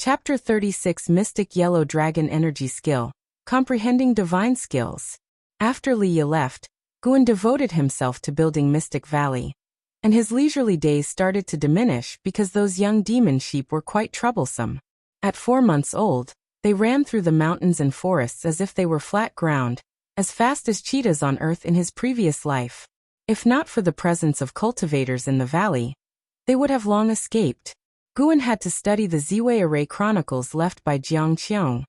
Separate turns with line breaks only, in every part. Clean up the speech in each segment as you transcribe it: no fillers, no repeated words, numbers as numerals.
Chapter 36 Mystic Yellow Dragon Energy Skill, Comprehending Divine Skills. After Leah left, Guan devoted himself to building Mystic Valley, and his leisurely days started to diminish because those young demon sheep were quite troublesome. At 4 months old, they ran through the mountains and forests as if they were flat ground, as fast as cheetahs on Earth in his previous life. If not for the presence of cultivators in the valley, they would have long escaped. Guan had to study the Ziwei Array Chronicles left by Jiang Qiong,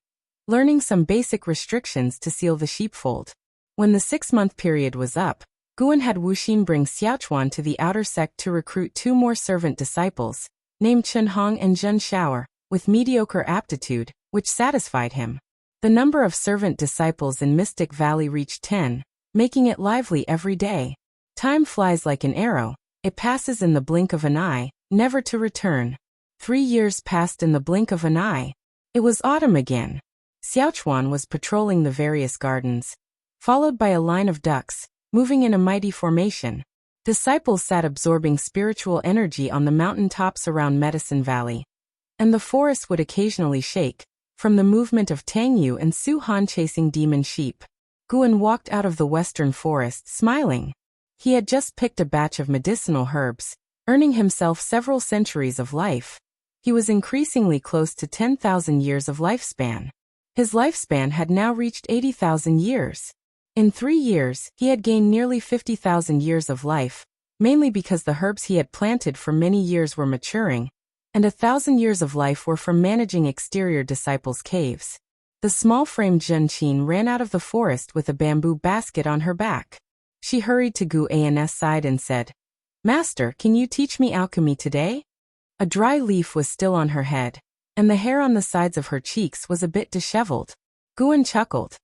learning some basic restrictions to seal the sheepfold. When the 6-month period was up, Guan had Wuxin bring Xiaochuan to the outer sect to recruit 2 more servant disciples, named Chen Hong and Zhen Xiaoer, with mediocre aptitude, which satisfied him. The number of servant disciples in Mystic Valley reached 10, making it lively every day. Time flies like an arrow, it passes in the blink of an eye, never to return. 3 years passed in the blink of an eye. It was autumn again. Xiaochuan was patrolling the various gardens, followed by a line of ducks, moving in a mighty formation. Disciples sat absorbing spiritual energy on the mountain tops around Medicine Valley, and the forest would occasionally shake from the movement of Tang Yu and Su Han chasing demon sheep. Guan walked out of the western forest smiling. He had just picked a batch of medicinal herbs, earning himself several centuries of life. He was increasingly close to 10,000 years of lifespan. His lifespan had now reached 80,000 years. In 3 years, he had gained nearly 50,000 years of life, mainly because the herbs he had planted for many years were maturing, and 1,000 years of life were from managing exterior disciples' caves. The small-framed Zhenqin ran out of the forest with a bamboo basket on her back. She hurried to Gu An's side and said, "Master, can you teach me alchemy today?" A dry leaf was still on her head, and the hair on the sides of her cheeks was a bit disheveled. Guan chuckled.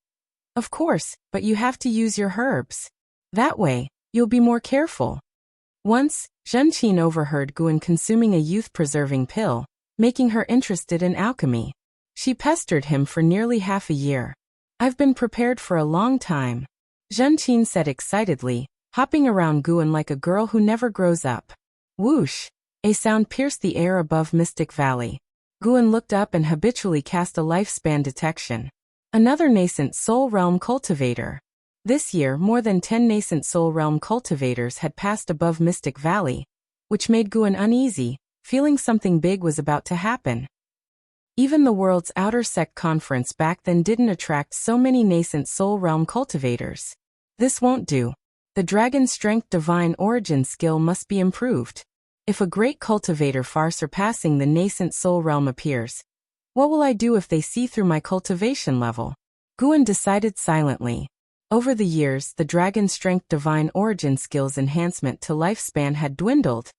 "Of course, but you have to use your herbs. That way, you'll be more careful." Once, Zhenqin overheard Guan consuming a youth-preserving pill, making her interested in alchemy. She pestered him for nearly half a year. "I've been prepared for a long time," Zhenqin said excitedly, hopping around Guan like a girl who never grows up. Whoosh! A sound pierced the air above Mystic Valley. Guan looked up and habitually cast a lifespan detection. Another nascent soul realm cultivator. This year, more than 10 nascent soul realm cultivators had passed above Mystic Valley, which made Guan uneasy, feeling something big was about to happen. Even the world's outer sect conference back then didn't attract so many nascent soul realm cultivators. This won't do. The dragon strength divine origin skill must be improved. If a great cultivator far surpassing the nascent soul realm appears, what will I do if they see through my cultivation level? Guan decided silently. Over the years, the dragon strength divine origin skill's enhancement to lifespan had dwindled,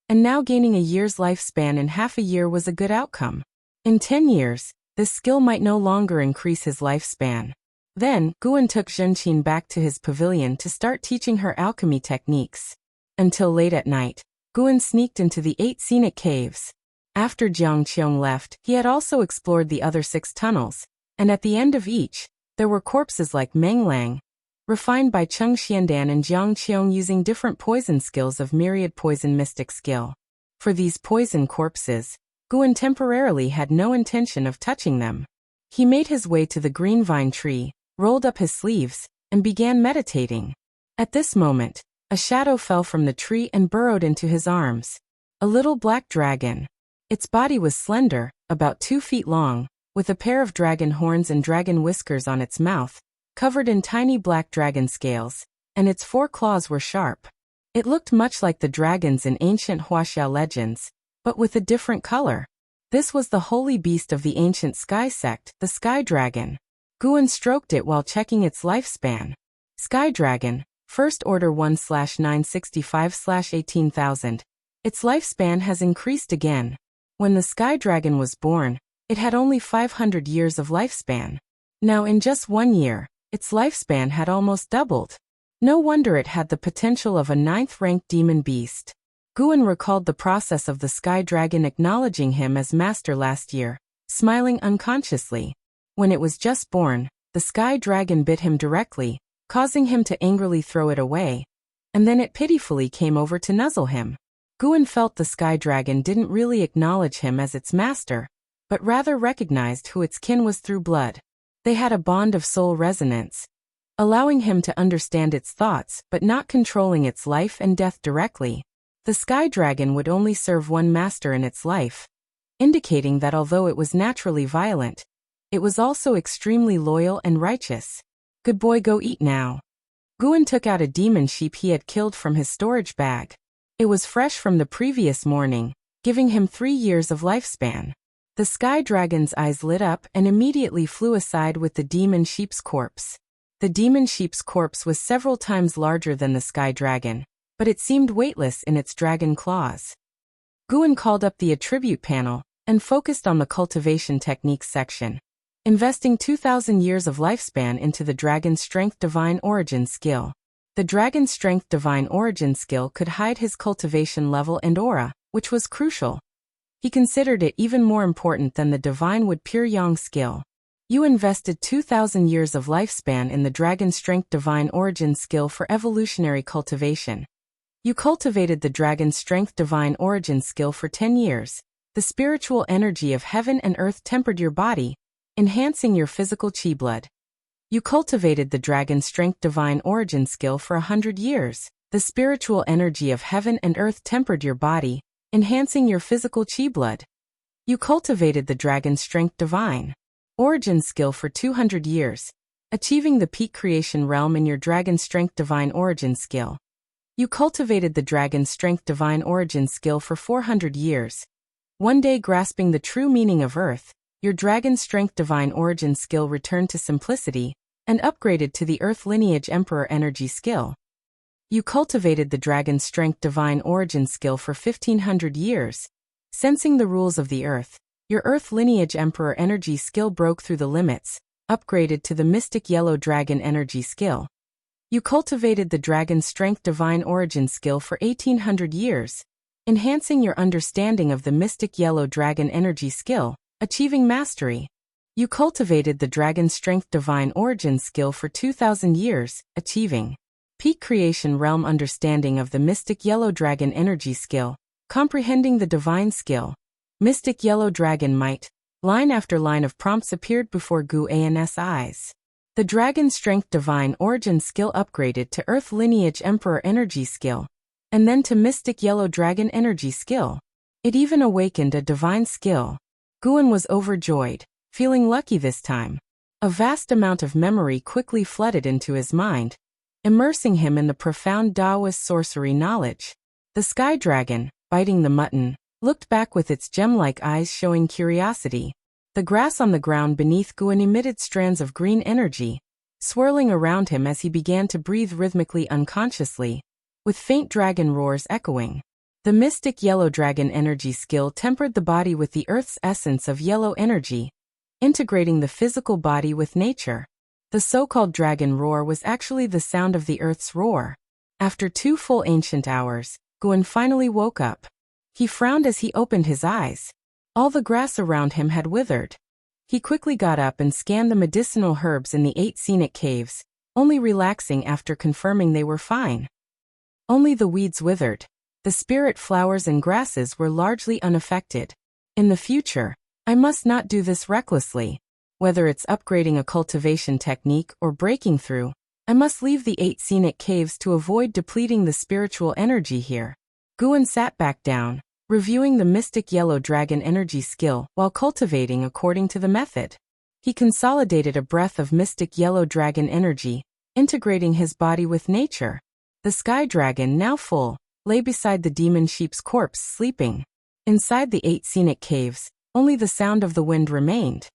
and now gaining a year's lifespan in half a year was a good outcome. In 10 years, this skill might no longer increase his lifespan. Then, Guan took Zhenqin back to his pavilion to start teaching her alchemy techniques. Until late at night, Guan sneaked into the 8 scenic caves. After Jiang Qiong left, he had also explored the other 6 tunnels, and at the end of each, there were corpses like Meng Lang, refined by Cheng Xiandan and Jiang Qiong using different poison skills of myriad poison mystic skill. For these poison corpses, Guan temporarily had no intention of touching them. He made his way to the green vine tree, rolled up his sleeves, and began meditating. At this moment, a shadow fell from the tree and burrowed into his arms. A little black dragon. Its body was slender, about 2 feet long, with a pair of dragon horns and dragon whiskers on its mouth, covered in tiny black dragon scales, and its 4 claws were sharp. It looked much like the dragons in ancient Huaxia legends, but with a different color. This was the holy beast of the ancient Sky Sect, the Sky Dragon. Guan stroked it while checking its lifespan. Sky Dragon, First Order 1/965/18,000. Its lifespan has increased again. When the Sky Dragon was born, it had only 500 years of lifespan. Now in just 1 year, its lifespan had almost doubled. No wonder it had the potential of a 9th-ranked demon beast. Guan recalled the process of the Sky Dragon acknowledging him as master last year, smiling unconsciously. When it was just born, the Sky Dragon bit him directly, causing him to angrily throw it away, and then it pitifully came over to nuzzle him. Guan felt the Sky Dragon didn't really acknowledge him as its master, but rather recognized who its kin was through blood. They had a bond of soul resonance, allowing him to understand its thoughts but not controlling its life and death directly. The sky dragon would only serve one master in its life, indicating that although it was naturally violent, it was also extremely loyal and righteous. Good boy, go eat now. Guan took out a demon sheep he had killed from his storage bag. It was fresh from the previous morning, giving him 3 years of lifespan. The sky dragon's eyes lit up and immediately flew aside with the demon sheep's corpse. The demon sheep's corpse was several times larger than the sky dragon, but it seemed weightless in its dragon claws. Guan called up the attribute panel and focused on the cultivation techniques section, investing 2,000 years of lifespan into the Dragon Strength Divine Origin skill. The Dragon Strength Divine Origin skill could hide his cultivation level and aura, which was crucial. He considered it even more important than the Divine Wood Pure Yang skill. You invested 2,000 years of lifespan in the Dragon Strength Divine Origin skill for evolutionary cultivation. You cultivated the Dragon Strength Divine Origin skill for 10 years. The spiritual energy of heaven and earth tempered your body, enhancing your physical chi blood. You cultivated the Dragon Strength Divine Origin skill for 100 years. The spiritual energy of heaven and earth tempered your body, enhancing your physical chi blood. You cultivated the Dragon Strength Divine Origin skill for 200 years, achieving the peak creation realm in your Dragon Strength Divine Origin skill. You cultivated the Dragon Strength Divine Origin skill for 400 years. One day, grasping the true meaning of Earth, your Dragon Strength Divine Origin skill returned to simplicity and upgraded to the Earth Lineage Emperor Energy skill. You cultivated the Dragon Strength Divine Origin skill for 1,500 years. Sensing the rules of the Earth, your Earth Lineage Emperor Energy skill broke through the limits, upgraded to the Mystic Yellow Dragon Energy skill. You cultivated the Dragon Strength Divine Origin skill for 1,800 years, enhancing your understanding of the Mystic Yellow Dragon Energy skill, achieving mastery. You cultivated the Dragon Strength Divine Origin skill for 2,000 years, achieving peak creation realm understanding of the Mystic Yellow Dragon Energy skill, comprehending the Divine skill. Mystic Yellow Dragon Might. Line after line of prompts appeared before Guan's eyes. The Dragon Strength Divine Origin skill upgraded to Earth Lineage Emperor Energy skill, and then to Mystic Yellow Dragon Energy skill. It even awakened a Divine skill. Guan was overjoyed, feeling lucky this time. A vast amount of memory quickly flooded into his mind, immersing him in the profound Daoist sorcery knowledge. The sky dragon, biting the mutton, looked back with its gem-like eyes showing curiosity. The grass on the ground beneath Guan emitted strands of green energy, swirling around him as he began to breathe rhythmically unconsciously, with faint dragon roars echoing. The Mystic Yellow Dragon Energy skill tempered the body with the Earth's essence of yellow energy, integrating the physical body with nature. The so-called dragon roar was actually the sound of the Earth's roar. After 2 full ancient hours, Guan finally woke up. He frowned as he opened his eyes. All the grass around him had withered. He quickly got up and scanned the medicinal herbs in the 8 scenic caves, only relaxing after confirming they were fine. Only the weeds withered. The spirit flowers and grasses were largely unaffected. In the future, I must not do this recklessly. Whether it's upgrading a cultivation technique or breaking through, I must leave the 8 scenic caves to avoid depleting the spiritual energy here. Guan sat back down, reviewing the Mystic Yellow Dragon Energy skill while cultivating according to the method. He consolidated a breath of Mystic Yellow Dragon Energy, integrating his body with nature. The sky dragon, now full, lay beside the demon sheep's corpse sleeping. Inside the 8 scenic caves, only the sound of the wind remained.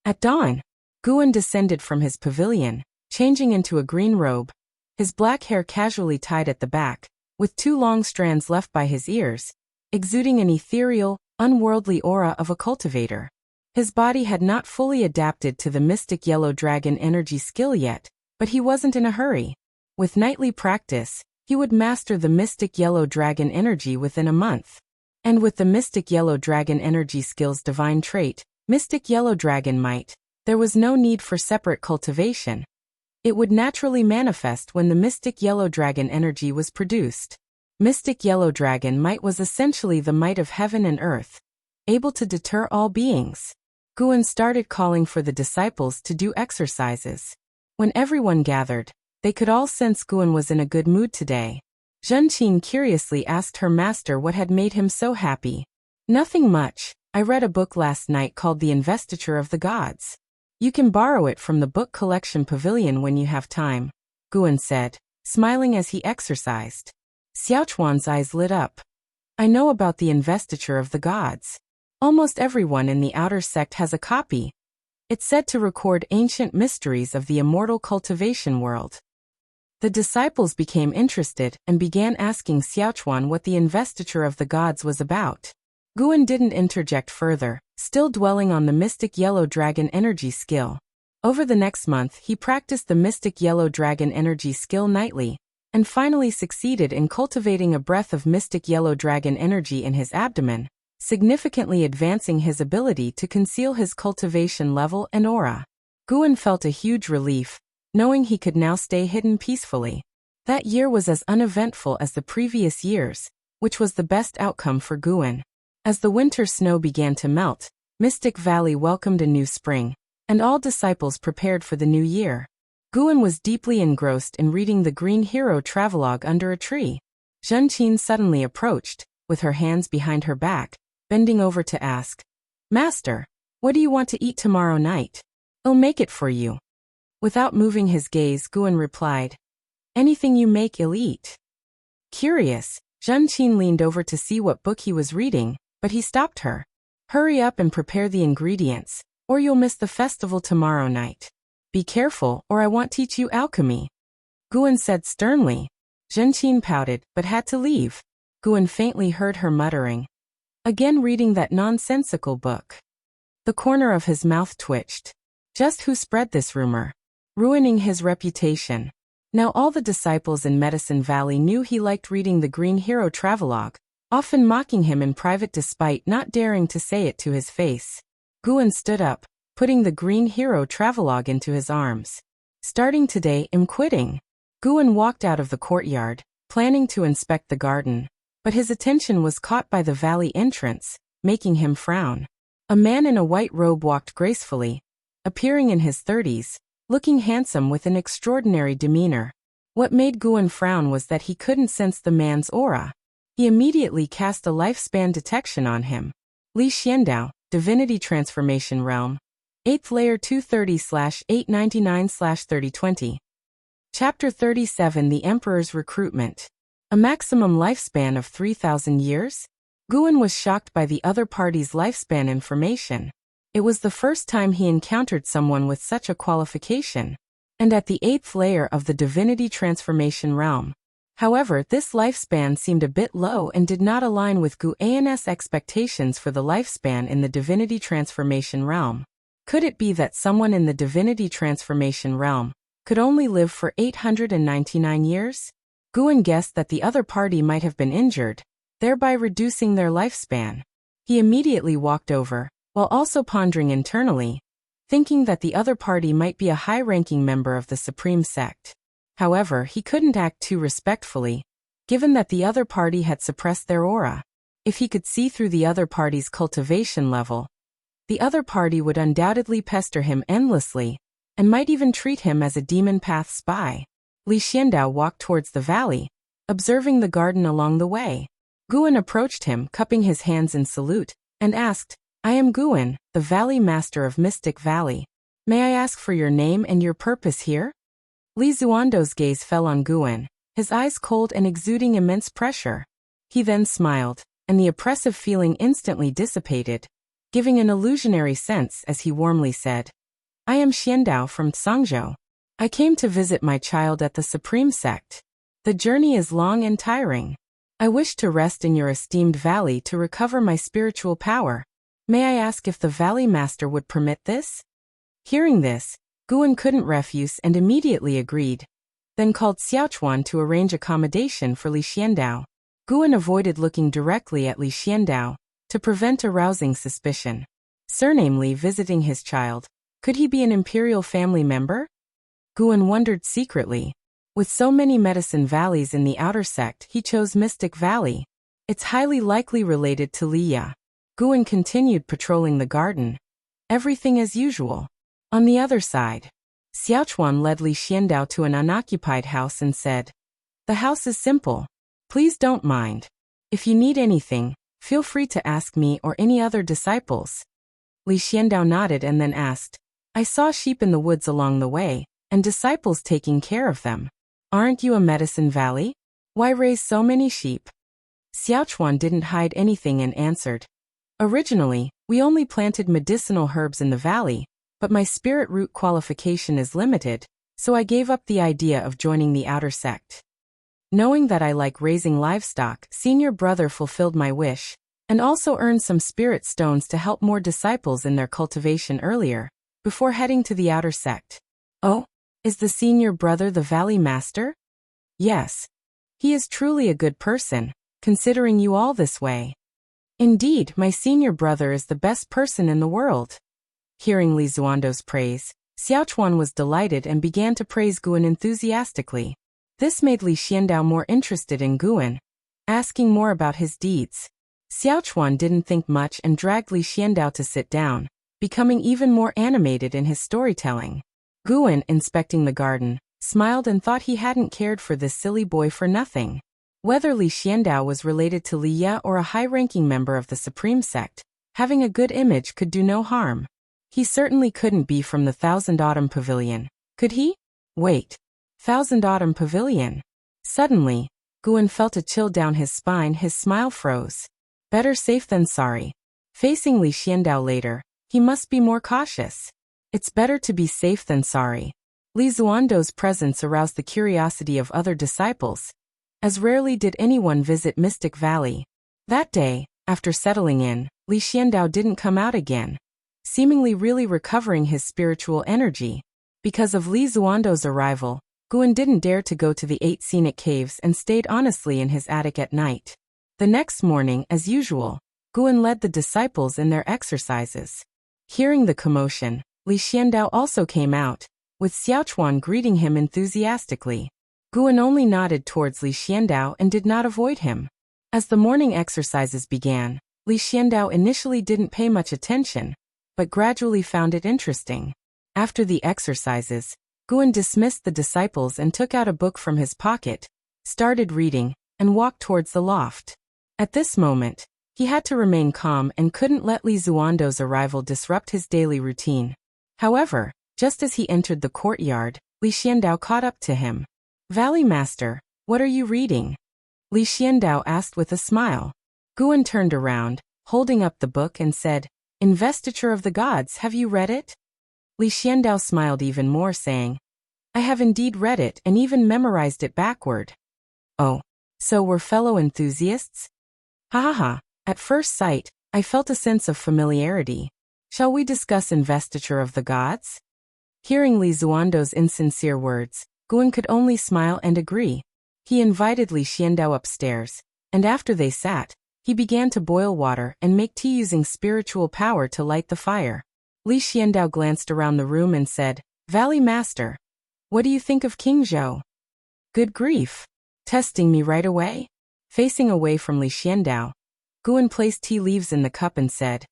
At dawn, Guan descended from his pavilion, changing into a green robe, his black hair casually tied at the back, with 2 long strands left by his ears, exuding an ethereal, unworldly aura of a cultivator. His body had not fully adapted to the Mystic Yellow Dragon Energy skill yet, but he wasn't in a hurry. With nightly practice, he would master the Mystic Yellow Dragon Energy within a month. And with the Mystic Yellow Dragon Energy skill's divine trait, Mystic Yellow Dragon Might, there was no need for separate cultivation. It would naturally manifest when the Mystic Yellow Dragon Energy was produced. Mystic Yellow Dragon Might was essentially the might of heaven and earth. able to deter all beings. Guan started calling for the disciples to do exercises. When everyone gathered, they could all sense Guan was in a good mood today. Zhenqin curiously asked her master what had made him so happy. Nothing much. I read a book last night called The Investiture of the Gods. You can borrow it from the book collection pavilion when you have time, Guan said, smiling as he exercised. Xiaochuan's eyes lit up. I know about the Investiture of the Gods. Almost everyone in the outer sect has a copy. It's said to record ancient mysteries of the immortal cultivation world. The disciples became interested and began asking Xiaochuan what the Investiture of the Gods was about. Guan didn't interject further, still dwelling on the Mystic Yellow Dragon energy skill. Over the next month he practiced the Mystic Yellow Dragon energy skill nightly, and finally succeeded in cultivating a breath of Mystic Yellow Dragon energy in his abdomen, significantly advancing his ability to conceal his cultivation level and aura. Guan felt a huge relief, knowing he could now stay hidden peacefully. That year was as uneventful as the previous years, which was the best outcome for Guan. As the winter snow began to melt, Mystic Valley welcomed a new spring, and all disciples prepared for the new year. Guan was deeply engrossed in reading the Green Hero travelogue under a tree. Zhenqin suddenly approached, with her hands behind her back, bending over to ask, "Master, what do you want to eat tomorrow night? I'll make it for you." Without moving his gaze, Guan replied, "Anything you make, I'll eat." Curious, Zhenqin leaned over to see what book he was reading, but he stopped her. "Hurry up and prepare the ingredients, or you'll miss the festival tomorrow night. Be careful, or I won't teach you alchemy," Guan said sternly. Zhenqin pouted, but had to leave. Guan faintly heard her muttering, "Again reading that nonsensical book." The corner of his mouth twitched. Just who spread this rumor? Ruining his reputation. Now all the disciples in Medicine Valley knew he liked reading the Green Hero travelogue, often mocking him in private despite not daring to say it to his face. Guan stood up, putting the Green Hero travelogue into his arms. "Starting today, I'm quitting." Guan walked out of the courtyard, planning to inspect the garden, but his attention was caught by the valley entrance, making him frown. A man in a white robe walked gracefully, appearing in his 30s, looking handsome with an extraordinary demeanor. What made Guan frown was that he couldn't sense the man's aura. He immediately cast a lifespan detection on him. Li Xiandao, Divinity Transformation Realm. 8th Layer 230/899/3020. Chapter 37 The Emperor's Recruitment. A maximum lifespan of 3,000 years? Guan was shocked by the other party's lifespan information. It was the first time he encountered someone with such a qualification, and at the 8th layer of the Divinity Transformation Realm. However, this lifespan seemed a bit low and did not align with Guan's expectations for the lifespan in the Divinity Transformation Realm. Could it be that someone in the Divinity Transformation Realm could only live for 899 years? Guan guessed that the other party might have been injured, thereby reducing their lifespan. He immediately walked over, while also pondering internally, thinking that the other party might be a high-ranking member of the Supreme Sect. However, he couldn't act too respectfully, given that the other party had suppressed their aura. If he could see through the other party's cultivation level, the other party would undoubtedly pester him endlessly, and might even treat him as a demon path spy. Li Xiandao walked towards the valley, observing the garden along the way. Guan approached him, cupping his hands in salute, and asked, "I am Guan, the Valley Master of Mystic Valley. May I ask for your name and your purpose here?" Li Xuando's gaze fell on Guan, his eyes cold and exuding immense pressure. He then smiled, and the oppressive feeling instantly dissipated, giving an illusionary sense as he warmly said, "I am Xiandao from Sangzhou. I came to visit my child at the Supreme Sect. The journey is long and tiring. I wish to rest in your esteemed valley to recover my spiritual power. May I ask if the Valley Master would permit this?" Hearing this, Guan couldn't refuse and immediately agreed, then called Xiaochuan to arrange accommodation for Li Xiandao. Guan avoided looking directly at Li Xiandao, to prevent arousing suspicion. Surnamelessly visiting his child, could he be an imperial family member? Guan wondered secretly. With so many medicine valleys in the outer sect, he chose Mystic Valley. It's highly likely related to Liya. Guan continued patrolling the garden. Everything as usual. On the other side, Xiaochuan led Li Xiandao to an unoccupied house and said, "The house is simple. Please don't mind. If you need anything, feel free to ask me or any other disciples." Li Xiandao nodded and then asked, "I saw sheep in the woods along the way, and disciples taking care of them. Aren't you a medicine valley? Why raise so many sheep?" Xiaochuan didn't hide anything and answered, "Originally, we only planted medicinal herbs in the valley, but my spirit root qualification is limited, so I gave up the idea of joining the outer sect. Knowing that I like raising livestock, senior brother fulfilled my wish, and also earned some spirit stones to help more disciples in their cultivation earlier, before heading to the outer sect." "Oh, is the senior brother the valley master?" "Yes. He is truly a good person, considering you all this way." "Indeed, my senior brother is the best person in the world." Hearing Li Zuando's praise, Xiaochuan was delighted and began to praise Guan enthusiastically. This made Li Xiandao more interested in Guan, asking more about his deeds. Xiaochuan didn't think much and dragged Li Xiandao to sit down, becoming even more animated in his storytelling. Guan, inspecting the garden, smiled and thought he hadn't cared for this silly boy for nothing. Whether Li Xiandao was related to Li Ye or a high-ranking member of the Supreme Sect, having a good image could do no harm. He certainly couldn't be from the Thousand Autumn Pavilion, could he? Wait. Thousand Autumn Pavilion. Suddenly, Guan felt a chill down his spine. His smile froze. Better safe than sorry. Facing Li Xiandao later, he must be more cautious. It's better to be safe than sorry. Li Zuando's presence aroused the curiosity of other disciples, as rarely did anyone visit Mystic Valley. That day, after settling in, Li Xiandao didn't come out again, seemingly really recovering his spiritual energy. Because of Li Zuando's arrival, Guan didn't dare to go to the 8 scenic caves and stayed honestly in his attic at night. The next morning, as usual, Guan led the disciples in their exercises. Hearing the commotion, Li Xiandao also came out, with Xiaochuan greeting him enthusiastically. Guan only nodded towards Li Xiandao and did not avoid him. As the morning exercises began, Li Xiandao initially didn't pay much attention, but gradually found it interesting. After the exercises, Guan dismissed the disciples and took out a book from his pocket, started reading, and walked towards the loft. At this moment, he had to remain calm and couldn't let Li Zuando's arrival disrupt his daily routine. However, just as he entered the courtyard, Li Xiandao caught up to him. "Valley Master, what are you reading?" Li Xiandao asked with a smile. Guan turned around, holding up the book and said, "Investiture of the Gods, have you read it?" Li Xiandao smiled even more, saying, "I have indeed read it and even memorized it backward." "Oh, so we're fellow enthusiasts?" "Ha ha ha, at first sight, I felt a sense of familiarity. Shall we discuss Investiture of the Gods?" Hearing Li Zuando's insincere words, Guan could only smile and agree. He invited Li Xiandao upstairs, and after they sat, he began to boil water and make tea using spiritual power to light the fire. Li Xiandao glanced around the room and said, "Valley Master, what do you think of King Zhou?" "Good grief. Testing me right away?" Facing away from Li Xiandao, Guan placed tea leaves in the cup and said,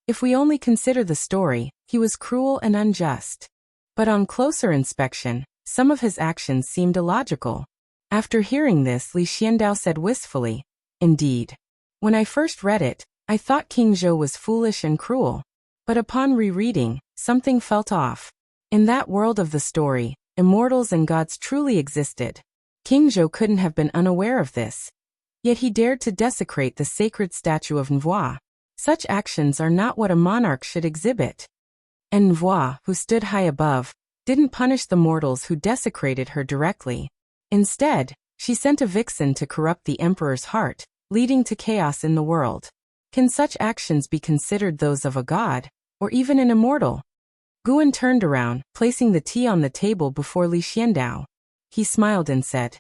"If we only consider the story, he was cruel and unjust. But on closer inspection, some of his actions seemed illogical." After hearing this, Li Xiandao said wistfully, "Indeed. When I first read it, I thought King Zhou was foolish and cruel. But upon rereading, something felt off. In that world of the story, immortals and gods truly existed. King Zhou couldn't have been unaware of this. Yet he dared to desecrate the sacred statue of Nvois. Such actions are not what a monarch should exhibit." And Nvois, who stood high above, didn't punish the mortals who desecrated her directly. Instead, she sent a vixen to corrupt the emperor's heart, leading to chaos in the world. Can such actions be considered those of a god, or even an immortal? Guan turned around, placing the tea on the table before Li Xiandao. He smiled and said,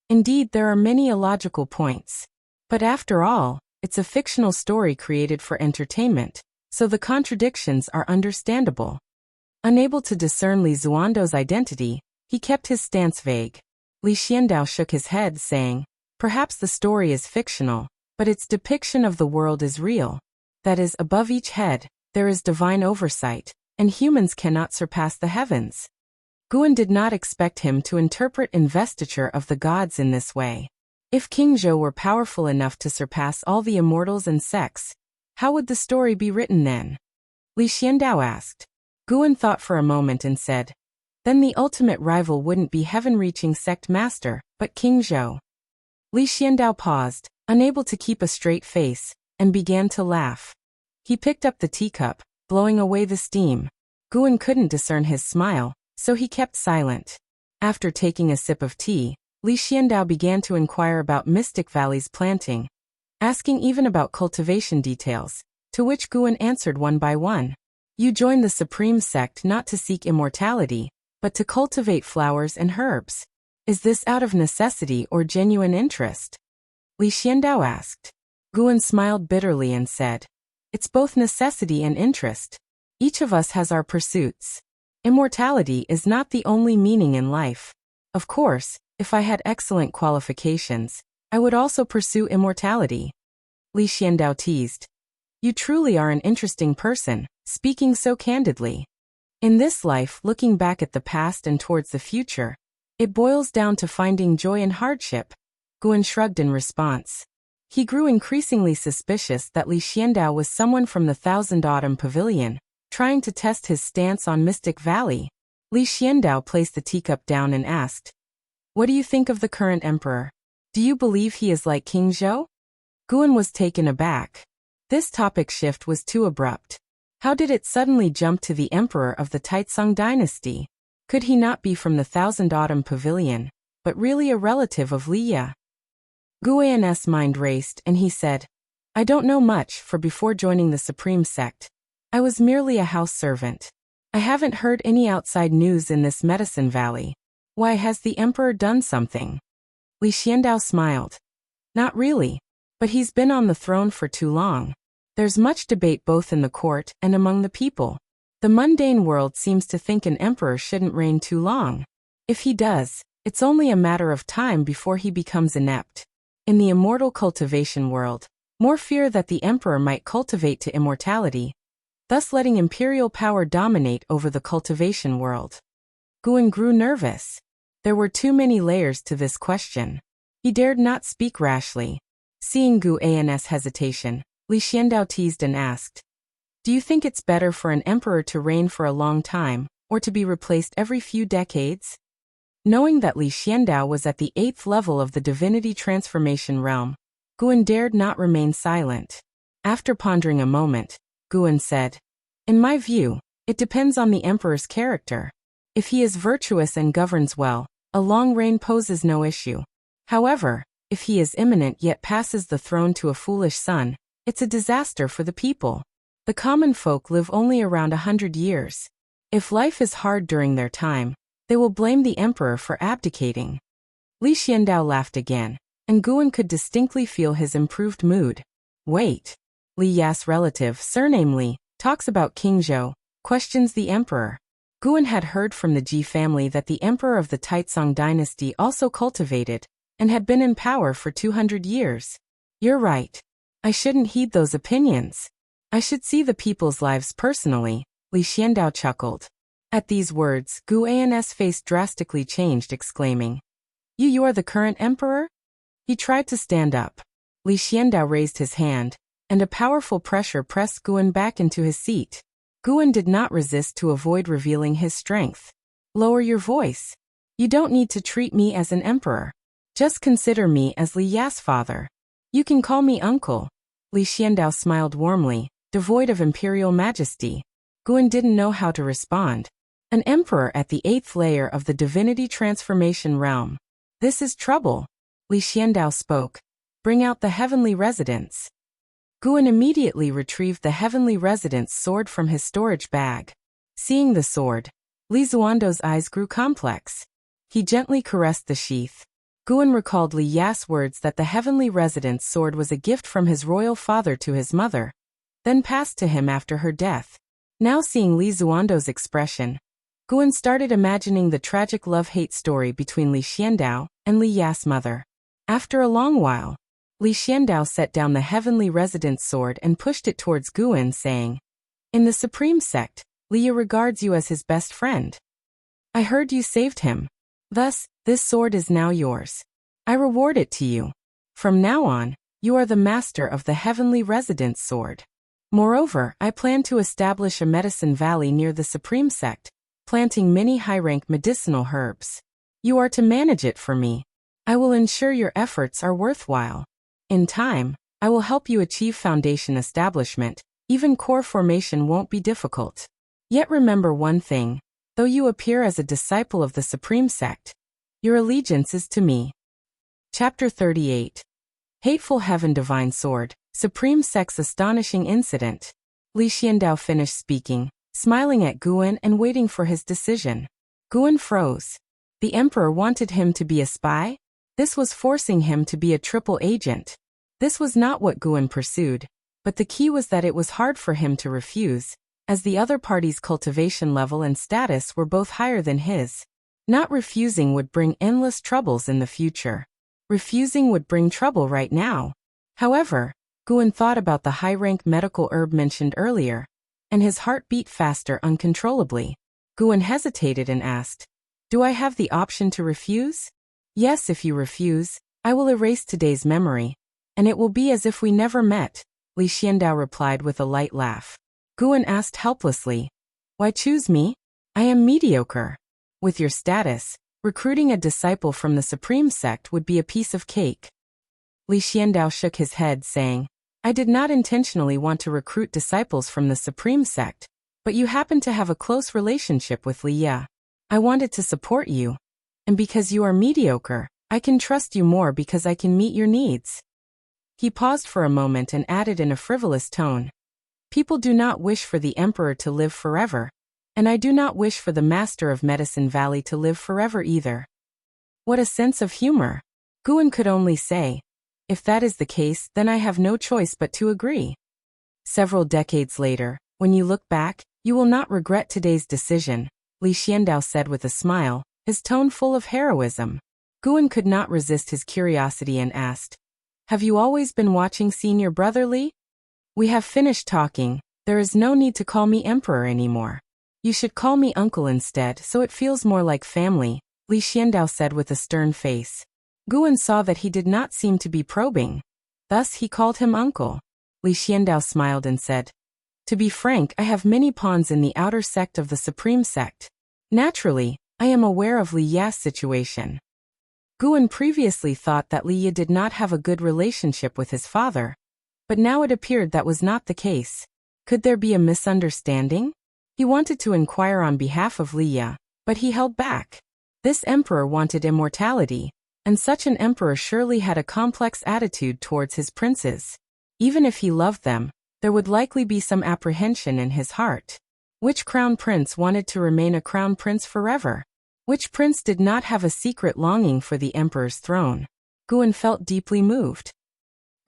"Indeed, there are many illogical points. But after all, it's a fictional story created for entertainment, so the contradictions are understandable." Unable to discern Li Zuando's identity, he kept his stance vague. Li Xiandao shook his head, saying, "Perhaps the story is fictional, but its depiction of the world is real. That is, above each head, there is divine oversight, and humans cannot surpass the heavens. Guan did not expect him to interpret investiture of the gods in this way. If King Zhou were powerful enough to surpass all the immortals and sects, how would the story be written then? Li Xiandao asked. Guan thought for a moment and said, then the ultimate rival wouldn't be heaven-reaching sect master, but King Zhou. Li Xiandao paused, unable to keep a straight face, and began to laugh. He picked up the teacup, blowing away the steam. Guan couldn't discern his smile, so he kept silent. After taking a sip of tea, Li Xiandao began to inquire about Mystic Valley's planting, asking even about cultivation details, to which Guan answered one by one. You joined the Supreme Sect not to seek immortality, but to cultivate flowers and herbs. Is this out of necessity or genuine interest? Li Xiandao asked. Guan smiled bitterly and said, it's both necessity and interest. Each of us has our pursuits. Immortality is not the only meaning in life. Of course, if I had excellent qualifications, I would also pursue immortality. Li Xiandao teased. You truly are an interesting person, speaking so candidly. In this life, looking back at the past and towards the future, it boils down to finding joy in hardship. Guan shrugged in response. He grew increasingly suspicious that Li Xiandao was someone from the Thousand Autumn Pavilion, trying to test his stance on Mystic Valley. Li Xiandao placed the teacup down and asked, what do you think of the current emperor? Do you believe he is like King Zhou? Guan was taken aback. This topic shift was too abrupt. How did it suddenly jump to the emperor of the Taizong dynasty? Could he not be from the Thousand Autumn Pavilion, but really a relative of Li Ya? Guan's mind raced and he said, I don't know much, for before joining the Supreme Sect, I was merely a house servant. I haven't heard any outside news in this Medicine Valley. Why, has the emperor done something? Li Xiandao smiled. Not really, but he's been on the throne for too long. There's much debate both in the court and among the people. The mundane world seems to think an emperor shouldn't reign too long. If he does, it's only a matter of time before he becomes inept. In the immortal cultivation world, more fear that the emperor might cultivate to immortality, thus letting imperial power dominate over the cultivation world. Guan grew nervous. There were too many layers to this question. He dared not speak rashly. Seeing Guan's hesitation, Li Xiandao teased and asked, do you think it's better for an emperor to reign for a long time, or to be replaced every few decades? Knowing that Li Xiandao was at the 8th level of the Divinity transformation realm, Guan dared not remain silent. After pondering a moment, Guan said, in my view, it depends on the emperor's character. If he is virtuous and governs well, a long reign poses no issue. However, if he is imminent yet passes the throne to a foolish son, it's a disaster for the people. The common folk live only around 100 years. If life is hard during their time, they will blame the emperor for abdicating. Li Xiandao laughed again, and Guan could distinctly feel his improved mood. Wait. Li Ya's relative, surname Li, talks about King Zhou, questions the emperor. Guan had heard from the Ji family that the emperor of the Taizong dynasty also cultivated, and had been in power for 200 years. You're right. I shouldn't heed those opinions. I should see the people's lives personally, Li Xiandao chuckled. At these words, Guan's face drastically changed, exclaiming, You are the current emperor? He tried to stand up. Li Xiandao raised his hand, and a powerful pressure pressed Guan back into his seat. Guan did not resist to avoid revealing his strength. Lower your voice. You don't need to treat me as an emperor. Just consider me as Li Ya's father. You can call me uncle. Li Xiandao smiled warmly, devoid of imperial majesty. Guan didn't know how to respond. An emperor at the 8th layer of the Divinity transformation realm. This is trouble. Li Xiandao spoke. Bring out the heavenly residence. Guan immediately retrieved the heavenly residence sword from his storage bag. Seeing the sword, Li Zuando's eyes grew complex. He gently caressed the sheath. Guan recalled Li Ya's words that the heavenly residence sword was a gift from his royal father to his mother, then passed to him after her death. Now seeing Li Zuando's expression, Guan started imagining the tragic love-hate story between Li Xiandao and Li Ya's mother. After a long while, Li Xiandao set down the heavenly residence sword and pushed it towards Guan, saying, "In the Supreme Sect, Liya regards you as his best friend. I heard you saved him. Thus, this sword is now yours. I reward it to you. From now on, you are the master of the heavenly residence sword. Moreover, I plan to establish a medicine valley near the Supreme Sect, planting many high-rank medicinal herbs. You are to manage it for me. I will ensure your efforts are worthwhile. In time, I will help you achieve foundation establishment. Even core formation won't be difficult. Yet remember one thing, though you appear as a disciple of the Supreme Sect, your allegiance is to me." Chapter 38. Hateful Heaven Divine Sword, Supreme Sect's Astonishing Incident. Li Xiandao finished speaking, smiling at Guan and waiting for his decision. Guan froze. The Emperor wanted him to be a spy? This was forcing him to be a triple agent. This was not what Guan pursued, but the key was that it was hard for him to refuse, as the other party's cultivation level and status were both higher than his. Not refusing would bring endless troubles in the future. Refusing would bring trouble right now. However, Guan thought about the high-rank medical herb mentioned earlier, and his heart beat faster uncontrollably. Guan hesitated and asked, "Do I have the option to refuse?" "Yes, if you refuse, I will erase today's memory, and it will be as if we never met," Li Xiandao replied with a light laugh. Guan asked helplessly, "Why choose me? I am mediocre. With your status, recruiting a disciple from the Supreme Sect would be a piece of cake." Li Xiandao shook his head, saying, "I did not intentionally want to recruit disciples from the Supreme Sect, but you happen to have a close relationship with Liya. I wanted to support you. And because you are mediocre, I can trust you more because I can meet your needs." He paused for a moment and added in a frivolous tone, "People do not wish for the Emperor to live forever, and I do not wish for the Master of Medicine Valley to live forever either." What a sense of humor! Guan could only say, "If that is the case, then I have no choice but to agree." Several decades later, when you look back, you will not regret today's decision, Li Xiandao said with a smile, his tone full of heroism. Guan could not resist his curiosity and asked, "Have you always been watching Senior Brother Li?" "We have finished talking. There is no need to call me Emperor anymore. You should call me Uncle instead so it feels more like family," Li Xiandao said with a stern face. Guan saw that he did not seem to be probing. Thus he called him Uncle. Li Xiandao smiled and said, "To be frank, I have many pawns in the outer sect of the Supreme Sect. Naturally, I am aware of Li Ya's situation." Guan previously thought that Li Ya did not have a good relationship with his father, but now it appeared that was not the case. Could there be a misunderstanding? He wanted to inquire on behalf of Li Ya, but he held back. This emperor wanted immortality, and such an emperor surely had a complex attitude towards his princes. Even if he loved them, there would likely be some apprehension in his heart. Which crown prince wanted to remain a crown prince forever? Which prince did not have a secret longing for the emperor's throne? Guan felt deeply moved.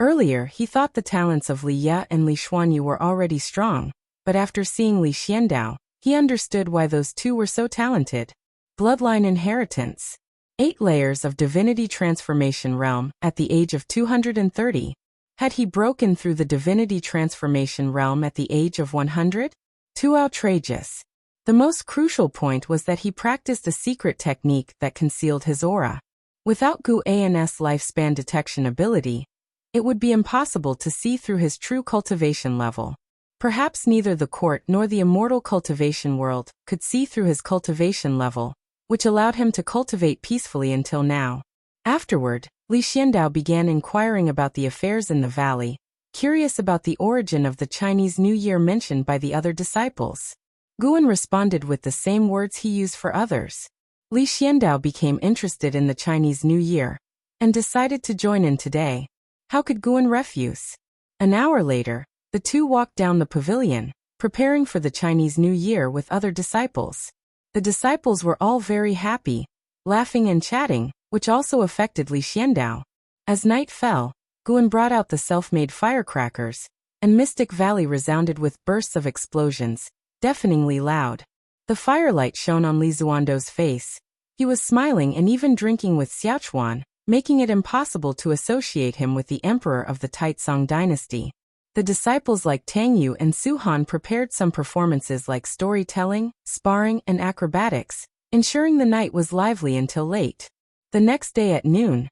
Earlier, he thought the talents of Li Ya and Li Xuanyu were already strong, but after seeing Li Xiandao, he understood why those two were so talented. Bloodline inheritance. 8 layers of divinity transformation realm at the age of 230. Had he broken through the divinity transformation realm at the age of 100? Too outrageous. The most crucial point was that he practiced a secret technique that concealed his aura. Without Gu An's lifespan detection ability, it would be impossible to see through his true cultivation level. Perhaps neither the court nor the immortal cultivation world could see through his cultivation level, which allowed him to cultivate peacefully until now. Afterward, Li Xiandao began inquiring about the affairs in the valley, curious about the origin of the Chinese New Year mentioned by the other disciples. Guan responded with the same words he used for others. Li Xiandao became interested in the Chinese New Year, and decided to join in today. How could Guan refuse? An hour later, the two walked down the pavilion, preparing for the Chinese New Year with other disciples. The disciples were all very happy, laughing and chatting, which also affected Li Xiandao. As night fell, Guan brought out the self-made firecrackers, and Mystic Valley resounded with bursts of explosions, deafeningly loud. The firelight shone on Li Zuando's face. He was smiling and even drinking with Xiaochuan, making it impossible to associate him with the emperor of the Taitsong dynasty. The disciples like Tang Yu and Su Han prepared some performances like storytelling, sparring, and acrobatics, ensuring the night was lively until late. The next day at noon,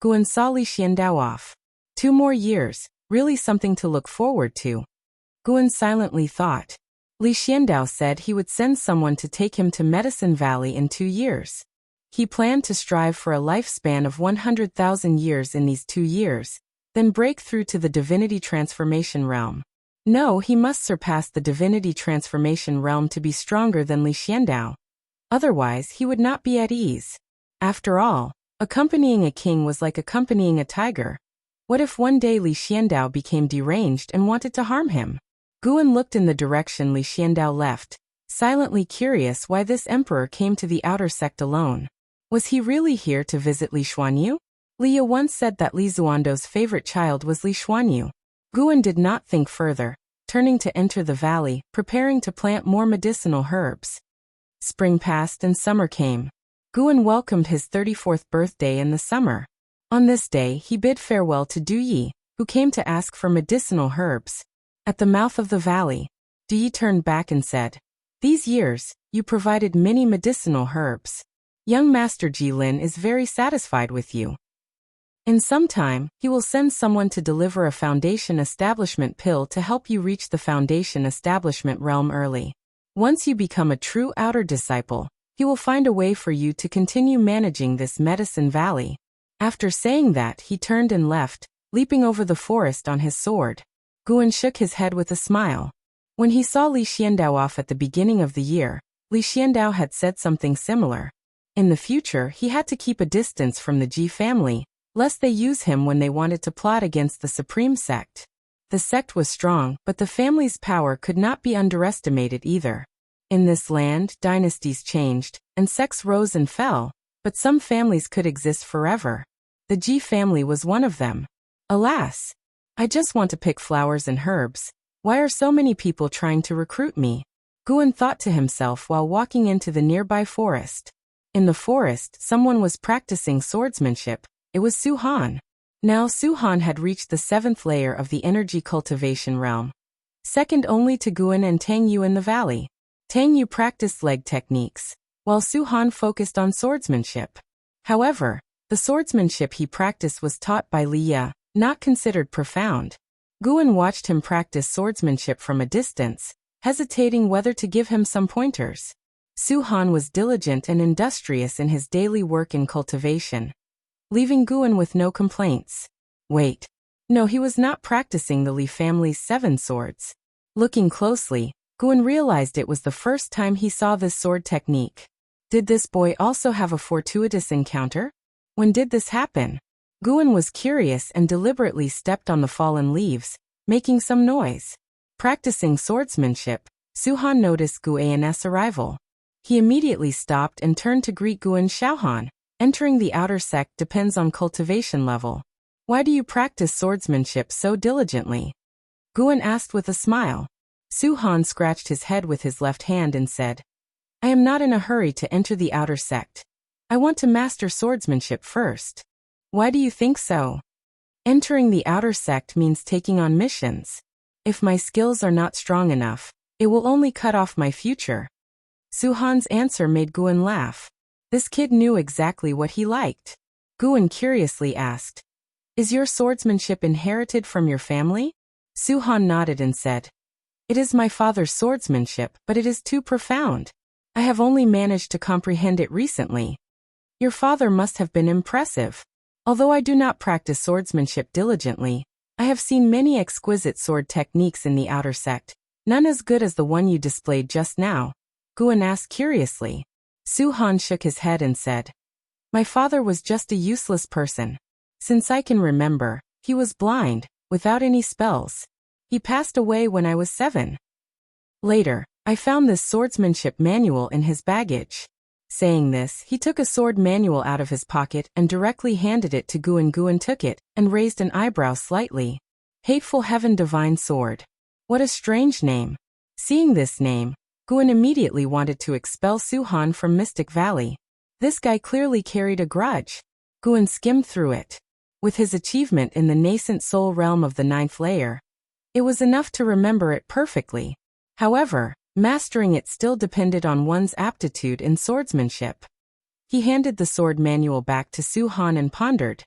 Guan saw Li Xiandao off. 2 more years, really something to look forward to. Guan silently thought. Li Xiandao said he would send someone to take him to Medicine Valley in 2 years. He planned to strive for a lifespan of 100,000 years in these 2 years, then break through to the Divinity Transformation Realm. No, he must surpass the Divinity Transformation Realm to be stronger than Li Xiandao. Otherwise, he would not be at ease. After all, accompanying a king was like accompanying a tiger. What if one day Li Xiandao became deranged and wanted to harm him? Guan looked in the direction Li Xiandao left, silently curious why this emperor came to the outer sect alone. Was he really here to visit Li Xuanyu? Li Ye once said that Li Zuando's favorite child was Li Xuanyu. Guan did not think further, turning to enter the valley, preparing to plant more medicinal herbs. Spring passed and summer came. Guan welcomed his 34th birthday in the summer. On this day he bid farewell to Du Yi, who came to ask for medicinal herbs. At the mouth of the valley, Du Yi turned back and said, "These years, you provided many medicinal herbs. Young Master Jilin is very satisfied with you. In some time, he will send someone to deliver a foundation establishment pill to help you reach the foundation establishment realm early. Once you become a true outer disciple, he will find a way for you to continue managing this Medicine Valley." After saying that, he turned and left, leaping over the forest on his sword. Guan shook his head with a smile. When he saw Li Xiandao off at the beginning of the year, Li Xiandao had said something similar. In the future, he had to keep a distance from the Ji family, lest they use him when they wanted to plot against the Supreme Sect. The sect was strong, but the family's power could not be underestimated either. In this land, dynasties changed, and sects rose and fell, but some families could exist forever. The Ji family was one of them. Alas! I just want to pick flowers and herbs. Why are so many people trying to recruit me? Guan thought to himself while walking into the nearby forest. In the forest, someone was practicing swordsmanship. It was Su Han. Now Su Han had reached the 7th layer of the energy cultivation realm, second only to Guan and Tang Yu in the valley. Tang Yu practiced leg techniques, while Su Han focused on swordsmanship. However, the swordsmanship he practiced was taught by Li Ye, not considered profound. Guan watched him practice swordsmanship from a distance, hesitating whether to give him some pointers. Su Han was diligent and industrious in his daily work in cultivation, leaving Guan with no complaints. Wait. No, he was not practicing the Li family's 7 swords. Looking closely, Guan realized it was the first time he saw this sword technique. Did this boy also have a fortuitous encounter? When did this happen? Guan was curious and deliberately stepped on the fallen leaves, making some noise. Practicing swordsmanship, Su Han noticed Guan's arrival. He immediately stopped and turned to greet Guan Xiaohan. Entering the outer sect depends on cultivation level. Why do you practice swordsmanship so diligently? Guan asked with a smile. Su Han scratched his head with his left hand and said, I am not in a hurry to enter the outer sect. I want to master swordsmanship first. Why do you think so? Entering the outer sect means taking on missions. If my skills are not strong enough, it will only cut off my future. Su Han's answer made Guan laugh. This kid knew exactly what he liked. Guan curiously asked, Is your swordsmanship inherited from your family? Su Han nodded and said, It is my father's swordsmanship, but it is too profound. I have only managed to comprehend it recently. Your father must have been impressive. Although I do not practice swordsmanship diligently, I have seen many exquisite sword techniques in the outer sect, none as good as the one you displayed just now. Guan asked curiously. Su Han shook his head and said, My father was just a useless person. Since I can remember, he was blind, without any spells. He passed away when I was 7. Later, I found this swordsmanship manual in his baggage. Saying this, he took a sword manual out of his pocket and directly handed it to Guan. Guan took it and raised an eyebrow slightly. Hateful Heaven Divine Sword. What a strange name. Seeing this name, Guan immediately wanted to expel Su Han from Mystic Valley. This guy clearly carried a grudge. Guan skimmed through it. With his achievement in the nascent soul realm of the 9th layer, it was enough to remember it perfectly. However, mastering it still depended on one's aptitude in swordsmanship. He handed the sword manual back to Su Han and pondered.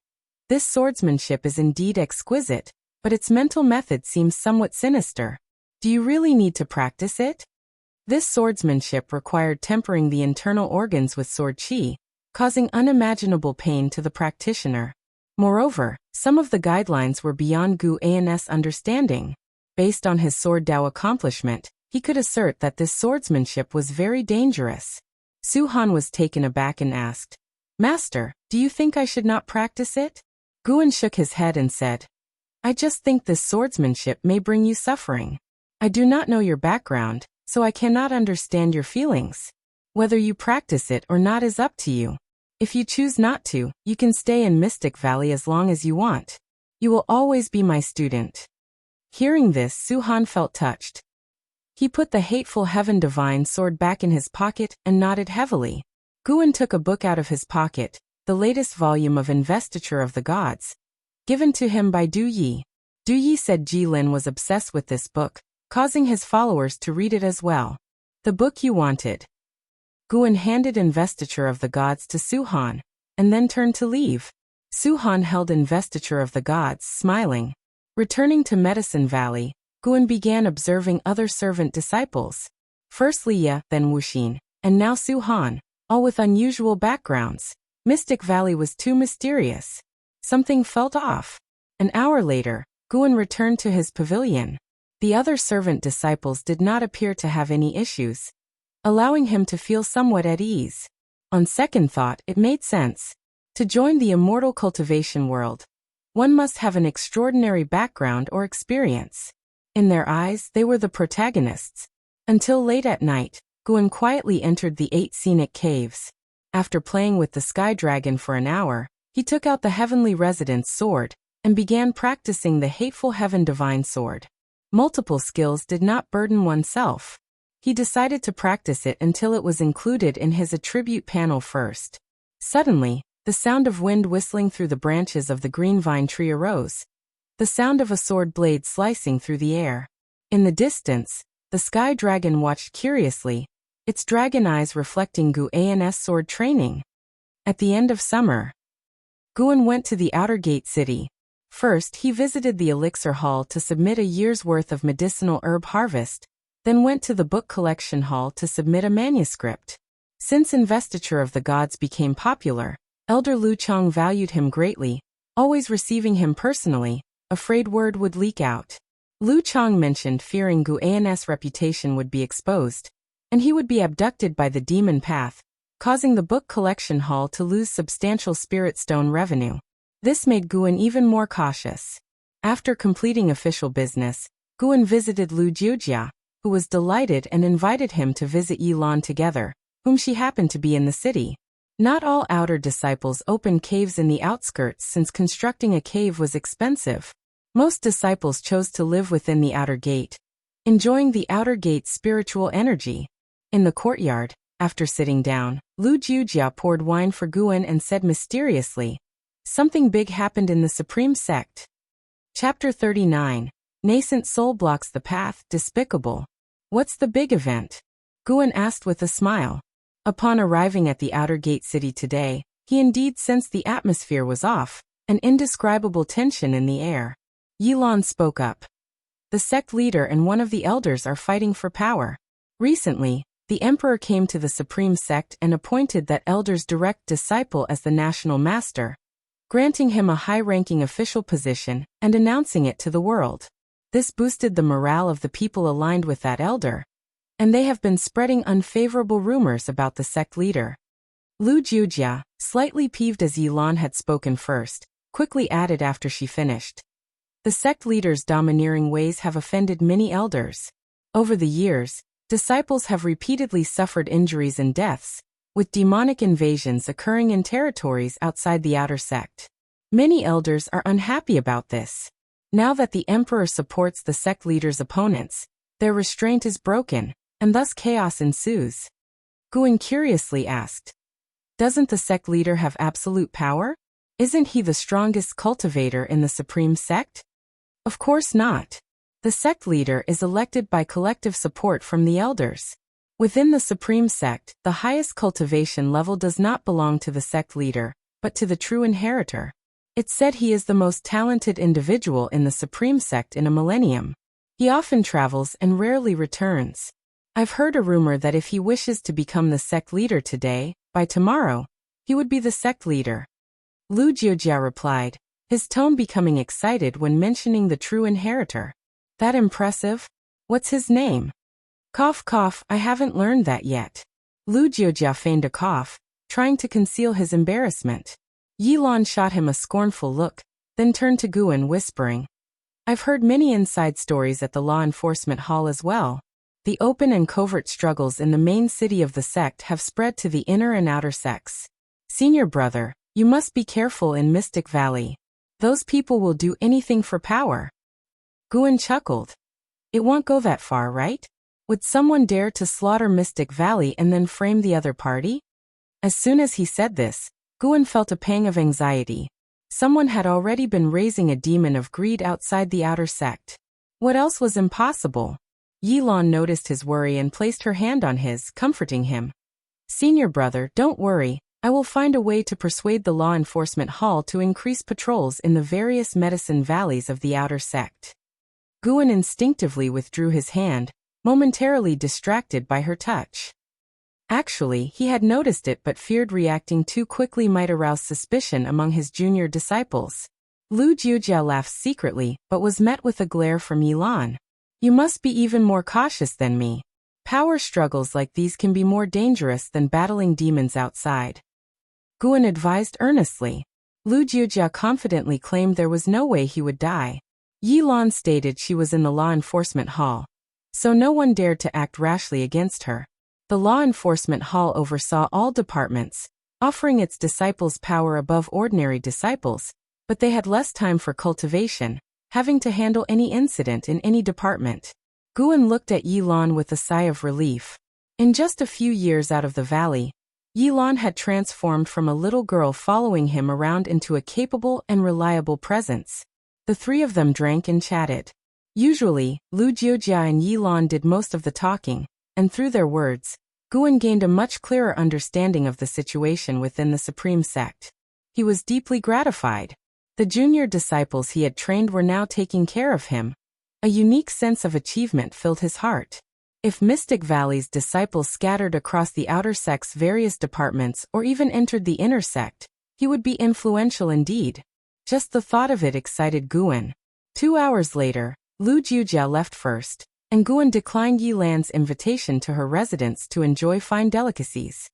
This swordsmanship is indeed exquisite, but its mental method seems somewhat sinister. Do you really need to practice it? This swordsmanship required tempering the internal organs with sword qi, causing unimaginable pain to the practitioner. Moreover, some of the guidelines were beyond Gu An's understanding. Based on his sword Dao accomplishment, he could assert that this swordsmanship was very dangerous. Su Han was taken aback and asked, "Master, do you think I should not practice it?" Guan shook his head and said, "I just think this swordsmanship may bring you suffering. I do not know your background, so I cannot understand your feelings. Whether you practice it or not is up to you. If you choose not to, you can stay in Mystic Valley as long as you want. You will always be my student." Hearing this, Su Han felt touched. He put the Hateful Heaven Divine Sword back in his pocket and nodded heavily. Guan took a book out of his pocket, the latest volume of Investiture of the Gods, given to him by Du Yi. Du Yi said Jilin was obsessed with this book, causing his followers to read it as well. "The book you wanted." Guan handed Investiture of the Gods to Su Han, and then turned to leave. Su Han held Investiture of the Gods, smiling. Returning to Medicine Valley, Guan began observing other servant disciples. First Liya, then Wuxin, and now Su Han, all with unusual backgrounds. Mystic Valley was too mysterious. Something felt off. An hour later, Guan returned to his pavilion. The other servant disciples did not appear to have any issues, allowing him to feel somewhat at ease. On second thought, it made sense. To join the immortal cultivation world, one must have an extraordinary background or experience. In their eyes, they were the protagonists. Until late at night, Guan quietly entered the 8 scenic caves. After playing with the sky dragon for an hour, he took out the heavenly resident's sword and began practicing the Hateful Heaven Divine Sword. Multiple skills did not burden oneself. He decided to practice it until it was included in his attribute panel first. Suddenly, the sound of wind whistling through the branches of the green vine tree arose. The sound of a sword blade slicing through the air. In the distance, the sky dragon watched curiously, its dragon eyes reflecting Gu An's sword training. At the end of summer, Guan went to the outer gate city. First, he visited the elixir hall to submit a year's worth of medicinal herb harvest, then went to the book collection hall to submit a manuscript. Since Investiture of the Gods became popular, Elder Lu Chong valued him greatly, always receiving him personally, afraid word would leak out. Lu Chong mentioned fearing Gu An's reputation would be exposed, and he would be abducted by the demon path, causing the book collection hall to lose substantial spirit stone revenue. This made Guan even more cautious. After completing official business, Guan visited Lu Jiujia, who was delighted and invited him to visit Yilan together, whom she happened to be in the city. Not all outer disciples opened caves in the outskirts since constructing a cave was expensive. Most disciples chose to live within the outer gate, enjoying the outer gate's spiritual energy. In the courtyard, after sitting down, Lu Jiujia poured wine for Guan and said mysteriously, "Something big happened in the Supreme Sect." Chapter 39. Nascent Soul Blocks the Path, Despicable. What's the big event? Guan asked with a smile. Upon arriving at the outer gate city today, he indeed sensed the atmosphere was off, an indescribable tension in the air. Yilan spoke up. The sect leader and one of the elders are fighting for power. Recently, the emperor came to the Supreme Sect and appointed that elder's direct disciple as the national master, granting him a high-ranking official position and announcing it to the world. This boosted the morale of the people aligned with that elder, and they have been spreading unfavorable rumors about the sect leader. Lu Jiujia, slightly peeved as Yilan had spoken first, quickly added after she finished. The sect leader's domineering ways have offended many elders. Over the years, disciples have repeatedly suffered injuries and deaths, with demonic invasions occurring in territories outside the outer sect. Many elders are unhappy about this. Now that the emperor supports the sect leader's opponents, their restraint is broken, and thus chaos ensues. Guan curiously asked, "Doesn't the sect leader have absolute power?" Isn't he the strongest cultivator in the Supreme Sect? Of course not. The sect leader is elected by collective support from the elders. Within the Supreme Sect, the highest cultivation level does not belong to the sect leader, but to the true inheritor. It's said he is the most talented individual in the Supreme Sect in a millennium. He often travels and rarely returns. I've heard a rumor that if he wishes to become the sect leader today, by tomorrow, he would be the sect leader. Lu Jiujia replied, his tone becoming excited when mentioning the true inheritor. That impressive? What's his name? Cough cough, I haven't learned that yet. Lu Jiujia feigned a cough, trying to conceal his embarrassment. Yilan shot him a scornful look, then turned to Guan whispering, I've heard many inside stories at the law enforcement hall as well. The open and covert struggles in the main city of the sect have spread to the inner and outer sects. Senior brother, you must be careful in Mystic Valley. Those people will do anything for power. Guan chuckled. It won't go that far, right? Would someone dare to slaughter Mystic Valley and then frame the other party? As soon as he said this, Guan felt a pang of anxiety. Someone had already been raising a demon of greed outside the outer sect. What else was impossible? Yilan noticed his worry and placed her hand on his, comforting him. Senior brother, don't worry, I will find a way to persuade the law enforcement hall to increase patrols in the various medicine valleys of the outer sect. Guan instinctively withdrew his hand, momentarily distracted by her touch. Actually, he had noticed it but feared reacting too quickly might arouse suspicion among his junior disciples. Lu Jiujia laughed secretly but was met with a glare from Yilan. You must be even more cautious than me. Power struggles like these can be more dangerous than battling demons outside. Guan advised earnestly. Lu Jiujia confidently claimed there was no way he would die. Yilan stated she was in the law enforcement hall, so no one dared to act rashly against her. The law enforcement hall oversaw all departments, offering its disciples power above ordinary disciples, but they had less time for cultivation, having to handle any incident in any department. Guan looked at Yilan with a sigh of relief. In just a few years out of the valley, Yilan had transformed from a little girl following him around into a capable and reliable presence. The three of them drank and chatted. Usually, Lu Jiujia and Yilan did most of the talking, and through their words, Guan gained a much clearer understanding of the situation within the Supreme Sect. He was deeply gratified. The junior disciples he had trained were now taking care of him. A unique sense of achievement filled his heart. If Mystic Valley's disciples scattered across the outer sect's various departments or even entered the inner sect, he would be influential indeed. Just the thought of it excited Guan. 2 hours later, Lu Jiujia left first, and Guan declined Yilan's invitation to her residence to enjoy fine delicacies.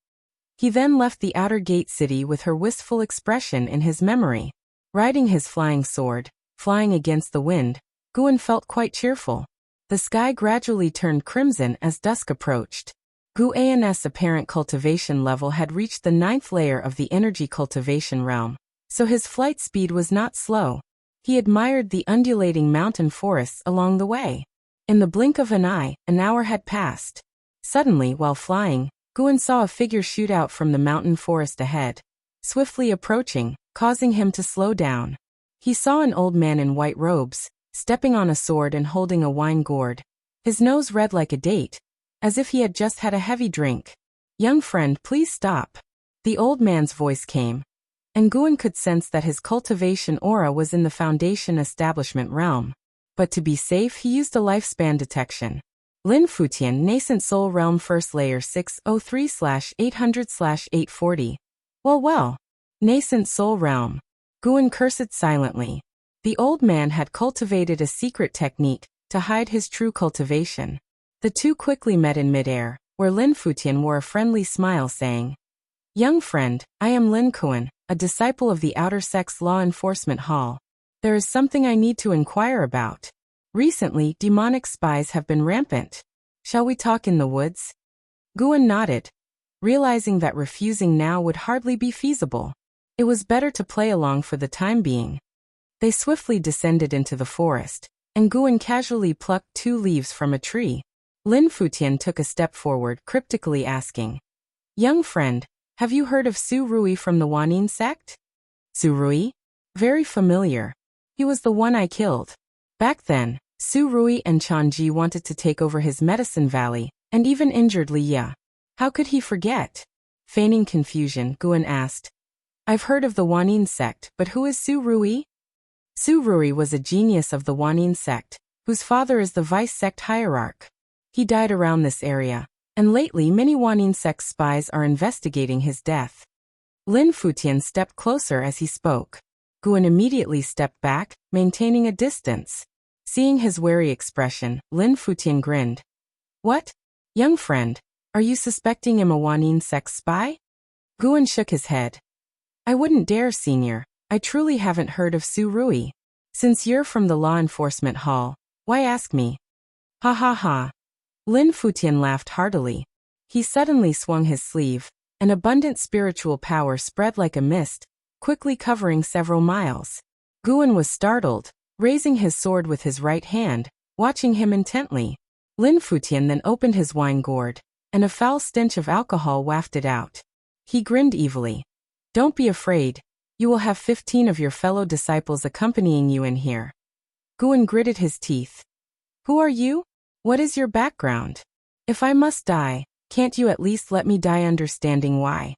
He then left the outer gate city with her wistful expression in his memory. Riding his flying sword, flying against the wind, Guan felt quite cheerful. The sky gradually turned crimson as dusk approached. Guan's apparent cultivation level had reached the 9th layer of the energy cultivation realm, so his flight speed was not slow. He admired the undulating mountain forests along the way. In the blink of an eye, an hour had passed. Suddenly, while flying, Guan saw a figure shoot out from the mountain forest ahead, swiftly approaching, causing him to slow down. He saw an old man in white robes, stepping on a sword and holding a wine gourd. His nose red like a date, as if he had just had a heavy drink. Young friend, please stop. The old man's voice came, and Guan could sense that his cultivation aura was in the Foundation establishment realm. But to be safe, he used a lifespan detection. Lin Futian, Nascent Soul Realm First Layer 603/800/840. Well. Nascent Soul Realm. Guan cursed silently. The old man had cultivated a secret technique to hide his true cultivation. The two quickly met in midair, where Lin Futian wore a friendly smile saying, Young friend, I am Lin Kuan, a disciple of the Outer Sect's Law Enforcement Hall. There is something I need to inquire about. Recently, demonic spies have been rampant. Shall we talk in the woods? Guan nodded, realizing that refusing now would hardly be feasible. It was better to play along for the time being. They swiftly descended into the forest, and Guan casually plucked 2 leaves from a tree. Lin Futian took a step forward, cryptically asking, Young friend, have you heard of Su Rui from the Wanin sect? Surui? Very familiar. He was the one I killed. Back then, Surui and Chanji wanted to take over his medicine valley, and even injured Liya. How could he forget? Feigning confusion, Guan asked. I've heard of the Wanin sect, but who is Surui? Surui was a genius of the Wanin sect, whose father is the vice sect hierarch. He died around this area, and lately many Wanin sect spies are investigating his death. Lin Futian stepped closer as he spoke. Guan immediately stepped back, maintaining a distance. Seeing his wary expression, Lin Futian grinned. What? Young friend, are you suspecting him a Wanin sect spy? Guan shook his head. I wouldn't dare, senior. I truly haven't heard of Surui. Since you're from the law enforcement hall, why ask me? Ha ha ha. Lin Futian laughed heartily. He suddenly swung his sleeve. An abundant spiritual power spread like a mist, quickly covering several miles. Guan was startled, raising his sword with his right hand, watching him intently. Lin Futian then opened his wine gourd, and a foul stench of alcohol wafted out. He grinned evilly. Don't be afraid. You will have 15 of your fellow disciples accompanying you in here. Guan gritted his teeth. Who are you? What is your background? If I must die, can't you at least let me die understanding why?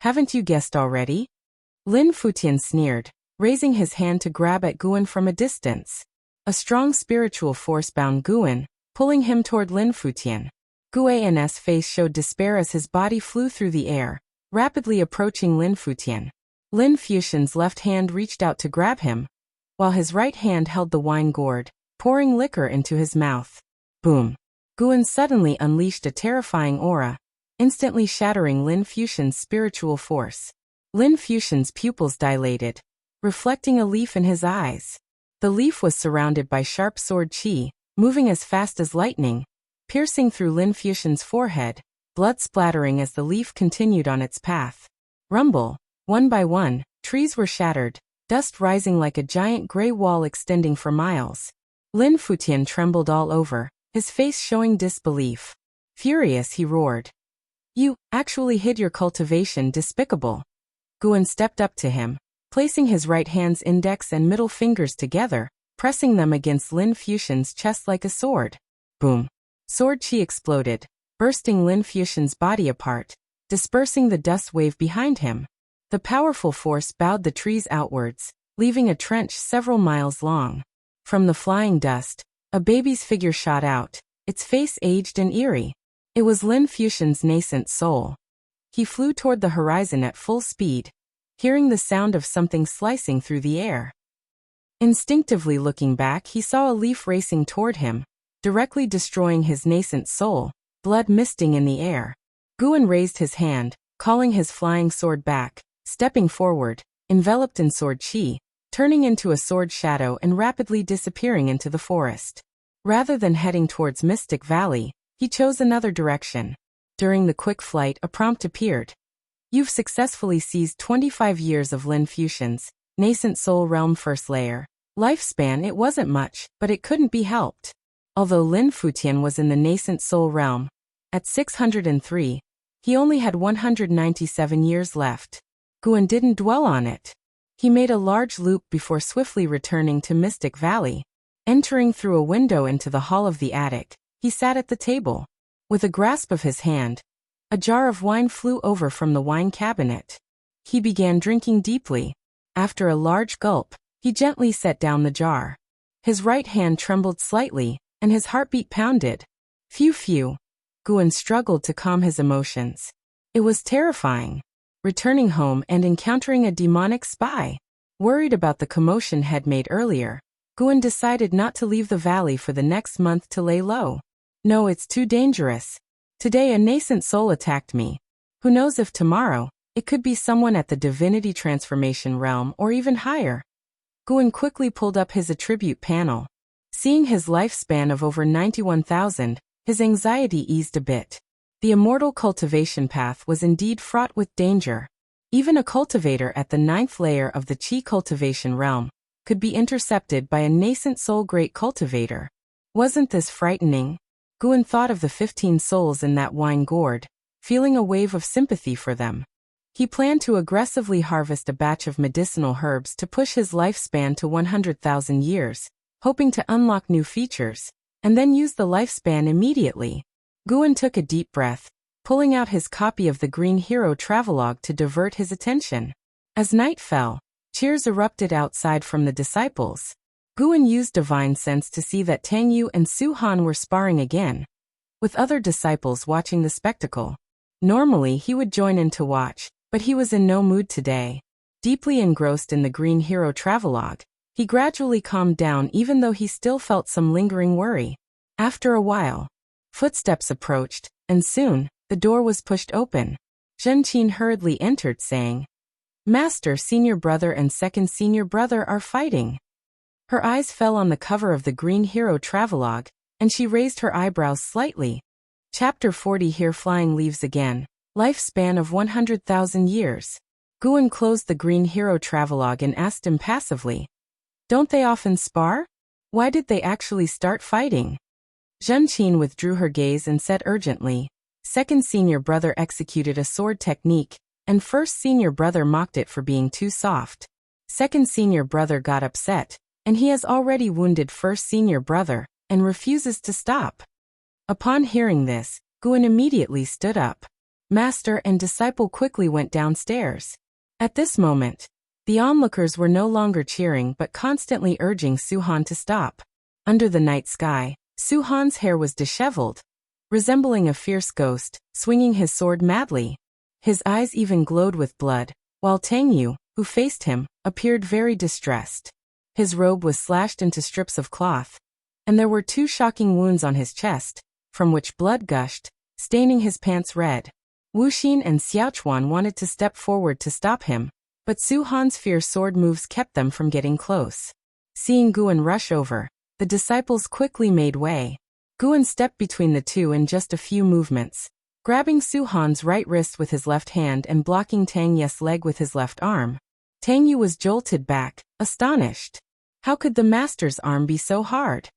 Haven't you guessed already? Lin Futian sneered, raising his hand to grab at Guan from a distance. A strong spiritual force bound Guan, pulling him toward Lin Futian. Guan's face showed despair as his body flew through the air, rapidly approaching Lin Futian. Lin Futian's left hand reached out to grab him, while his right hand held the wine gourd, pouring liquor into his mouth. Boom! Guan suddenly unleashed a terrifying aura, instantly shattering Lin Futian's spiritual force. Lin Futian's pupils dilated, reflecting a leaf in his eyes. The leaf was surrounded by sharp sword chi, moving as fast as lightning, piercing through Lin Futian's forehead, blood splattering as the leaf continued on its path. Rumble! One by one, trees were shattered, dust rising like a giant gray wall extending for miles. Lin Futian trembled all over, his face showing disbelief. Furious, he roared. You actually hid your cultivation, Despicable. Guan stepped up to him, placing his right hand's index and middle fingers together, pressing them against Lin Futian's chest like a sword. Boom! Sword chi exploded, bursting Lin Futian's body apart, dispersing the dust wave behind him. The powerful force bowed the trees outwards, leaving a trench several miles long. From the flying dust, a baby's figure shot out, its face aged and eerie. It was Lin Futian's nascent soul. He flew toward the horizon at full speed, hearing the sound of something slicing through the air. Instinctively looking back, he saw a leaf racing toward him, directly destroying his nascent soul, blood misting in the air. Guan raised his hand, calling his flying sword back, stepping forward, enveloped in sword chi, turning into a sword shadow and rapidly disappearing into the forest. Rather than heading towards Mystic Valley, he chose another direction. During the quick flight, a prompt appeared. You've successfully seized 25 years of Lin Futian's nascent soul realm first layer. Lifespan, it wasn't much, but it couldn't be helped. Although Lin Futian was in the nascent soul realm, at 603, he only had 197 years left. Guan didn't dwell on it. He made a large loop before swiftly returning to Mystic Valley. Entering through a window into the hall of the attic, he sat at the table. With a grasp of his hand, a jar of wine flew over from the wine cabinet. He began drinking deeply. After a large gulp, he gently set down the jar. His right hand trembled slightly, and his heartbeat pounded. Phew. Guan struggled to calm his emotions. It was terrifying. Returning home and encountering a demonic spy. Worried about the commotion had made earlier, Guan decided not to leave the valley for the next month to lay low. No, it's too dangerous. Today a nascent soul attacked me. Who knows if tomorrow, it could be someone at the Divinity transformation realm or even higher. Guan quickly pulled up his attribute panel. Seeing his lifespan of over 91,000, his anxiety eased a bit. The immortal cultivation path was indeed fraught with danger. Even a cultivator at the 9th layer of the Qi cultivation realm could be intercepted by a nascent soul great cultivator. Wasn't this frightening? Guan thought of the 15 souls in that wine gourd, feeling a wave of sympathy for them. He planned to aggressively harvest a batch of medicinal herbs to push his lifespan to 100,000 years, hoping to unlock new features, and then use the lifespan immediately. Guan took a deep breath, pulling out his copy of the Green Hero Travelogue to divert his attention. As night fell, cheers erupted outside from the disciples. Guan used divine sense to see that Tang Yu and Su Han were sparring again, with other disciples watching the spectacle. Normally he would join in to watch, but he was in no mood today. Deeply engrossed in the Green Hero Travelogue, he gradually calmed down even though he still felt some lingering worry. After a while, footsteps approached, and soon, the door was pushed open. Zhen Qin hurriedly entered saying, "Master, senior brother and second senior brother are fighting." Her eyes fell on the cover of the Green Hero Travelogue, and she raised her eyebrows slightly. Chapter 40 Here Flying Leaves Again. Lifespan of 100,000 years. Guan closed the Green Hero Travelogue and asked impassively, "Don't they often spar? Why did they actually start fighting?" Zhen Qin withdrew her gaze and said urgently, "Second senior brother executed a sword technique, and first senior brother mocked it for being too soft. Second senior brother got upset, and he has already wounded first senior brother, and refuses to stop." Upon hearing this, Guan immediately stood up. Master and disciple quickly went downstairs. At this moment, the onlookers were no longer cheering but constantly urging Su Han to stop. Under the night sky, Su Han's hair was disheveled, resembling a fierce ghost, swinging his sword madly. His eyes even glowed with blood, while Tang Yu, who faced him, appeared very distressed. His robe was slashed into strips of cloth, and there were 2 shocking wounds on his chest, from which blood gushed, staining his pants red. Wu Xin and Xiaochuan wanted to step forward to stop him, but Su Han's fierce sword moves kept them from getting close. Seeing Guan rush over, the disciples quickly made way. Guan stepped between the two in just a few movements, grabbing Su Han's right wrist with his left hand and blocking Tang Yu's leg with his left arm. Tang Yu was jolted back, astonished. How could the master's arm be so hard?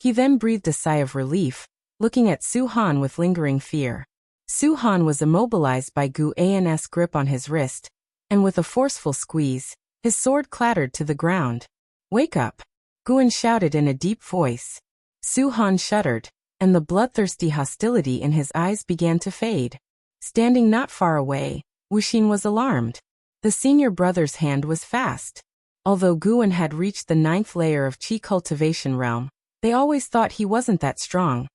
He then breathed a sigh of relief, looking at Su Han with lingering fear. Su Han was immobilized by Gu An's grip on his wrist, and with a forceful squeeze, his sword clattered to the ground. "Wake up!" Guan shouted in a deep voice. Su Han shuddered, and the bloodthirsty hostility in his eyes began to fade. Standing not far away, Wu Xin was alarmed. The senior brother's hand was fast. Although Guan had reached the 9th layer of Qi cultivation realm, they always thought he wasn't that strong,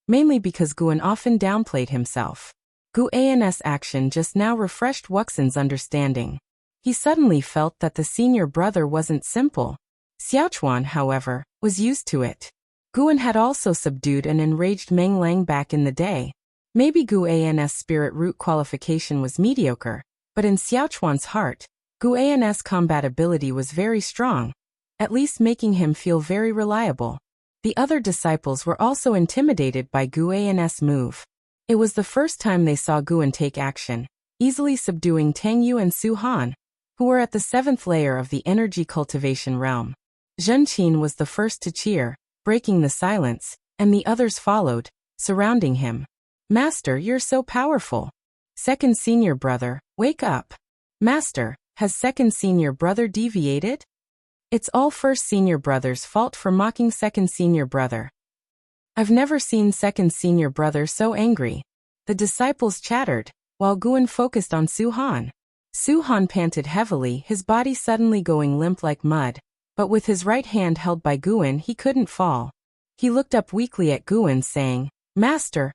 mainly because Guan often downplayed himself. Gu An's action just now refreshed Wuxin's understanding. He suddenly felt that the senior brother wasn't simple. Xiaochuan, however, was used to it. Guan had also subdued an enraged Meng Lang back in the day. Maybe Gu An's spirit root qualification was mediocre, but in Xiaochuan's heart, Gu An's combat ability was very strong, at least making him feel very reliable. The other disciples were also intimidated by Gu An's move. It was the first time they saw Guan take action, easily subduing Tang Yu and Su Han, who were at the 7th layer of the energy cultivation realm. Zhen Qin was the first to cheer, breaking the silence, and the others followed, surrounding him. "Master, you're so powerful." "Second senior brother, wake up." "Master, has second senior brother deviated?" It's all first senior brother's fault for mocking second senior brother. I've never seen second senior brother so angry. The disciples chattered, while Guan focused on Su Han. Su Han panted heavily, his body suddenly going limp like mud, but with his right hand held by Guan he couldn't fall. He looked up weakly at Guan saying, "Master,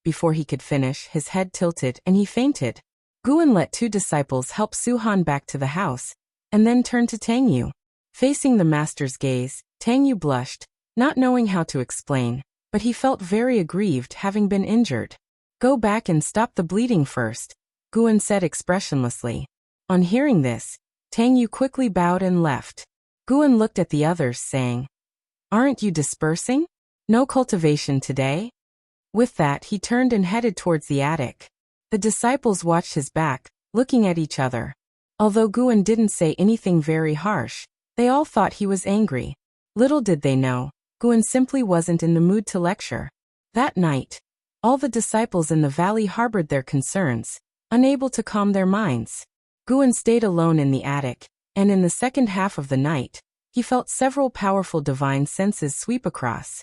Before he could finish, his head tilted and he fainted. Guan let 2 disciples help Su Han back to the house, and then turned to Tang Yu. Facing the master's gaze, Tang Yu blushed, not knowing how to explain, but he felt very aggrieved having been injured. "Go back and stop the bleeding first," Guan said expressionlessly. On hearing this, Tang Yu quickly bowed and left. Guan looked at the others saying, "Aren't you dispersing? No cultivation today?" With that he turned and headed towards the attic. The disciples watched his back, looking at each other. Although Guan didn't say anything very harsh, they all thought he was angry. Little did they know, Guan simply wasn't in the mood to lecture. That night, all the disciples in the valley harbored their concerns, unable to calm their minds. Guan stayed alone in the attic, and in the second half of the night, he felt several powerful divine senses sweep across.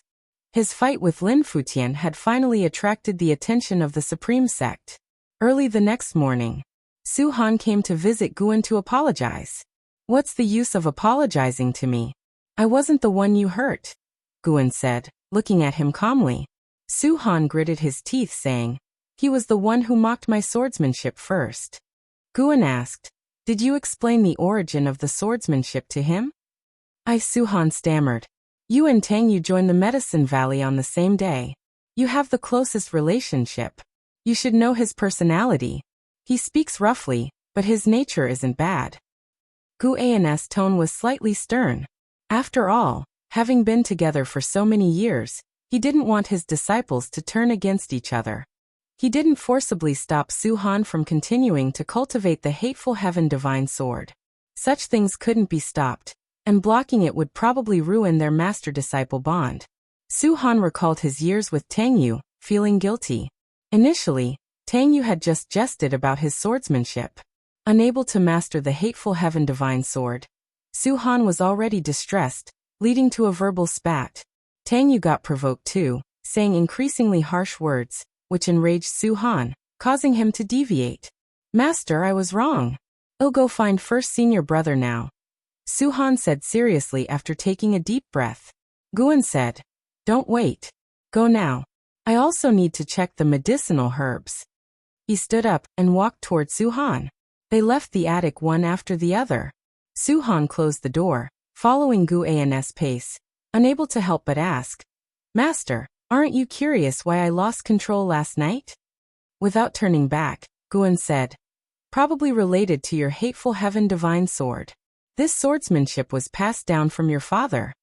His fight with Lin Futian had finally attracted the attention of the Supreme Sect. Early the next morning, Su Han came to visit Guan to apologize. "What's the use of apologizing to me? I wasn't the one you hurt," Guan said, looking at him calmly. Su Han gritted his teeth, saying, "He was the one who mocked my swordsmanship first." Guan asked, "Did you explain the origin of the swordsmanship to him?" Su Han stammered. "You and Tangyu joined the Medicine Valley on the same day. You have the closest relationship. You should know his personality. He speaks roughly, but his nature isn't bad." Gu An's tone was slightly stern. After all, having been together for so many years, he didn't want his disciples to turn against each other. He didn't forcibly stop Su Han from continuing to cultivate the hateful heaven divine sword. Such things couldn't be stopped, and blocking it would probably ruin their master-disciple bond. Su Han recalled his years with Tangyu, feeling guilty. Initially, Tangyu had just jested about his swordsmanship. Unable to master the hateful heaven divine sword, Su Han was already distressed, leading to a verbal spat. Tangyu got provoked too, saying increasingly harsh words, which enraged Su Han, causing him to deviate. "Master, I was wrong. I'll go find first senior brother now," Su Han said seriously after taking a deep breath. Guan said, "Don't wait. Go now. I also need to check the medicinal herbs." He stood up and walked toward Su Han. They left the attic one after the other. Su Han closed the door, following Gu An's pace, unable to help but ask, "Master, aren't you curious why I lost control last night?" Without turning back, Guan said, "Probably related to your hateful heaven divine sword. This swordsmanship was passed down from your father.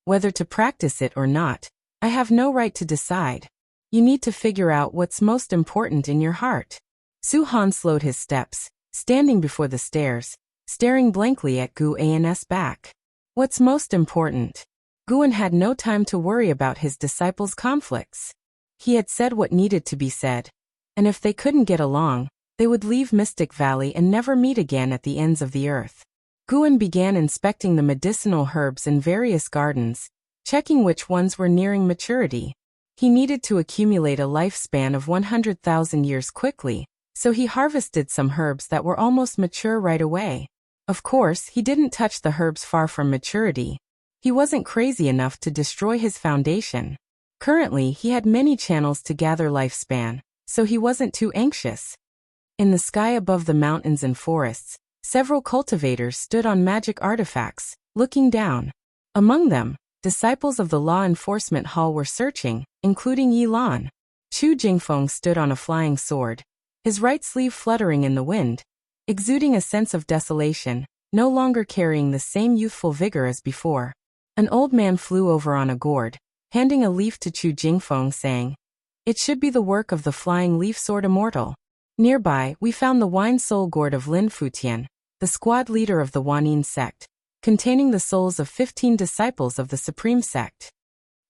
Whether to practice it or not, I have no right to decide. You need to figure out what's most important in your heart." Su Han slowed his steps, standing before the stairs, staring blankly at Gu An's back. What's most important? Guan had no time to worry about his disciples' conflicts. He had said what needed to be said, and if they couldn't get along, they would leave Mystic Valley and never meet again at the ends of the earth. Guan began inspecting the medicinal herbs in various gardens, checking which ones were nearing maturity. He needed to accumulate a lifespan of 100,000 years quickly, so he harvested some herbs that were almost mature right away. Of course, he didn't touch the herbs far from maturity. He wasn't crazy enough to destroy his foundation. Currently, he had many channels to gather lifespan, so he wasn't too anxious. In the sky above the mountains and forests, several cultivators stood on magic artifacts, looking down. Among them, disciples of the law enforcement hall were searching, including Yi Lan. Chu Jingfeng stood on a flying sword, his right sleeve fluttering in the wind, exuding a sense of desolation, no longer carrying the same youthful vigor as before. An old man flew over on a gourd, handing a leaf to Chu Jingfeng, saying, "It should be the work of the flying leaf sword immortal." Nearby, we found the wine soul gourd of Lin Futian, the squad leader of the Wanyin sect, containing the souls of 15 disciples of the Supreme Sect.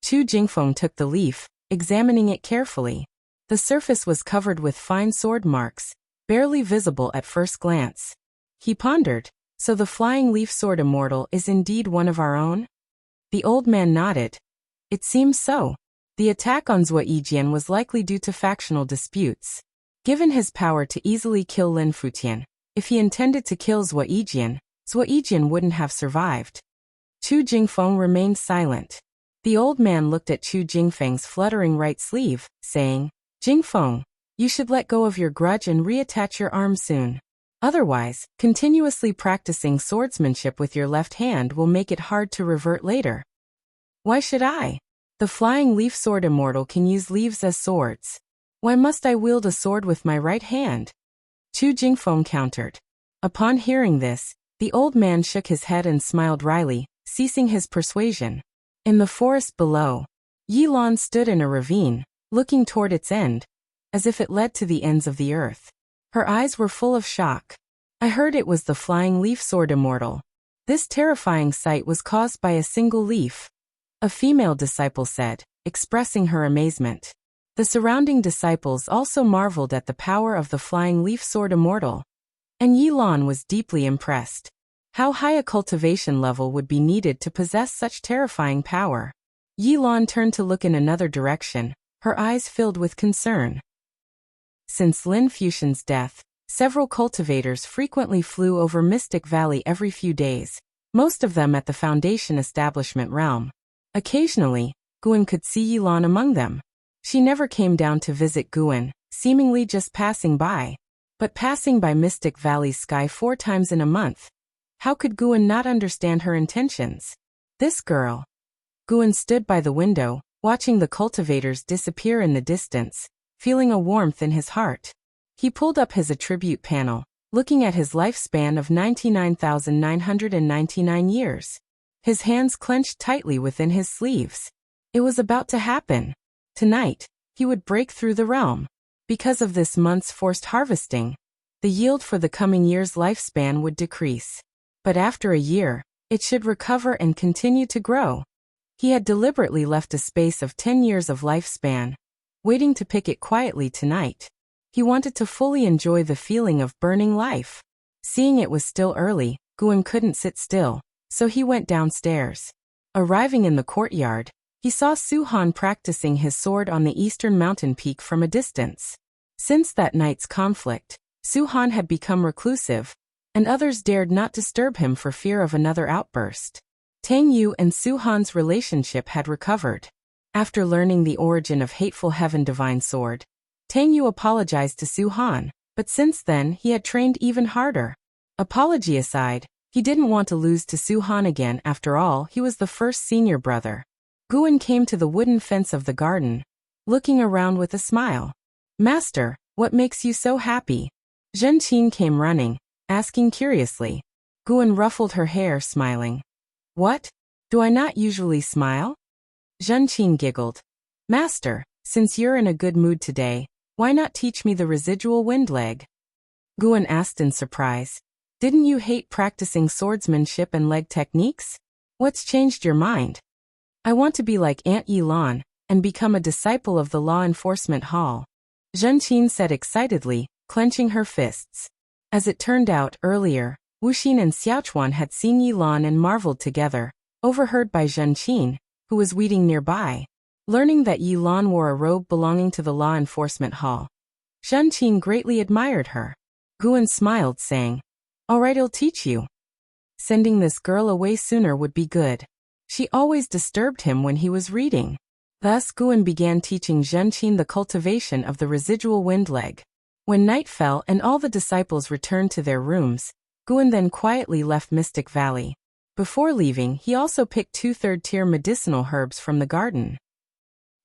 Chu Jingfeng took the leaf, examining it carefully. The surface was covered with fine sword marks, barely visible at first glance. He pondered, "So the flying leaf sword immortal is indeed one of our own?" The old man nodded. "It seems so. The attack on Zhua Yijian was likely due to factional disputes. Given his power to easily kill Lin Futian, if he intended to kill Zhua Yijian wouldn't have survived." Chu Jingfeng remained silent. The old man looked at Chu Jingfeng's fluttering right sleeve, saying, "Jingfeng, you should let go of your grudge and reattach your arm soon. Otherwise, continuously practicing swordsmanship with your left hand will make it hard to revert later." "Why should I? The flying leaf sword immortal can use leaves as swords. Why must I wield a sword with my right hand?" Chu Jingfeng countered. Upon hearing this, the old man shook his head and smiled wryly, ceasing his persuasion. In the forest below, Yi Lan stood in a ravine, looking toward its end, as if it led to the ends of the earth. Her eyes were full of shock. "I heard it was the flying leaf sword immortal. This terrifying sight was caused by a single leaf," a female disciple said, expressing her amazement. The surrounding disciples also marveled at the power of the flying leaf sword immortal, and Yilan was deeply impressed. How high a cultivation level would be needed to possess such terrifying power? Yilan turned to look in another direction, her eyes filled with concern. Since Lin Fuxian's death, several cultivators frequently flew over Mystic Valley every few days, most of them at the Foundation establishment realm. Occasionally, Guan could see Yilan among them. She never came down to visit Guan, seemingly just passing by. But passing by Mystic Valley's sky 4 times in a month, how could Guan not understand her intentions? This girl. Guan stood by the window, watching the cultivators disappear in the distance, feeling a warmth in his heart. He pulled up his attribute panel, looking at his lifespan of 99,999 years. His hands clenched tightly within his sleeves. It was about to happen. Tonight, he would break through the realm. Because of this month's forced harvesting, the yield for the coming year's lifespan would decrease. But after a year, it should recover and continue to grow. He had deliberately left a space of 10 years of lifespan, waiting to pick it quietly tonight. He wanted to fully enjoy the feeling of burning life. Seeing it was still early, Guan couldn't sit still, so he went downstairs. Arriving in the courtyard, he saw Su-Han practicing his sword on the eastern mountain peak from a distance. Since that night's conflict, Su-Han had become reclusive, and others dared not disturb him for fear of another outburst. Tang Yu and Su-Han's relationship had recovered. After learning the origin of Hateful Heaven Divine Sword, Tang Yu apologized to Su-Han, but since then he had trained even harder. Apology aside, he didn't want to lose to Su-Han again. After all, he was the first senior brother. Guan came to the wooden fence of the garden, looking around with a smile. "Master, what makes you so happy?" Zhen Qin came running, asking curiously. Guan ruffled her hair, smiling. "What? Do I not usually smile?" Zhen Qin giggled. "Master, since you're in a good mood today, why not teach me the residual wind leg?" Guan asked in surprise. "Didn't you hate practicing swordsmanship and leg techniques? What's changed your mind?" "I want to be like Aunt Yilan, and become a disciple of the Law Enforcement Hall," Zhen Qin said excitedly, clenching her fists. As it turned out, earlier, Wuxin and Xiaochuan had seen Yilan and marveled together, overheard by Zhen Qin, who was weeding nearby. Learning that Yilan wore a robe belonging to the Law Enforcement Hall, Zhen Qin greatly admired her. Guan smiled, saying, "All right, I'll teach you. Sending this girl away sooner would be good. She always disturbed him when he was reading." Thus Guan began teaching Zhen Qin the cultivation of the residual wind leg. When night fell and all the disciples returned to their rooms, Guan then quietly left Mystic Valley. Before leaving, he also picked 2 third-tier medicinal herbs from the garden.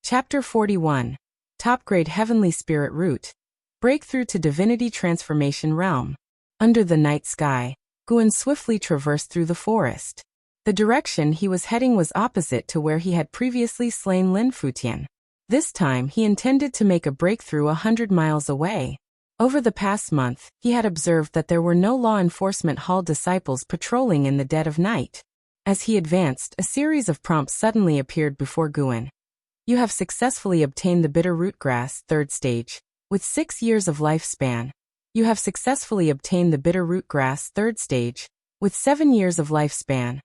Chapter 41. Top-grade Heavenly Spirit Root. Breakthrough to Divinity Transformation Realm. Under the night sky, Guan swiftly traversed through the forest. The direction he was heading was opposite to where he had previously slain Lin Fuxian. This time he intended to make a breakthrough 100 miles away. Over the past month, he had observed that there were no law enforcement hall disciples patrolling in the dead of night. As he advanced, a series of prompts suddenly appeared before Guan. "You have successfully obtained the bitter root grass, 3rd stage, with 6 years of lifespan. You have successfully obtained the bitter root grass, 3rd stage, with 7 years of lifespan.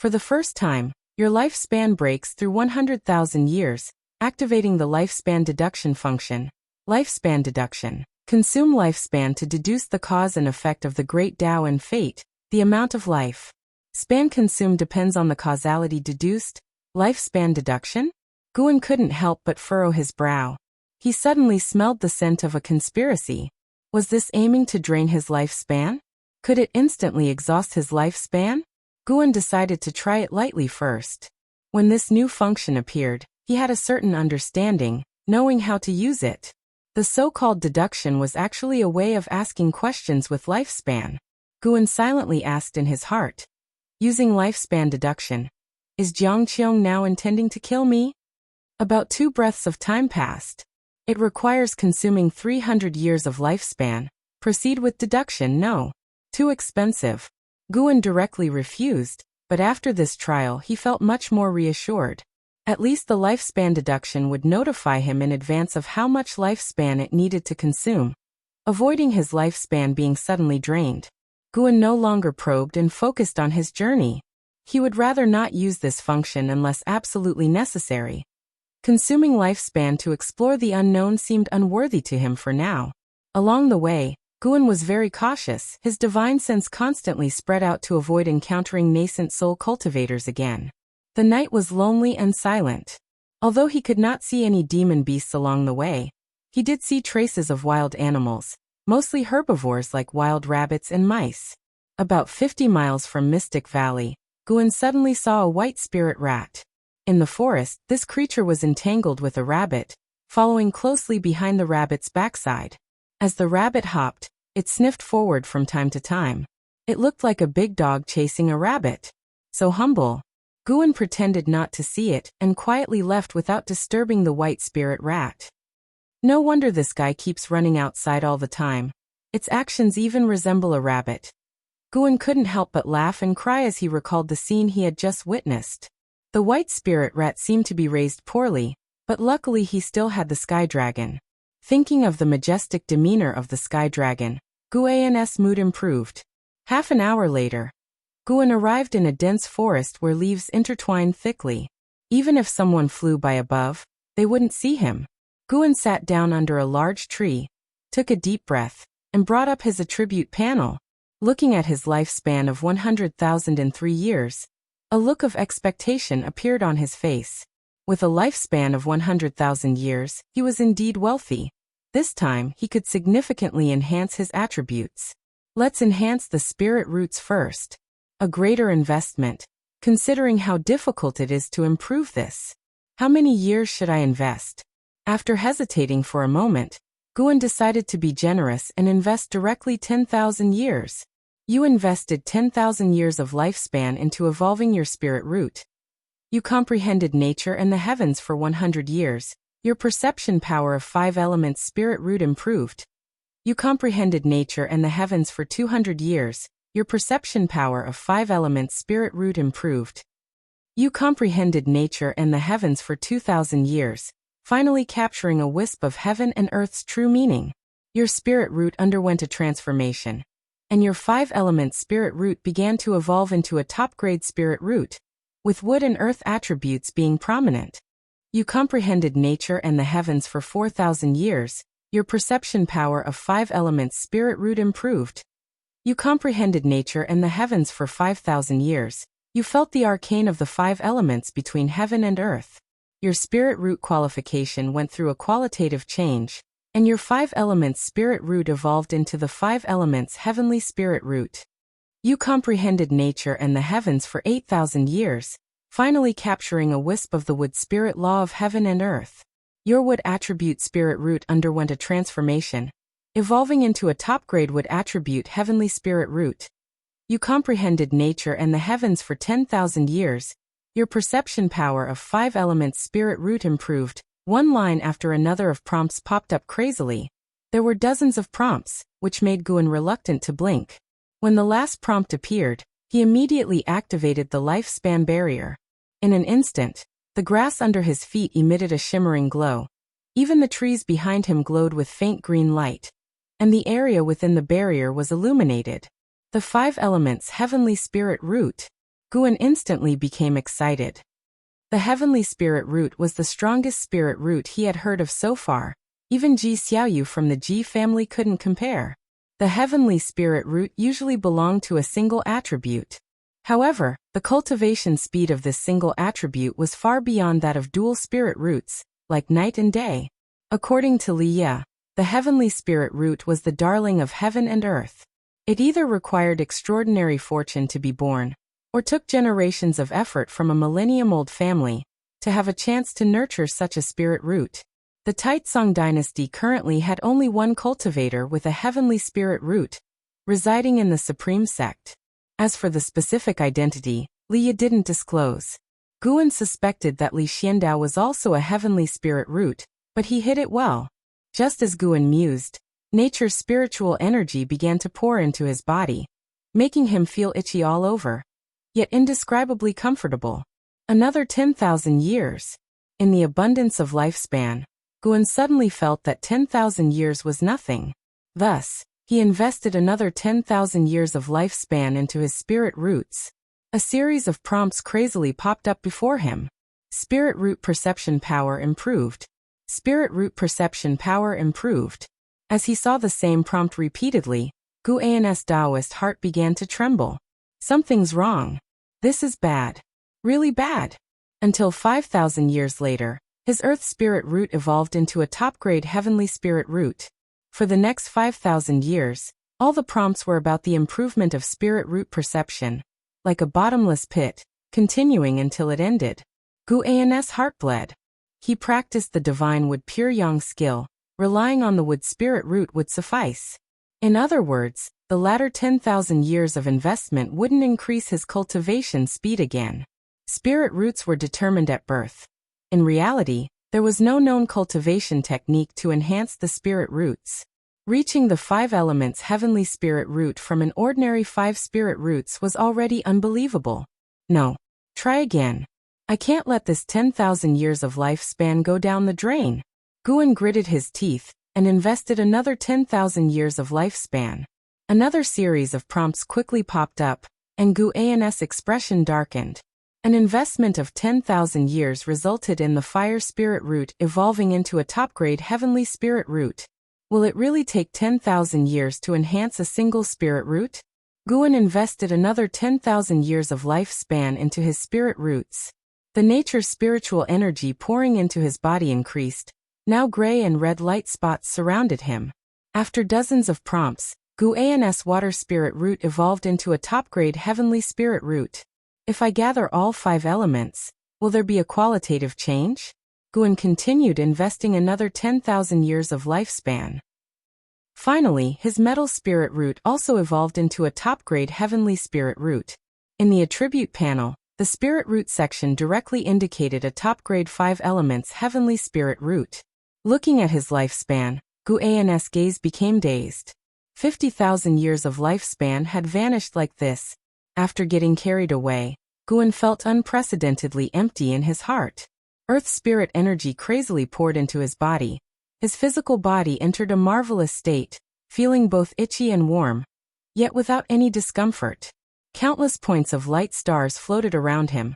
For the first time, your lifespan breaks through 100,000 years, activating the lifespan deduction function. Lifespan deduction. Consume lifespan to deduce the cause and effect of the great Tao and fate, the amount of life. Span consumed depends on the causality deduced. Lifespan deduction?" Guan couldn't help but furrow his brow. He suddenly smelled the scent of a conspiracy. Was this aiming to drain his lifespan? Could it instantly exhaust his lifespan? Guan decided to try it lightly first. When this new function appeared, he had a certain understanding, knowing how to use it. The so-called deduction was actually a way of asking questions with lifespan. Guan silently asked in his heart. Using lifespan deduction. Is Jiang Qiong now intending to kill me? About 2 breaths of time passed. It requires consuming 300 years of lifespan. Proceed with deduction, no. Too expensive. Guan directly refused, but after this trial he felt much more reassured. At least the lifespan deduction would notify him in advance of how much lifespan it needed to consume, avoiding his lifespan being suddenly drained. Guan no longer probed and focused on his journey. He would rather not use this function unless absolutely necessary. Consuming lifespan to explore the unknown seemed unworthy to him for now. Along the way, Guan was very cautious, his divine sense constantly spread out to avoid encountering nascent soul cultivators again. The night was lonely and silent. Although he could not see any demon beasts along the way, he did see traces of wild animals, mostly herbivores like wild rabbits and mice. About 50 miles from Mystic Valley, Guan suddenly saw a white spirit rat. In the forest, this creature was entangled with a rabbit, following closely behind the rabbit's backside. As the rabbit hopped, it sniffed forward from time to time. It looked like a big dog chasing a rabbit. So humble. Guan pretended not to see it and quietly left without disturbing the white spirit rat. No wonder this guy keeps running outside all the time. Its actions even resemble a rabbit. Guan couldn't help but laugh and cry as he recalled the scene he had just witnessed. The white spirit rat seemed to be raised poorly, but luckily he still had the sky dragon. Thinking of the majestic demeanor of the sky dragon, Guan's mood improved. Half an hour later, Guan arrived in a dense forest where leaves intertwined thickly. Even if someone flew by above, they wouldn't see him. Guan sat down under a large tree, took a deep breath, and brought up his attribute panel. Looking at his lifespan of 100,003 years, a look of expectation appeared on his face. With a lifespan of 100,000 years, he was indeed wealthy. This time, he could significantly enhance his attributes. Let's enhance the spirit roots first. A greater investment, considering how difficult it is to improve this. How many years should I invest? After hesitating for a moment, Guan decided to be generous and invest directly 10,000 years. You invested 10,000 years of lifespan into evolving your spirit root. You comprehended nature and the heavens for 100 years. Your perception power of 5 elements spirit root improved. You comprehended nature and the heavens for 200 years. Your perception power of 5 elements spirit root improved. You comprehended nature and the heavens for 2,000 years, finally capturing a wisp of heaven and earth's true meaning. Your spirit root underwent a transformation, and your 5 elements spirit root began to evolve into a top-grade spirit root, with wood and earth attributes being prominent. You comprehended nature and the heavens for 4,000 years. Your perception power of 5 elements spirit root improved. You comprehended nature and the heavens for 5,000 years. You felt the arcane of the 5 elements between heaven and earth. Your spirit root qualification went through a qualitative change, and your 5 elements spirit root evolved into the 5 elements heavenly spirit root. You comprehended nature and the heavens for 8,000 years, finally capturing a wisp of the wood spirit law of heaven and earth. Your wood attribute spirit root underwent a transformation, evolving into a top-grade wood attribute heavenly spirit root. You comprehended nature and the heavens for 10,000 years. Your perception power of 5 elements spirit root improved. One line after another of prompts popped up crazily. There were dozens of prompts, which made Guan reluctant to blink. When the last prompt appeared, he immediately activated the lifespan barrier. In an instant, the grass under his feet emitted a shimmering glow. Even the trees behind him glowed with faint green light, and the area within the barrier was illuminated. The 5 elements heavenly spirit root. Guan instantly became excited. The heavenly spirit root was the strongest spirit root he had heard of so far. Even Ji Xiaoyu from the Ji family couldn't compare. The heavenly spirit root usually belonged to a single attribute. However, the cultivation speed of this single attribute was far beyond that of dual spirit roots, like night and day. According to Li Ye, the heavenly spirit root was the darling of heaven and earth. It either required extraordinary fortune to be born, or took generations of effort from a millennium-old family to have a chance to nurture such a spirit root. The Taitsong dynasty currently had only one cultivator with a heavenly spirit root, residing in the Supreme Sect. As for the specific identity, Li Ye didn't disclose. Guan suspected that Li Xiandao was also a heavenly spirit root, but he hid it well. Just as Guan mused, nature's spiritual energy began to pour into his body, making him feel itchy all over, yet indescribably comfortable. Another 10,000 years. In the abundance of lifespan, Guan suddenly felt that 10,000 years was nothing. Thus, he invested another 10,000 years of lifespan into his spirit roots. A series of prompts crazily popped up before him. Spirit root perception power improved. Spirit root perception power improved. As he saw the same prompt repeatedly, Guan's Daoist heart began to tremble. Something's wrong. This is bad. Really bad. Until 5,000 years later, his Earth Spirit root evolved into a top-grade Heavenly Spirit root. For the next 5,000 years, all the prompts were about the improvement of Spirit root perception, like a bottomless pit, continuing until it ended. Guan's heart bled. He practiced the Divine Wood Pure Yang skill, relying on the Wood Spirit root would suffice. In other words, the latter 10,000 years of investment wouldn't increase his cultivation speed again. Spirit roots were determined at birth. In reality, there was no known cultivation technique to enhance the spirit roots. Reaching the 5 elements Heavenly Spirit root from an ordinary 5 spirit roots was already unbelievable. No. Try again. I can't let this 10,000 years of lifespan go down the drain. Guan gritted his teeth and invested another 10,000 years of lifespan. Another series of prompts quickly popped up, and Guan's expression darkened. An investment of 10,000 years resulted in the Fire Spirit root evolving into a top-grade Heavenly Spirit root. Will it really take 10,000 years to enhance a single spirit root? Guan invested another 10,000 years of lifespan into his spirit roots. The nature's spiritual energy pouring into his body increased. Now gray and red light spots surrounded him. After dozens of prompts, Guan's Water Spirit root evolved into a top-grade Heavenly Spirit root. If I gather all 5 elements, will there be a qualitative change? Guan continued investing another 10,000 years of lifespan. Finally, his Metal Spirit root also evolved into a top-grade Heavenly Spirit root. In the attribute panel, the Spirit root section directly indicated a top-grade 5 elements Heavenly Spirit root. Looking at his lifespan, Guan's gaze became dazed. 50,000 years of lifespan had vanished like this. After getting carried away, Guan felt unprecedentedly empty in his heart. Earth spirit energy crazily poured into his body. His physical body entered a marvelous state, feeling both itchy and warm, yet without any discomfort. Countless points of light stars floated around him.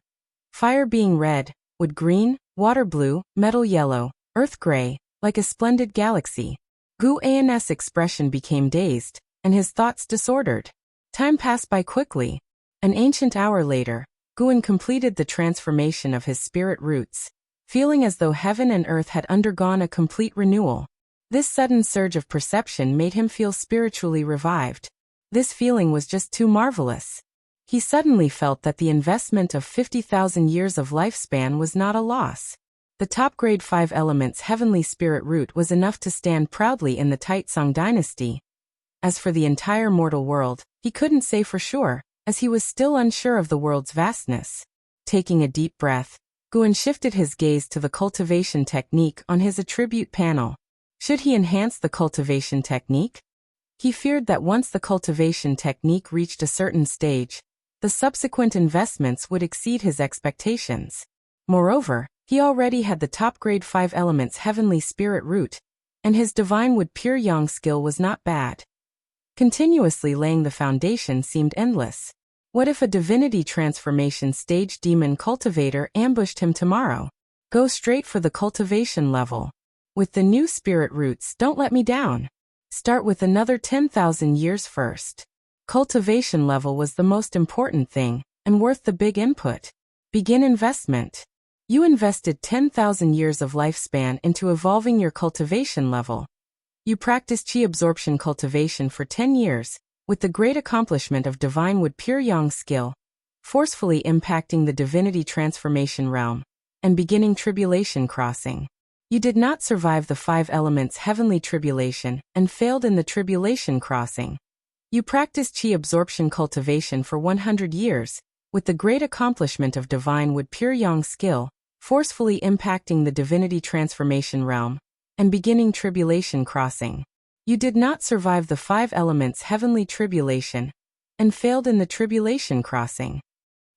Fire being red, wood green, water blue, metal yellow, earth gray, like a splendid galaxy. Guan's expression became dazed, and his thoughts disordered. Time passed by quickly. An ancient hour later, Guan completed the transformation of his spirit roots, feeling as though heaven and earth had undergone a complete renewal. This sudden surge of perception made him feel spiritually revived. This feeling was just too marvelous. He suddenly felt that the investment of 50,000 years of lifespan was not a loss. The top-grade 5 elements Heavenly Spirit root was enough to stand proudly in the Taitsong dynasty. As for the entire mortal world, he couldn't say for sure, as he was still unsure of the world's vastness. Taking a deep breath, Guan shifted his gaze to the cultivation technique on his attribute panel. Should he enhance the cultivation technique? He feared that once the cultivation technique reached a certain stage, the subsequent investments would exceed his expectations. Moreover, he already had the top-grade 5 elements Heavenly Spirit root, and his Divine Wood Pure Yang skill was not bad. Continuously laying the foundation seemed endless. What if a divinity transformation stage demon cultivator ambushed him tomorrow? Go straight for the cultivation level. With the new spirit roots, don't let me down. Start with another 10,000 years first. Cultivation level was the most important thing, and worth the big input. Begin investment. You invested 10,000 years of lifespan into evolving your cultivation level. You practiced Qi absorption cultivation for 10 years, with the great accomplishment of Divine Wood Pure Yang skill, forcefully impacting the divinity transformation realm, and beginning tribulation crossing. You did not survive the 5 elements heavenly tribulation, and failed in the tribulation crossing. You practiced Qi absorption cultivation for 100 years, with the great accomplishment of Divine Wood Pure Yang skill, forcefully impacting the divinity transformation realm, and beginning tribulation crossing. You did not survive the 5 elements heavenly tribulation, and failed in the tribulation crossing.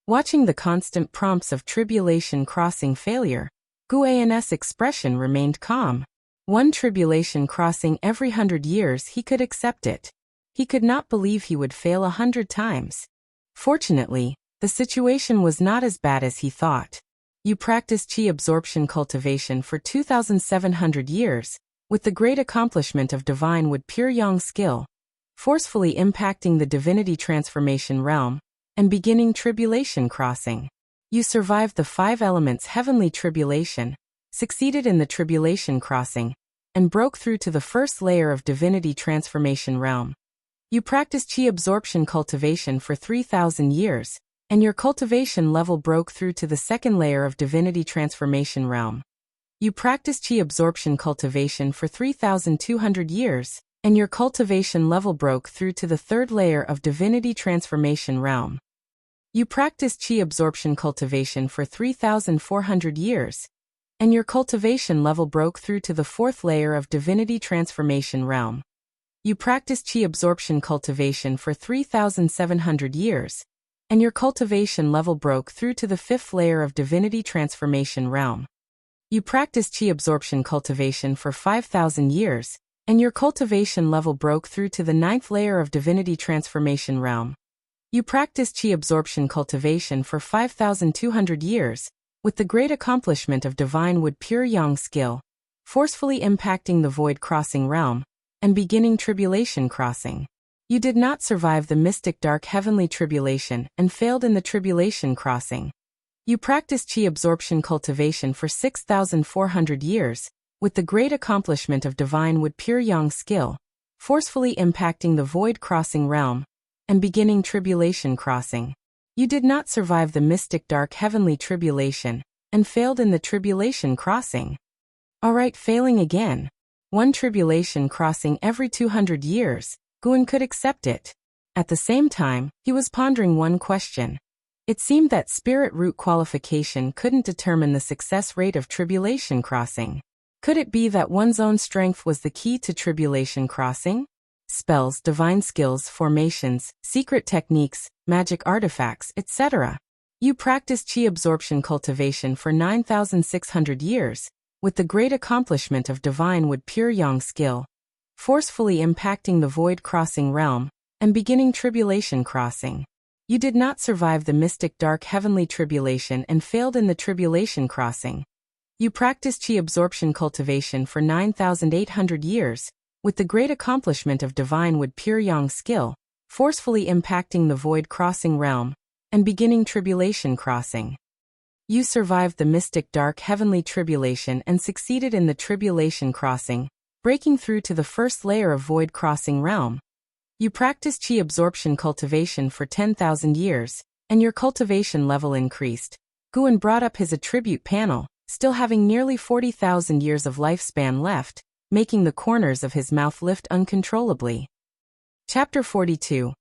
Watching the constant prompts of tribulation crossing failure, Guan's expression remained calm. One tribulation crossing every 100 years, he could accept it. He could not believe he would fail 100 times. Fortunately, the situation was not as bad as he thought. You practice chi absorption cultivation for 2,700 years, with the great accomplishment of divine wood pure yang skill, forcefully impacting the divinity transformation realm, and beginning tribulation crossing. You survived the 5 elements heavenly tribulation, succeeded in the tribulation crossing, and broke through to the first layer of divinity transformation realm. You practiced chi absorption cultivation for 3,000 years, and your cultivation level broke through to the second layer of divinity transformation realm. You practiced chi absorption cultivation for 3,200 years, and your cultivation level broke through to the third layer of divinity transformation realm. You practiced chi absorption cultivation for 3,400 years, and your cultivation level broke through to the fourth layer of divinity transformation realm. You practiced chi absorption cultivation for 3,700 years, and your cultivation level broke through to the fifth layer of divinity transformation realm. You practiced chi absorption cultivation for 5,000 years, and your cultivation level broke through to the ninth layer of divinity transformation realm. You practiced chi absorption cultivation for 5,200 years, with the great accomplishment of divine wood pure yang skill, forcefully impacting the void crossing realm, and beginning tribulation crossing. You did not survive the mystic dark heavenly tribulation and failed in the tribulation crossing. You practiced chi absorption cultivation for 6,400 years, with the great accomplishment of divine wood pure yang skill, forcefully impacting the void crossing realm, and beginning tribulation crossing. You did not survive the mystic dark heavenly tribulation and failed in the tribulation crossing. Alright, failing again. One tribulation crossing every 200 years. Guan could accept it. At the same time, he was pondering one question. It seemed that spirit root qualification couldn't determine the success rate of tribulation crossing. Could it be that one's own strength was the key to tribulation crossing? Spells, divine skills, formations, secret techniques, magic artifacts, etc. You practiced chi absorption cultivation for 9,600 years, with the great accomplishment of divine wood pure yang skill, forcefully impacting the void crossing realm, and beginning tribulation crossing. You did not survive the mystic dark heavenly tribulation and failed in the tribulation crossing. You practiced chi absorption cultivation for 9,800 years, with the great accomplishment of divine wood pure yang skill, forcefully impacting the void crossing realm, and beginning tribulation crossing. You survived the mystic dark heavenly tribulation and succeeded in the tribulation crossing, breaking through to the first layer of void crossing realm. You practiced chi absorption cultivation for 10,000 years, and your cultivation level increased. Guan brought up his attribute panel, still having nearly 40,000 years of lifespan left, making the corners of his mouth lift uncontrollably. Chapter 42.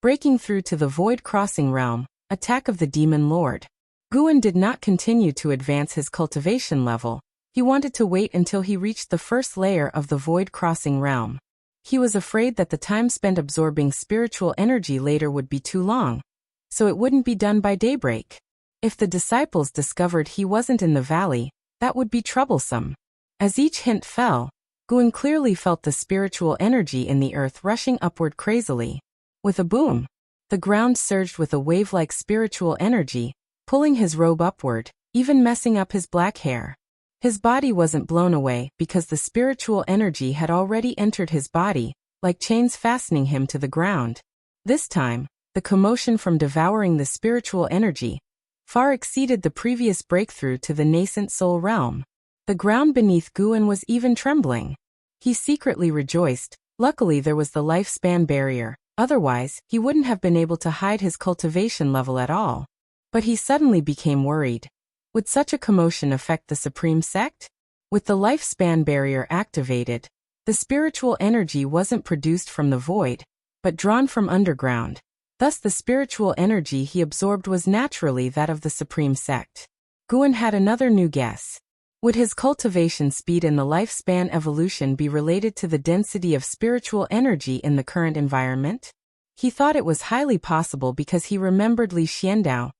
Breaking through to the void crossing realm, attack of the demon lord. Guan did not continue to advance his cultivation level. He wanted to wait until he reached the first layer of the void crossing realm. He was afraid that the time spent absorbing spiritual energy later would be too long, so it wouldn't be done by daybreak. If the disciples discovered he wasn't in the valley, that would be troublesome. As each hint fell, Guan clearly felt the spiritual energy in the earth rushing upward crazily. With a boom, the ground surged with a wave-like spiritual energy, pulling his robe upward, even messing up his black hair. His body wasn't blown away because the spiritual energy had already entered his body, like chains fastening him to the ground. This time, the commotion from devouring the spiritual energy far exceeded the previous breakthrough to the nascent soul realm. The ground beneath Guan was even trembling. He secretly rejoiced. Luckily there was the lifespan barrier, otherwise he wouldn't have been able to hide his cultivation level at all. But he suddenly became worried. Would such a commotion affect the Supreme Sect? With the lifespan barrier activated, the spiritual energy wasn't produced from the void, but drawn from underground. Thus the spiritual energy he absorbed was naturally that of the Supreme Sect. Guan had another new guess. Would his cultivation speed in the lifespan evolution be related to the density of spiritual energy in the current environment? He thought it was highly possible because he remembered Li Xiandao,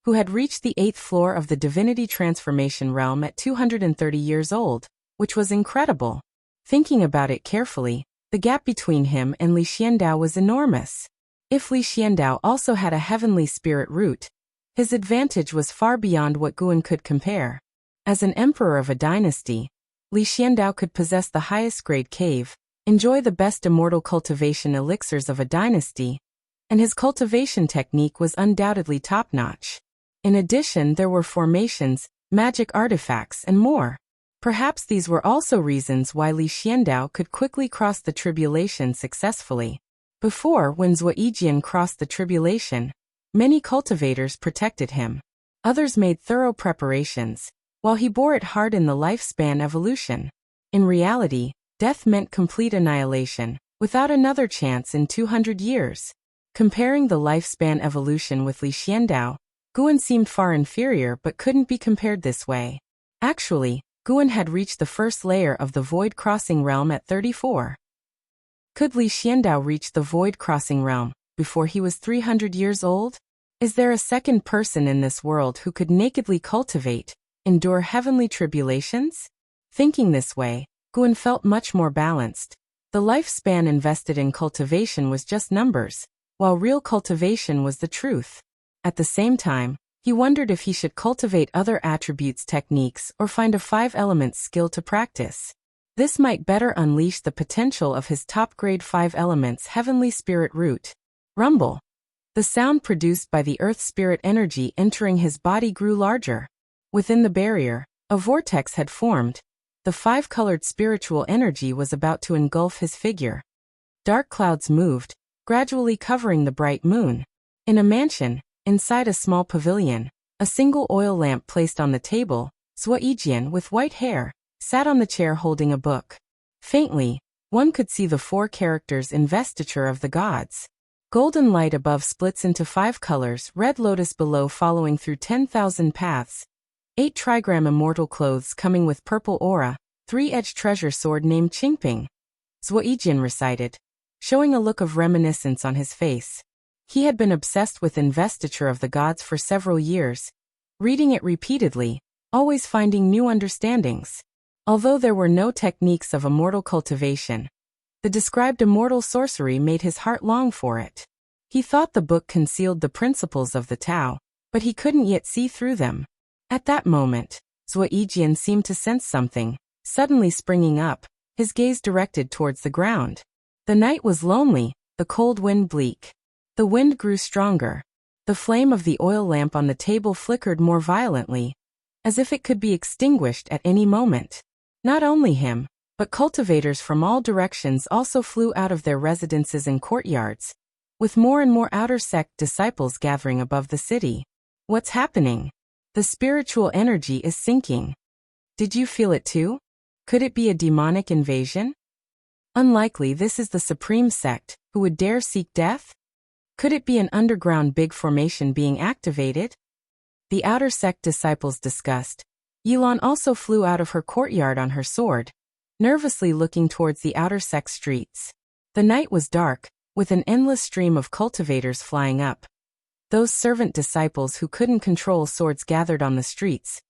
who had reached the 8th floor of the Divinity transformation realm at 230 years old, which was incredible. Thinking about it carefully, the gap between him and Li Xiandao was enormous. If Li Xiandao also had a heavenly spirit root, his advantage was far beyond what Guan could compare. As an emperor of a dynasty, Li Xiandao could possess the highest grade cave, enjoy the best immortal cultivation elixirs of a dynasty, and his cultivation technique was undoubtedly top-notch. In addition, there were formations, magic artifacts, and more. Perhaps these were also reasons why Li Xiandao could quickly cross the tribulation successfully. Before, when Zuijian crossed the tribulation, many cultivators protected him. Others made thorough preparations, while he bore it hard in the lifespan evolution. In reality, death meant complete annihilation, without another chance in 200 years. Comparing the lifespan evolution with Li Xiandao, Guan seemed far inferior but couldn't be compared this way. Actually, Guan had reached the first layer of the Void Crossing realm at 34. Could Li Xiandao reach the Void Crossing realm before he was 300 years old? Is there a second person in this world who could nakedly cultivate, endure heavenly tribulations? Thinking this way, Guan felt much more balanced. The lifespan invested in cultivation was just numbers, while real cultivation was the truth. At the same time, he wondered if he should cultivate other attributes techniques or find a 5-elements skill to practice. This might better unleash the potential of his top-grade 5 elements heavenly spirit root. Rumble. The sound produced by the earth spirit energy entering his body grew larger. Within the barrier, a vortex had formed. The 5-colored spiritual energy was about to engulf his figure. Dark clouds moved, gradually covering the bright moon. In a mansion, inside a small pavilion, a single oil lamp placed on the table, Zuijian with white hair sat on the chair holding a book. Faintly, one could see the 4 characters investiture of the gods. Golden light above splits into 5 colors, red lotus below following through 10,000 paths. 8 trigram immortal clothes coming with purple aura, 3-edged treasure sword named Qingping. Zuijian recited, showing a look of reminiscence on his face. He had been obsessed with investiture of the gods for several years, reading it repeatedly, always finding new understandings. Although there were no techniques of immortal cultivation, the described immortal sorcery made his heart long for it. He thought the book concealed the principles of the Tao, but he couldn't yet see through them. At that moment, Zuijian seemed to sense something, suddenly springing up, his gaze directed towards the ground. The night was lonely, the cold wind bleak. The wind grew stronger. The flame of the oil lamp on the table flickered more violently, as if it could be extinguished at any moment. Not only him, but cultivators from all directions also flew out of their residences and courtyards, with more and more outer sect disciples gathering above the city. What's happening? The spiritual energy is sinking. Did you feel it too? Could it be a demonic invasion? Unlikely. This is the supreme sect, who would dare seek death? Could it be an underground big formation being activated? The outer sect disciples discussed. Yilan also flew out of her courtyard on her sword, nervously looking towards the outer sect streets. The night was dark, with an endless stream of cultivators flying up. Those servant disciples who couldn't control swords gathered on the streets,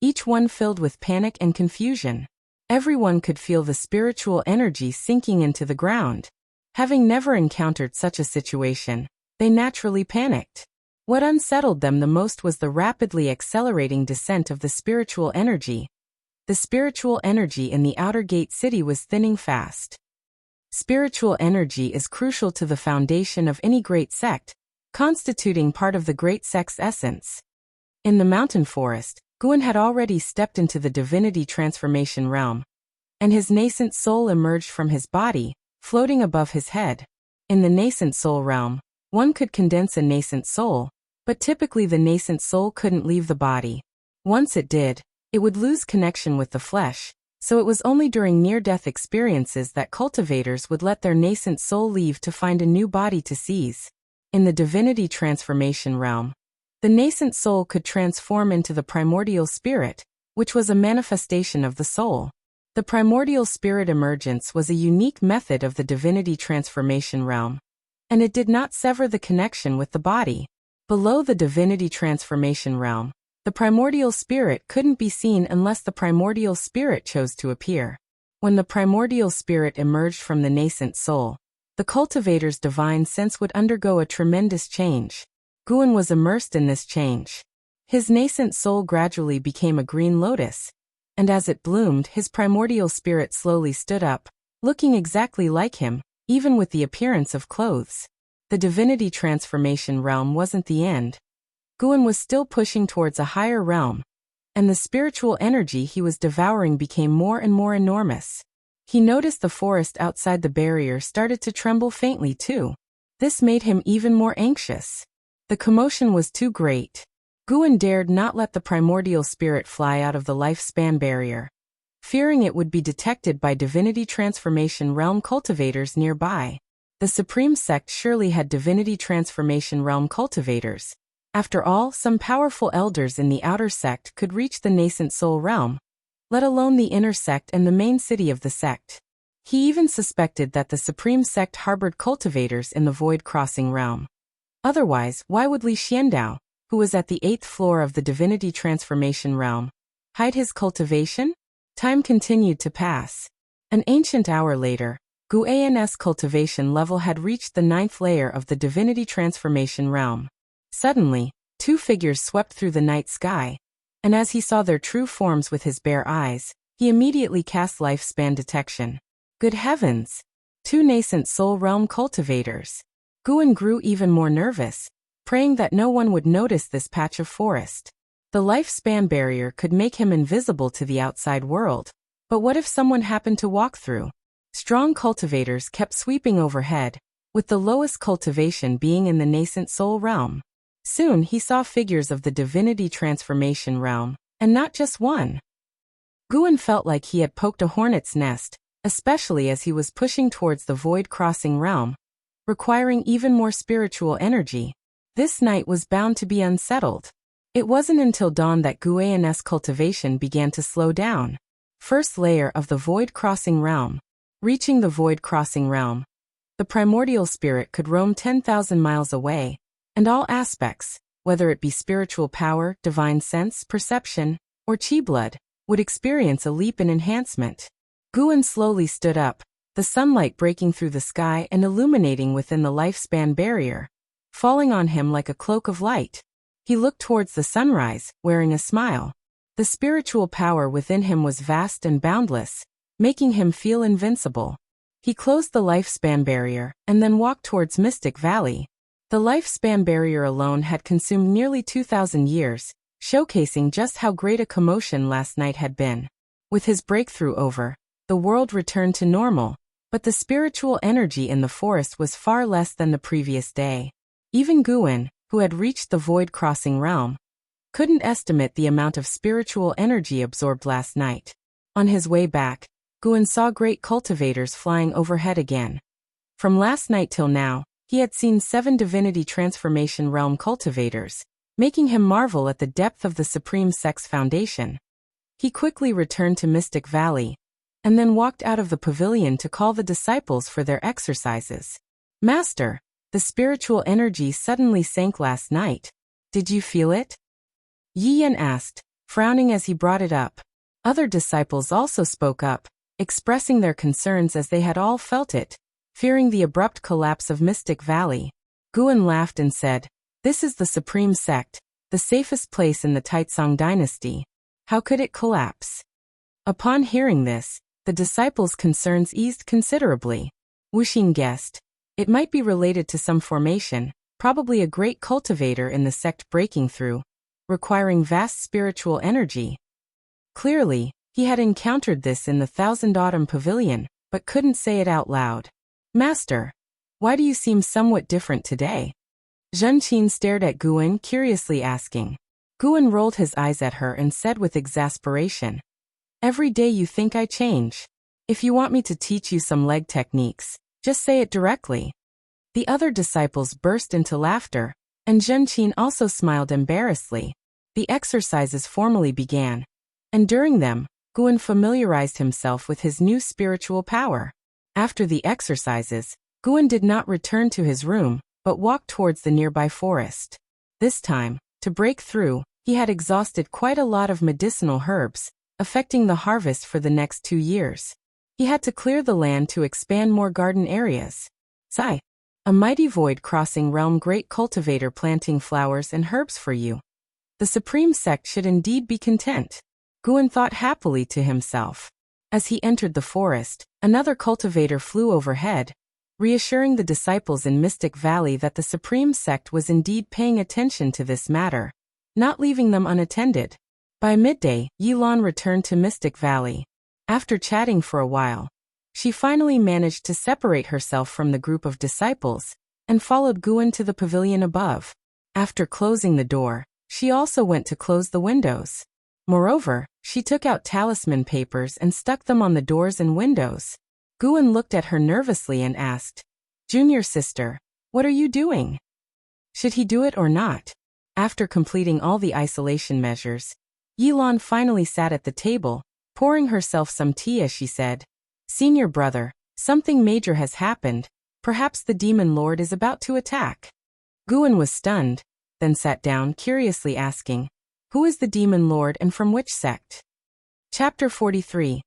each one filled with panic and confusion. Everyone could feel the spiritual energy sinking into the ground. Having never encountered such a situation, they naturally panicked. What unsettled them the most was the rapidly accelerating descent of the spiritual energy. The spiritual energy in the outer gate city was thinning fast. Spiritual energy is crucial to the foundation of any great sect, constituting part of the great sect's essence. In the mountain forest, Guan had already stepped into the divinity transformation realm, and his nascent soul emerged from his body, floating above his head. In the nascent soul realm, one could condense a nascent soul, but typically the nascent soul couldn't leave the body. Once it did, it would lose connection with the flesh, so it was only during near-death experiences that cultivators would let their nascent soul leave to find a new body to seize. In the divinity transformation realm, the nascent soul could transform into the primordial spirit, which was a manifestation of the soul. The primordial spirit emergence was a unique method of the divinity transformation realm, and it did not sever the connection with the body. Below the Divinity transformation realm, the primordial spirit couldn't be seen unless the primordial spirit chose to appear. When the primordial spirit emerged from the nascent soul, the cultivator's divine sense would undergo a tremendous change. Guan was immersed in this change. His nascent soul gradually became a green lotus, and as it bloomed, his primordial spirit slowly stood up, looking exactly like him, even with the appearance of clothes. The Divinity transformation realm wasn't the end. Guan was still pushing towards a higher realm, and the spiritual energy he was devouring became more and more enormous. He noticed the forest outside the barrier started to tremble faintly too. This made him even more anxious. The commotion was too great. Guan dared not let the primordial spirit fly out of the lifespan barrier, fearing it would be detected by Divinity transformation realm cultivators nearby. The Supreme Sect surely had Divinity transformation realm cultivators. After all, some powerful elders in the outer sect could reach the nascent soul realm, let alone the inner sect and the main city of the sect. He even suspected that the Supreme Sect harbored cultivators in the void crossing realm. Otherwise, why would Li Xiandao, who was at the 8th floor of the Divinity transformation realm, hide his cultivation? Time continued to pass. An ancient hour later, Guan's cultivation level had reached the 9th layer of the Divinity transformation realm. Suddenly, two figures swept through the night sky, and as he saw their true forms with his bare eyes, he immediately cast lifespan detection. Good heavens! Two nascent soul realm cultivators. Guan grew even more nervous, praying that no one would notice this patch of forest. The lifespan barrier could make him invisible to the outside world, but what if someone happened to walk through? Strong cultivators kept sweeping overhead, with the lowest cultivation being in the nascent soul realm. Soon he saw figures of the Divinity transformation realm, and not just one. Guan felt like he had poked a hornet's nest, especially as he was pushing towards the void crossing realm, requiring even more spiritual energy. This night was bound to be unsettled. It wasn't until dawn that Guan's cultivation began to slow down. First layer of the void crossing realm. Reaching the void crossing realm, the primordial spirit could roam 10,000 miles away, and all aspects, whether it be spiritual power, divine sense, perception, or chi blood, would experience a leap in enhancement. Guan slowly stood up, the sunlight breaking through the sky and illuminating within the lifespan barrier, falling on him like a cloak of light. He looked towards the sunrise, wearing a smile. The spiritual power within him was vast and boundless, making him feel invincible. He closed the lifespan barrier, and then walked towards Mystic Valley. The lifespan barrier alone had consumed nearly 2,000 years, showcasing just how great a commotion last night had been. With his breakthrough over, the world returned to normal, but the spiritual energy in the forest was far less than the previous day. Even Guan, who had reached the void crossing realm, couldn't estimate the amount of spiritual energy absorbed last night. On his way back, Guan saw great cultivators flying overhead again. From last night till now, he had seen 7 Divinity transformation realm cultivators, making him marvel at the depth of the Supreme Sect's foundation. He quickly returned to Mystic Valley, and then walked out of the pavilion to call the disciples for their exercises. Master, the spiritual energy suddenly sank last night. Did you feel it? Yi Yan asked, frowning as he brought it up. Other disciples also spoke up, expressing their concerns as they had all felt it, fearing the abrupt collapse of Mystic Valley. Guan laughed and said, "This is the Supreme Sect, the safest place in the Taitsong dynasty. How could it collapse?" Upon hearing this, the disciples' concerns eased considerably. Wuxing guessed, it might be related to some formation, probably a great cultivator in the sect breaking through, requiring vast spiritual energy. Clearly, he had encountered this in the Thousand Autumn Pavilion, but couldn't say it out loud. Master, why do you seem somewhat different today? Zhenqin stared at Guan, curiously asking. Guan rolled his eyes at her and said with exasperation, "Every day you think I change. If you want me to teach you some leg techniques, just say it directly." The other disciples burst into laughter, and Zhenqin also smiled embarrassedly. The exercises formally began, and during them, Guan familiarized himself with his new spiritual power. After the exercises, Guan did not return to his room, but walked towards the nearby forest. This time, to break through, he had exhausted quite a lot of medicinal herbs, affecting the harvest for the next 2 years. He had to clear the land to expand more garden areas. Sigh. A mighty void crossing realm, great cultivator planting flowers and herbs for you. The Supreme Sect should indeed be content. Guan thought happily to himself. As he entered the forest, another cultivator flew overhead, reassuring the disciples in Mystic Valley that the Supreme Sect was indeed paying attention to this matter, not leaving them unattended. By midday, Yilan returned to Mystic Valley. After chatting for a while, she finally managed to separate herself from the group of disciples and followed Guan to the pavilion above. After closing the door, she also went to close the windows. Moreover, she took out talisman papers and stuck them on the doors and windows. Guan looked at her nervously and asked, "Junior sister, what are you doing? Should he do it or not?" After completing all the isolation measures, Yilan finally sat at the table, pouring herself some tea as she said, "Senior brother, something major has happened. Perhaps the demon lord is about to attack." Guan was stunned, then sat down curiously asking, "Who is the demon lord and from which sect?" Chapter 43.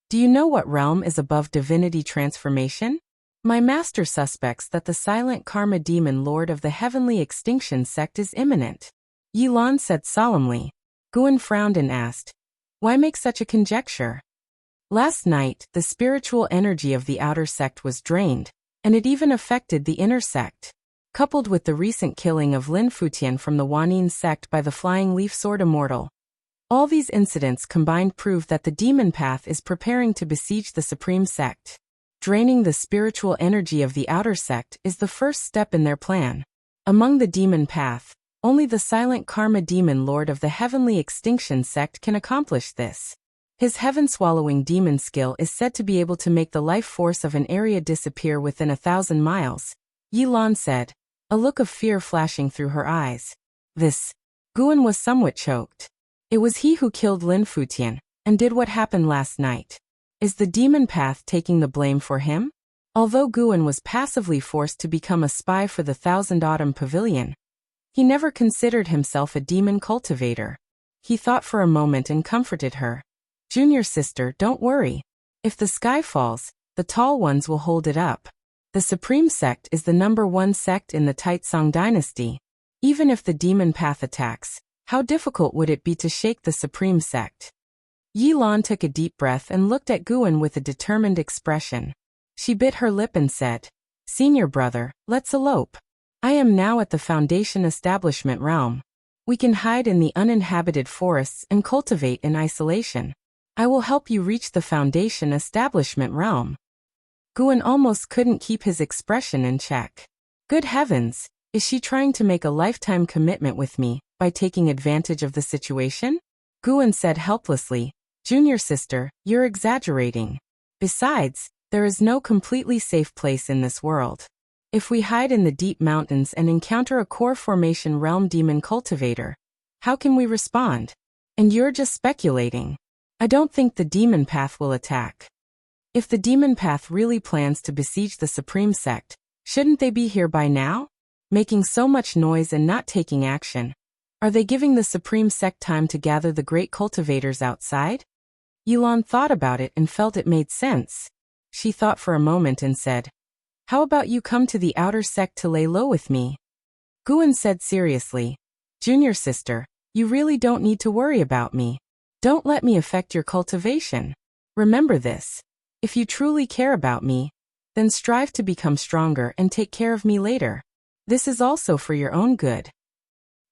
Do you know what realm is above divinity transformation? My master suspects that the silent karma demon lord of the heavenly extinction sect is imminent. Yilan said solemnly. Guan frowned and asked, "Why make such a conjecture?" Last night, the spiritual energy of the outer sect was drained, and it even affected the inner sect. Coupled with the recent killing of Lin Futian from the Wanyin sect by the Flying Leaf Sword Immortal, all these incidents combined prove that the demon path is preparing to besiege the Supreme Sect. Draining the spiritual energy of the outer sect is the first step in their plan. Among the demon path, only the silent karma demon lord of the heavenly extinction sect can accomplish this. His heaven-swallowing demon skill is said to be able to make the life force of an area disappear within 1,000 miles, Yilan said, a look of fear flashing through her eyes. Guan was somewhat choked. It was he who killed Lin Futian, and did what happened last night. Is the demon path taking the blame for him? Although Guan was passively forced to become a spy for the Thousand Autumn Pavilion, he never considered himself a demon cultivator. He thought for a moment and comforted her. "Junior sister, don't worry. If the sky falls, the tall ones will hold it up. The Supreme Sect is the #1 sect in the Taitsong dynasty. Even if the demon path attacks, how difficult would it be to shake the Supreme Sect?" Yilan took a deep breath and looked at Guan with a determined expression. She bit her lip and said, "Senior brother, let's elope. I am now at the Foundation Establishment realm. We can hide in the uninhabited forests and cultivate in isolation. I will help you reach the Foundation Establishment realm." Guan almost couldn't keep his expression in check. Good heavens, is she trying to make a lifetime commitment with me by taking advantage of the situation? Guan said helplessly, "Junior sister, you're exaggerating. Besides, there is no completely safe place in this world. If we hide in the deep mountains and encounter a core formation realm demon cultivator, how can we respond? And you're just speculating. I don't think the demon path will attack. If the demon path really plans to besiege the Supreme Sect, shouldn't they be here by now? Making so much noise and not taking action. Are they giving the Supreme Sect time to gather the great cultivators outside?" Yilan thought about it and felt it made sense. She thought for a moment and said, "How about you come to the outer sect to lay low with me?" Guan said seriously, "Junior sister, you really don't need to worry about me. Don't let me affect your cultivation. Remember this. If you truly care about me, then strive to become stronger and take care of me later. This is also for your own good.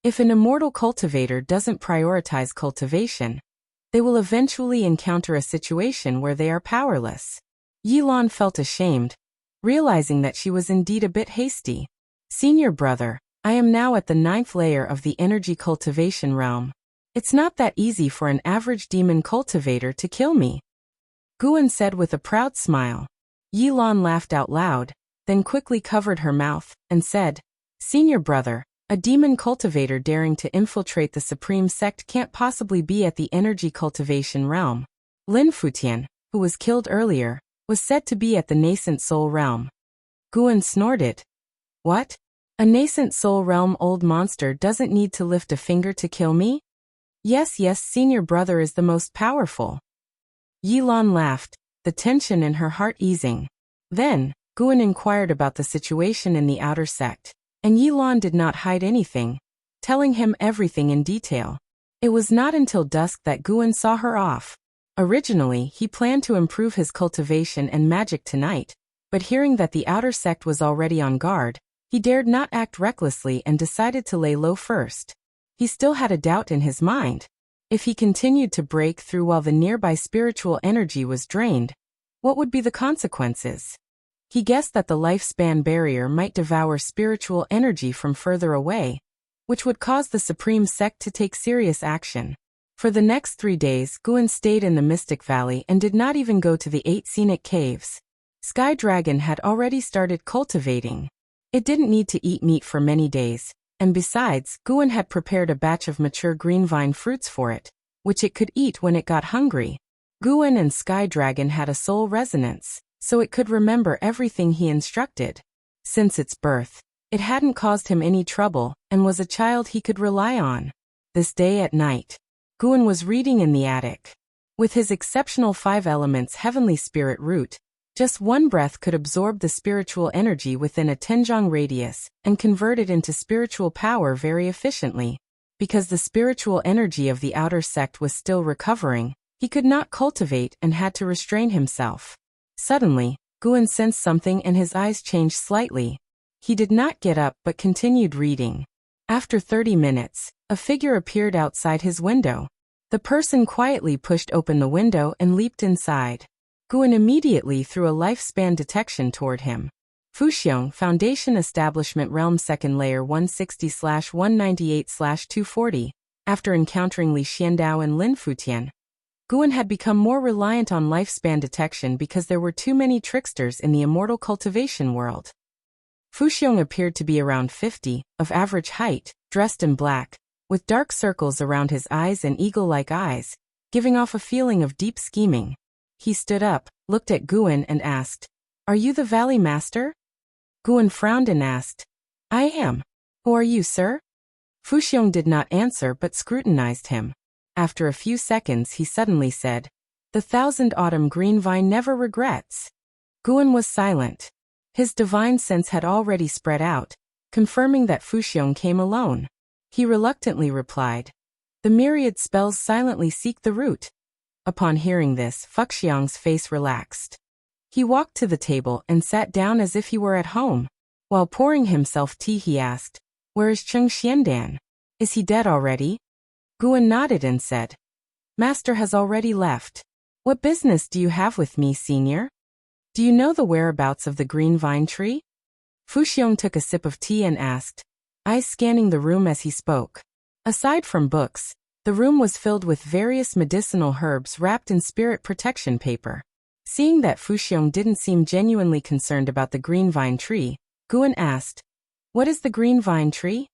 If an immortal cultivator doesn't prioritize cultivation, they will eventually encounter a situation where they are powerless." Yilan felt ashamed, realizing that she was indeed a bit hasty. "Senior brother, I am now at the 9th layer of the energy cultivation realm. It's not that easy for an average demon cultivator to kill me," Guan said with a proud smile. Yilan laughed out loud, then quickly covered her mouth, and said, "Senior brother, a demon cultivator daring to infiltrate the Supreme Sect can't possibly be at the energy cultivation realm. Lin Futian, who was killed earlier, was said to be at the nascent soul realm." Guan snorted. "What? A nascent soul realm old monster doesn't need to lift a finger to kill me? Yes, senior brother is the most powerful. Yilan laughed, the tension in her heart easing. Then, Guan inquired about the situation in the outer sect, and Yilan did not hide anything, telling him everything in detail. It was not until dusk that Guan saw her off. Originally, he planned to improve his cultivation and magic tonight, but hearing that the outer sect was already on guard, he dared not act recklessly and decided to lay low first. He still had a doubt in his mind. If he continued to break through while the nearby spiritual energy was drained, what would be the consequences? He guessed that the lifespan barrier might devour spiritual energy from further away, which would cause the Supreme Sect to take serious action. For the next 3 days, Guan stayed in the Mystic Valley and did not even go to the 8 scenic caves. Sky Dragon had already started cultivating. It didn't need to eat meat for many days, and besides, Guan had prepared a batch of mature green vine fruits for it, which it could eat when it got hungry. Guan and Sky Dragon had a soul resonance, so it could remember everything he instructed. Since its birth, it hadn't caused him any trouble and was a child he could rely on. This day at night, Guan was reading in the attic. With his exceptional 5 elements heavenly spirit root, just one breath could absorb the spiritual energy within a Tenjong radius and convert it into spiritual power very efficiently. Because the spiritual energy of the outer sect was still recovering, he could not cultivate and had to restrain himself. Suddenly, Guan sensed something and his eyes changed slightly. He did not get up but continued reading. After 30 minutes, a figure appeared outside his window. The person quietly pushed open the window and leaped inside. Guan immediately threw a lifespan detection toward him. Fuxiong Foundation Establishment Realm 2nd Layer 160/198/240. After encountering Li Xiandao and Lin Futian, Guan had become more reliant on lifespan detection because there were too many tricksters in the immortal cultivation world. Fuxiong appeared to be around 50, of average height, dressed in black, with dark circles around his eyes and eagle-like eyes, giving off a feeling of deep scheming. He stood up, looked at Guan and asked, "Are you the Valley Master?" Guan frowned and asked, "I am. Who are you, sir?" Fuxiong did not answer but scrutinized him. After a few seconds he suddenly said, "The 1000 Autumn Green Vine never regrets." Guan was silent. His divine sense had already spread out, confirming that Fuxiong came alone. He reluctantly replied, "The myriad spells silently seek the root." Upon hearing this, Fuxiong's face relaxed. He walked to the table and sat down as if he were at home. While pouring himself tea he asked, "Where is Cheng Xiandan? Is he dead already?" Guan nodded and said, "Master has already left. What business do you have with me, senior? Do you know the whereabouts of the green vine tree?" Fuxiong took a sip of tea and asked, eyes scanning the room as he spoke. Aside from books, the room was filled with various medicinal herbs wrapped in spirit protection paper. Seeing that Fuxiong didn't seem genuinely concerned about the green vine tree, Guan asked, "What is the green vine tree?"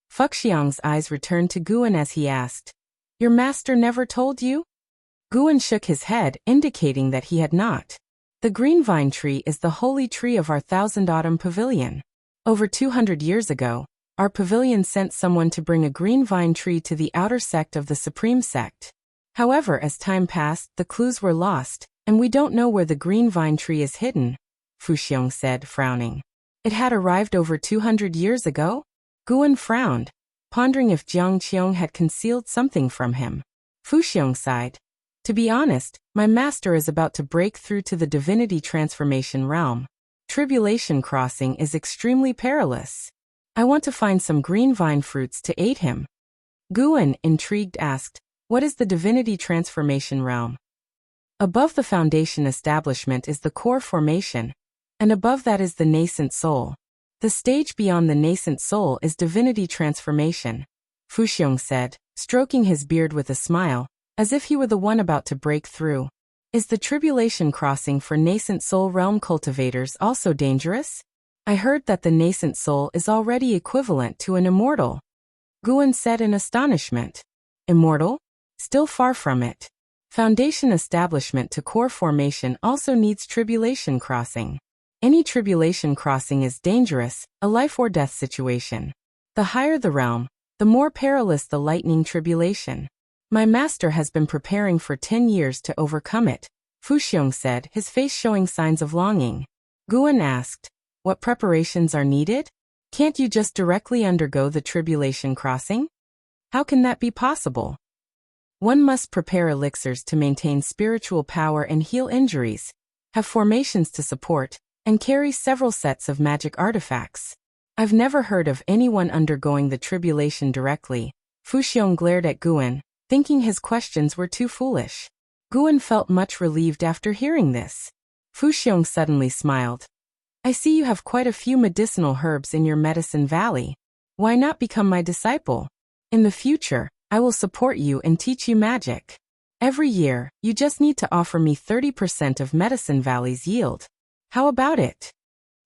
Fuxiong's eyes returned to Guan as he asked, "Your master never told you?" Guan shook his head, indicating that he had not. The green vine tree is the holy tree of our 1000 Autumn Pavilion. Over 200 years ago, our pavilion sent someone to bring a green vine tree to the outer sect of the Supreme Sect. However, as time passed, the clues were lost, and we don't know where the green vine tree is hidden, Fuxiong said, frowning. It had arrived over 200 years ago? Guan frowned, pondering if Jiang Qiong had concealed something from him. Fuxiong sighed. To be honest, my master is about to break through to the Divinity transformation realm. Tribulation crossing is extremely perilous. I want to find some green vine fruits to aid him. Guan, intrigued, asked, "What is the Divinity transformation realm?" Above the foundation establishment is the core formation, and above that is the nascent soul. The stage beyond the nascent soul is Divinity transformation, Fuxiong said, stroking his beard with a smile, as if he were the one about to break through. Is the tribulation crossing for nascent soul realm cultivators also dangerous? I heard that the nascent soul is already equivalent to an immortal. Guan said in astonishment. Immortal? Still far from it. Foundation establishment to core formation also needs tribulation crossing. Any tribulation crossing is dangerous, a life or death situation. The higher the realm, the more perilous the lightning tribulation. My master has been preparing for 10 years to overcome it, Fuxiong said, his face showing signs of longing. Guan asked, what preparations are needed? Can't you just directly undergo the tribulation crossing? How can that be possible? One must prepare elixirs to maintain spiritual power and heal injuries, have formations to support, and carry several sets of magic artifacts. I've never heard of anyone undergoing the tribulation directly. Fuxiong glared at Guan, thinking his questions were too foolish. Guan felt much relieved after hearing this. Fuxiong suddenly smiled. I see you have quite a few medicinal herbs in your medicine valley. Why not become my disciple? In the future, I will support you and teach you magic. Every year, you just need to offer me 30% of Medicine Valley's yield. How about it?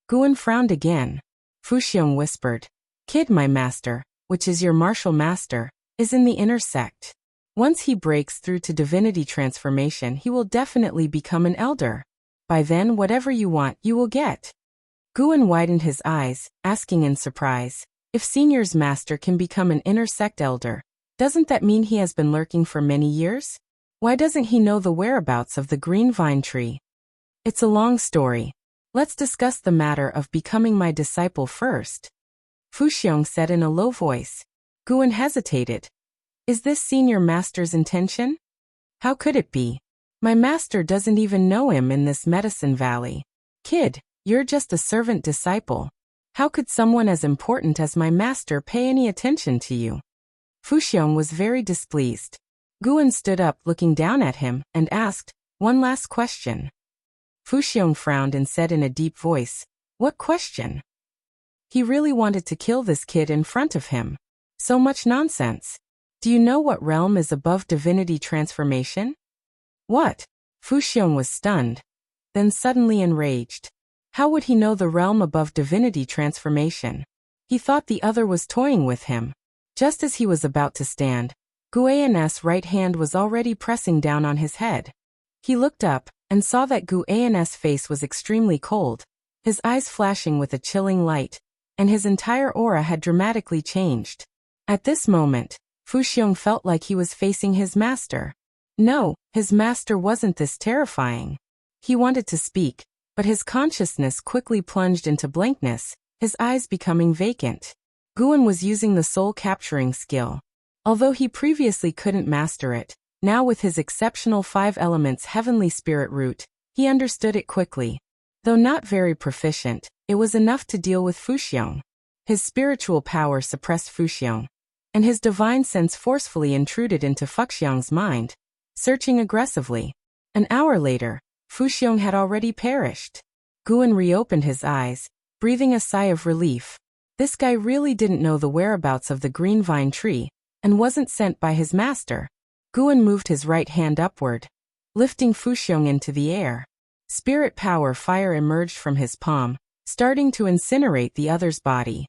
Guan frowned again. Fuxiong whispered, Kid, my master, which is your martial master, is in the inner sect. Once he breaks through to divinity transformation, he will definitely become an elder. By then, whatever you want, you will get. Guan widened his eyes, asking in surprise, if Senior's master can become an inner sect elder, doesn't that mean he has been lurking for many years? Why doesn't he know the whereabouts of the green vine tree? It's a long story. Let's discuss the matter of becoming my disciple first. Fuxiong said in a low voice. Guan hesitated. Is this Senior Master's intention? How could it be? My master doesn't even know him in this Medicine Valley. Kid, you're just a servant disciple. How could someone as important as my master pay any attention to you? Fuxiong was very displeased. Guan stood up looking down at him and asked, one last question. Fuxiong frowned and said in a deep voice, what question? He really wanted to kill this kid in front of him. So much nonsense. Do you know what realm is above divinity transformation? What? Fuxiong was stunned, then suddenly enraged. How would he know the realm above divinity transformation? He thought the other was toying with him. Just as he was about to stand, Guan's right hand was already pressing down on his head. He looked up and saw that Guan's face was extremely cold, his eyes flashing with a chilling light, and his entire aura had dramatically changed. At this moment, Fuxiong felt like he was facing his master. No, his master wasn't this terrifying. He wanted to speak, but his consciousness quickly plunged into blankness, his eyes becoming vacant. Guan was using the soul-capturing skill. Although he previously couldn't master it, now with his exceptional 5 elements heavenly spirit root, he understood it quickly. Though not very proficient, it was enough to deal with Fuxiong. His spiritual power suppressed Fuxiong, and his divine sense forcefully intruded into Fuxiong's mind, searching aggressively. An hour later, Fuxiong had already perished. Guan reopened his eyes, breathing a sigh of relief. This guy really didn't know the whereabouts of the green vine tree, and wasn't sent by his master. Guan moved his right hand upward, lifting Fuxiong into the air. Spirit power fire emerged from his palm, starting to incinerate the other's body.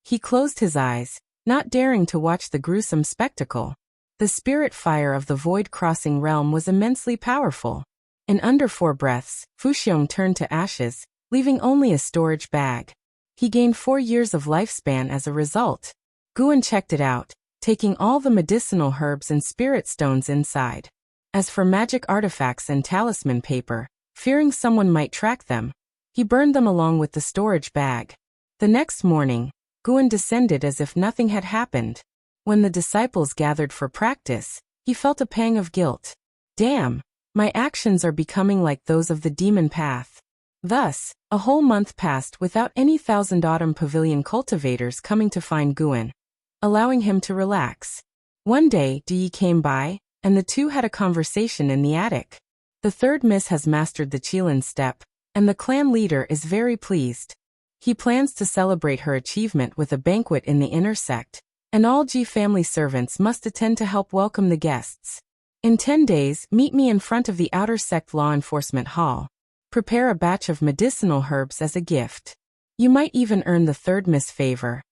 He closed his eyes, not daring to watch the gruesome spectacle. The spirit fire of the void-crossing realm was immensely powerful. In under 4 breaths, Fuxiong turned to ashes, leaving only a storage bag. He gained 4 years of lifespan as a result. Guan checked it out, taking all the medicinal herbs and spirit stones inside. As for magic artifacts and talisman paper, fearing someone might track them, he burned them along with the storage bag. The next morning, Guan descended as if nothing had happened. When the disciples gathered for practice, he felt a pang of guilt. Damn, my actions are becoming like those of the demon path. Thus, a whole month passed without any Thousand Autumn Pavilion cultivators coming to find Guan, allowing him to relax. One day, Di came by, and the two had a conversation in the attic. The third miss has mastered the Qilin step, and the clan leader is very pleased. He plans to celebrate her achievement with a banquet in the inner sect, and all Ji family servants must attend to help welcome the guests. In 10 days, meet me in front of the outer sect law enforcement hall. Prepare a batch of medicinal herbs as a gift. You might even earn the third miss favor,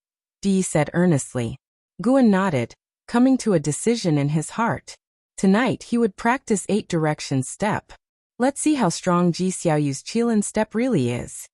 Di said earnestly. Guan nodded, coming to a decision in his heart. Tonight he would practice 8 directions step. Let's see how strong Ji Xiaoyu's Qilin step really is.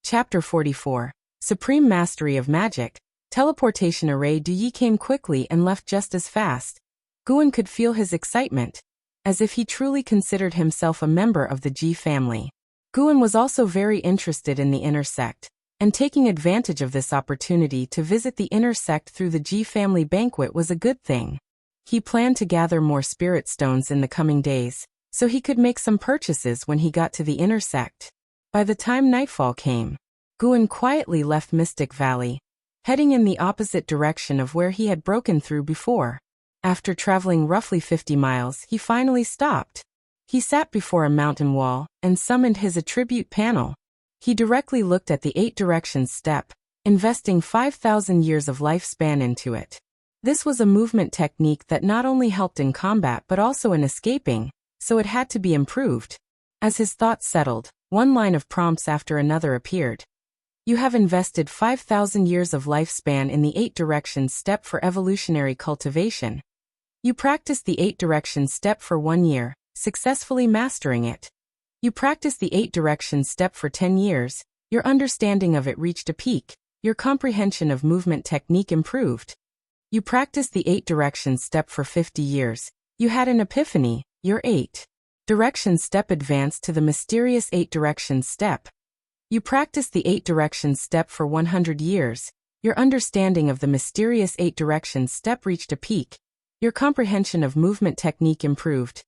Chapter 44. Supreme Mastery of Magic. Teleportation array. Du Yi came quickly and left just as fast. Guan could feel his excitement, as if he truly considered himself a member of the Ji family. Guan was also very interested in the inner sect, and taking advantage of this opportunity to visit the inner sect through the Ji family banquet was a good thing. He planned to gather more spirit stones in the coming days, so he could make some purchases when he got to the inner sect. By the time nightfall came, Guan quietly left Mystic Valley, heading in the opposite direction of where he had broken through before. After traveling roughly 50 miles, he finally stopped. He sat before a mountain wall and summoned his attribute panel. He directly looked at the 8 directions step, investing 5,000 years of lifespan into it. This was a movement technique that not only helped in combat but also in escaping, so it had to be improved. As his thoughts settled, one line of prompts after another appeared. You have invested 5,000 years of lifespan in the 8 directions step for evolutionary cultivation. You practiced the 8 directions step for 1 year, successfully mastering it. You practiced the 8 directions step for 10 years, your understanding of it reached a peak, your comprehension of movement technique improved. You practiced the 8 directions step for 50 years, you had an epiphany, your 8 directions step advanced to the mysterious 8 directions step. You practiced the 8 directions step for 100 years, your understanding of the mysterious 8 directions step reached a peak, your comprehension of movement technique improved.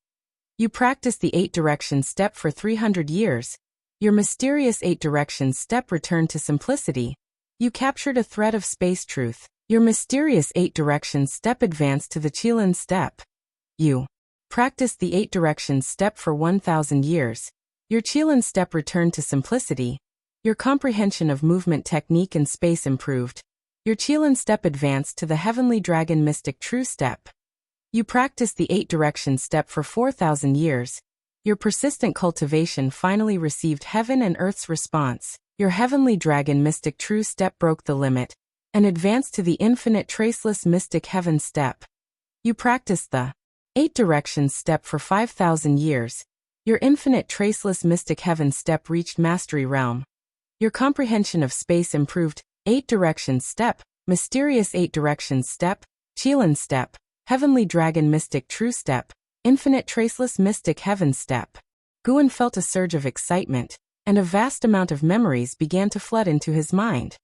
You practiced the 8 directions step for 300 years, your mysterious 8 directions step returned to simplicity. You captured a thread of space truth, your mysterious 8 directions step advanced to the Qilin step. You practiced the 8 directions step for 1,000 years, your Qilin step returned to simplicity. Your comprehension of movement technique and space improved. Your Qilin step advanced to the Heavenly Dragon Mystic True step. You practiced the 8 directions step for 4,000 years. Your persistent cultivation finally received heaven and earth's response. Your Heavenly Dragon Mystic True step broke the limit and advanced to the infinite traceless Mystic Heaven step. You practiced the 8 directions step for 5,000 years. Your infinite traceless Mystic Heaven step reached Mastery Realm. Your comprehension of space improved. 8 directions step, mysterious 8 directions step, Qilin step, Heavenly Dragon Mystic True step, infinite traceless Mystic Heaven step. Guan felt a surge of excitement, and a vast amount of memories began to flood into his mind.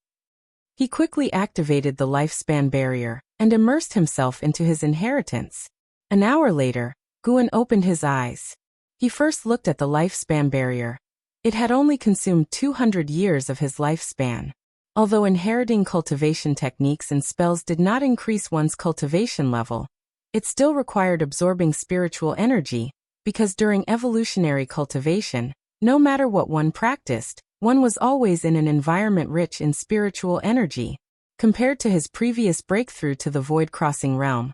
He quickly activated the lifespan barrier and immersed himself into his inheritance. An hour later, Guan opened his eyes. He first looked at the lifespan barrier. It had only consumed 200 years of his lifespan. Although inheriting cultivation techniques and spells did not increase one's cultivation level, it still required absorbing spiritual energy, because during evolutionary cultivation, no matter what one practiced, one was always in an environment rich in spiritual energy. Compared to his previous breakthrough to the void-crossing realm,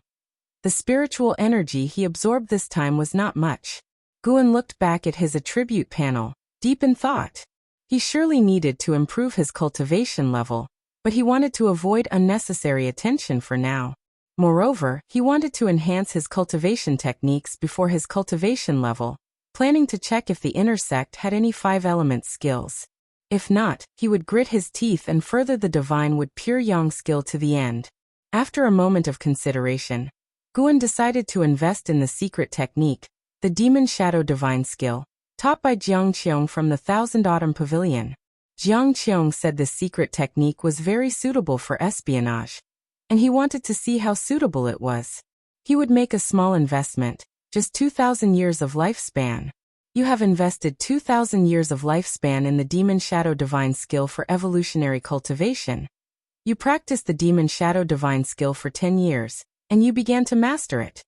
the spiritual energy he absorbed this time was not much. Guan looked back at his attribute panel, deep in thought. He surely needed to improve his cultivation level, but he wanted to avoid unnecessary attention for now. Moreover, he wanted to enhance his cultivation techniques before his cultivation level, planning to check if the inner sect had any 5-element skills. If not, he would grit his teeth and further the divine wood pure yang skill to the end. After a moment of consideration, Guan decided to invest in the secret technique, the Demon Shadow Divine skill, taught by Jiang Qiong from the Thousand Autumn Pavilion. Jiang Qiong said this secret technique was very suitable for espionage, and he wanted to see how suitable it was. He would make a small investment, just 2,000 years of lifespan. You have invested 2,000 years of lifespan in the Demon Shadow Divine skill for evolutionary cultivation. You practiced the Demon Shadow Divine skill for 10 years, and you began to master it.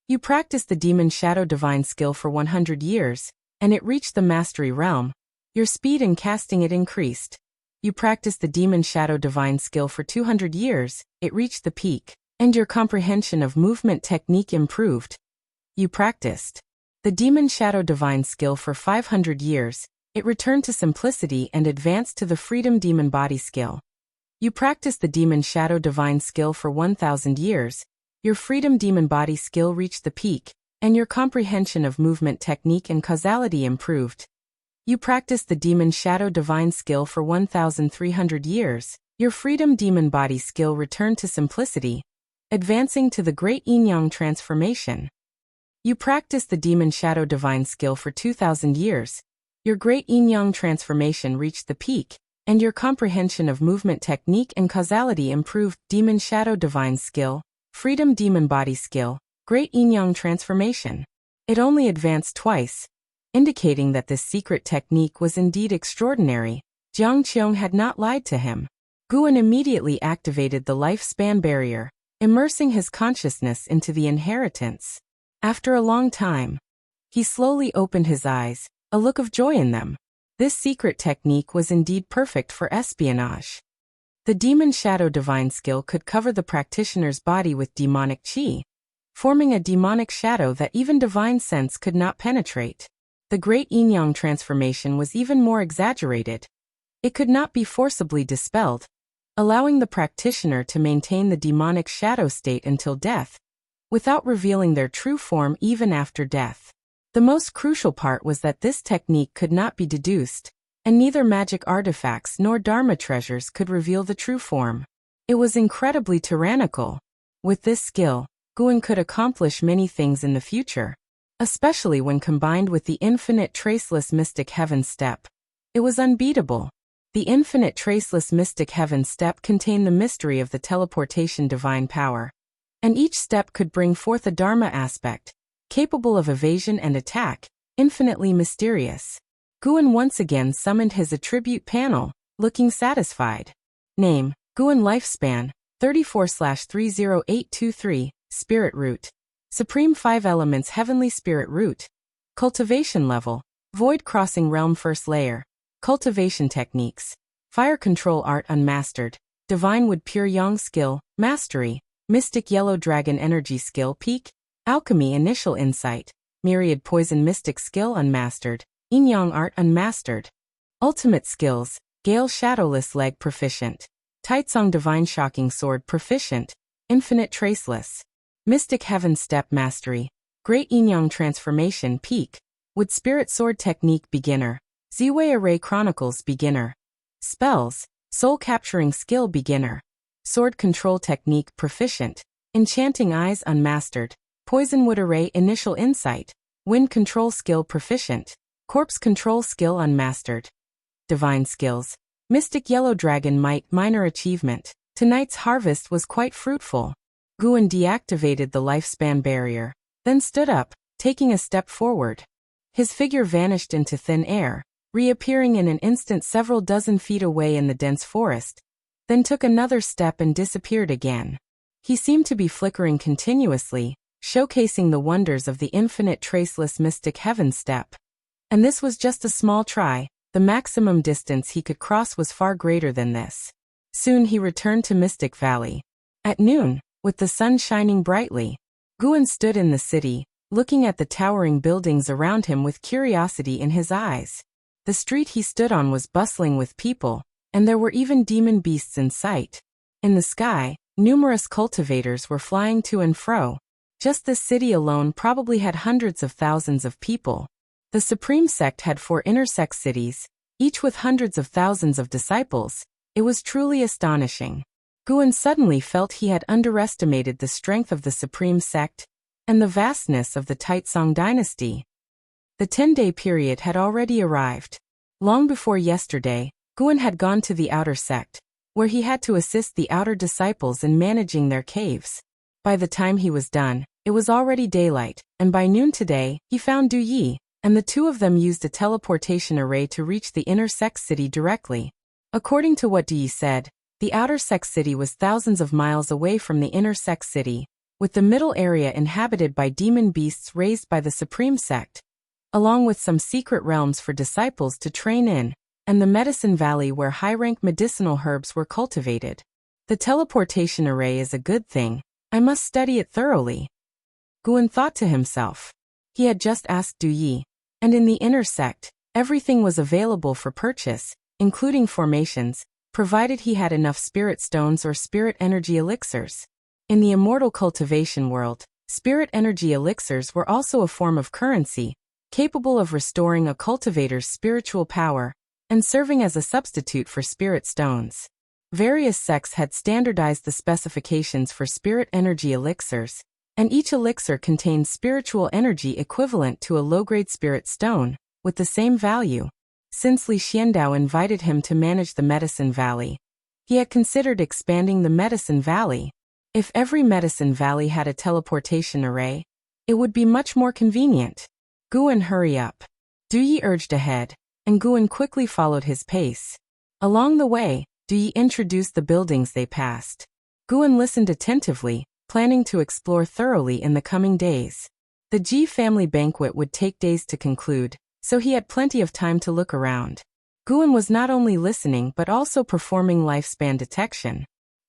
You practiced the Demon Shadow Divine skill for 100 years, and it reached the Mastery Realm. Your speed in casting it increased. You practiced the Demon Shadow Divine skill for 200 years, it reached the peak, and your comprehension of movement technique improved. You practiced the Demon Shadow Divine skill for 500 years, it returned to simplicity and advanced to the Freedom Demon Body skill. You practiced the Demon Shadow Divine skill for 1,000 years, your Freedom Demon Body skill reached the peak, and your comprehension of movement technique and causality improved. You practice the Demon Shadow Divine skill for 1,300 years. Your Freedom Demon Body skill returned to simplicity, advancing to the Great Yin-Yang transformation. You practice the Demon Shadow Divine skill for 2,000 years. Your Great Yin-Yang transformation reached the peak, and your comprehension of movement technique and causality improved. Demon Shadow Divine skill, Freedom Demon Body skill, Great Yin-Yang transformation. It only advanced twice, indicating that this secret technique was indeed extraordinary. Jiang Qiong had not lied to him. Guan immediately activated the lifespan barrier, immersing his consciousness into the inheritance. After a long time, he slowly opened his eyes, a look of joy in them. This secret technique was indeed perfect for espionage. The Demon Shadow Divine skill could cover the practitioner's body with demonic qi, forming a demonic shadow that even divine sense could not penetrate. The Great Yin-Yang transformation was even more exaggerated. It could not be forcibly dispelled, allowing the practitioner to maintain the demonic shadow state until death, without revealing their true form even after death. The most crucial part was that this technique could not be deduced, and neither magic artifacts nor Dharma treasures could reveal the true form. It was incredibly tyrannical. With this skill, Guan could accomplish many things in the future, especially when combined with the infinite traceless mystic heaven step. It was unbeatable. The infinite traceless mystic heaven step contained the mystery of the teleportation divine power, and each step could bring forth a Dharma aspect, capable of evasion and attack, infinitely mysterious. Guan once again summoned his attribute panel, looking satisfied. Name, Guan Lifespan, 34/30823, Spirit Root. Supreme 5 Elements Heavenly Spirit Root. Cultivation Level, Void Crossing Realm First Layer. Cultivation Techniques. Fire Control Art Unmastered. Divine Wood Pure Yang Skill, Mastery. Mystic Yellow Dragon Energy Skill Peak. Alchemy Initial Insight. Myriad Poison Mystic Skill Unmastered. Yin-Yang Art Unmastered. Ultimate Skills. Gale Shadowless Leg Proficient. Taitsong Divine Shocking Sword Proficient. Infinite Traceless. Mystic Heaven Step Mastery. Great Yin-Yang Transformation Peak. Wood Spirit Sword Technique Beginner. Ziwei Array Chronicles Beginner. Spells. Soul Capturing Skill Beginner. Sword Control Technique Proficient. Enchanting Eyes Unmastered. Poisonwood Array Initial Insight. Wind Control Skill Proficient. Corpse Control Skill Unmastered. Divine Skills. Mystic Yellow Dragon Might Minor Achievement. Tonight's harvest was quite fruitful. Guan deactivated the lifespan barrier, then stood up, taking a step forward. His figure vanished into thin air, reappearing in an instant several dozen feet away in the dense forest, then took another step and disappeared again. He seemed to be flickering continuously, showcasing the wonders of the infinite traceless mystic heaven step. And this was just a small try. The maximum distance he could cross was far greater than this. Soon he returned to Mystic Valley. At noon, with the sun shining brightly, Guan stood in the city, looking at the towering buildings around him with curiosity in his eyes. The street he stood on was bustling with people, and there were even demon beasts in sight. In the sky, numerous cultivators were flying to and fro. Just this city alone probably had hundreds of thousands of people. The Supreme Sect had 4 inner sect cities, each with hundreds of thousands of disciples. It was truly astonishing. Guan suddenly felt he had underestimated the strength of the Supreme Sect and the vastness of the Taitsong dynasty. The 10-day period had already arrived. Long before yesterday, Guan had gone to the outer sect, where he had to assist the outer disciples in managing their caves. By the time he was done, it was already daylight, and by noon today, he found Du Yi, and the two of them used a teleportation array to reach the inner sect city directly. According to what Du Yi said, the outer sect city was thousands of miles away from the inner sect city, with the middle area inhabited by demon beasts raised by the Supreme Sect, along with some secret realms for disciples to train in, and the medicine valley where high-rank medicinal herbs were cultivated. The teleportation array is a good thing. I must study it thoroughly. Guan thought to himself. He had just asked Du Yi, and in the inner sect, everything was available for purchase, including formations, provided he had enough spirit stones or spirit energy elixirs. In the immortal cultivation world, spirit energy elixirs were also a form of currency, capable of restoring a cultivator's spiritual power and serving as a substitute for spirit stones. Various sects had standardized the specifications for spirit energy elixirs, and each elixir contained spiritual energy equivalent to a low-grade spirit stone, with the same value. Since Li Xiandao invited him to manage the Medicine Valley, he had considered expanding the Medicine Valley. If every Medicine Valley had a teleportation array, it would be much more convenient. Guan, hurry up. Du Yi urged ahead, and Guan quickly followed his pace. Along the way, Du Yi introduced the buildings they passed. Guan listened attentively, planning to explore thoroughly in the coming days. The Ji family banquet would take days to conclude, so he had plenty of time to look around. Guan was not only listening but also performing lifespan detection.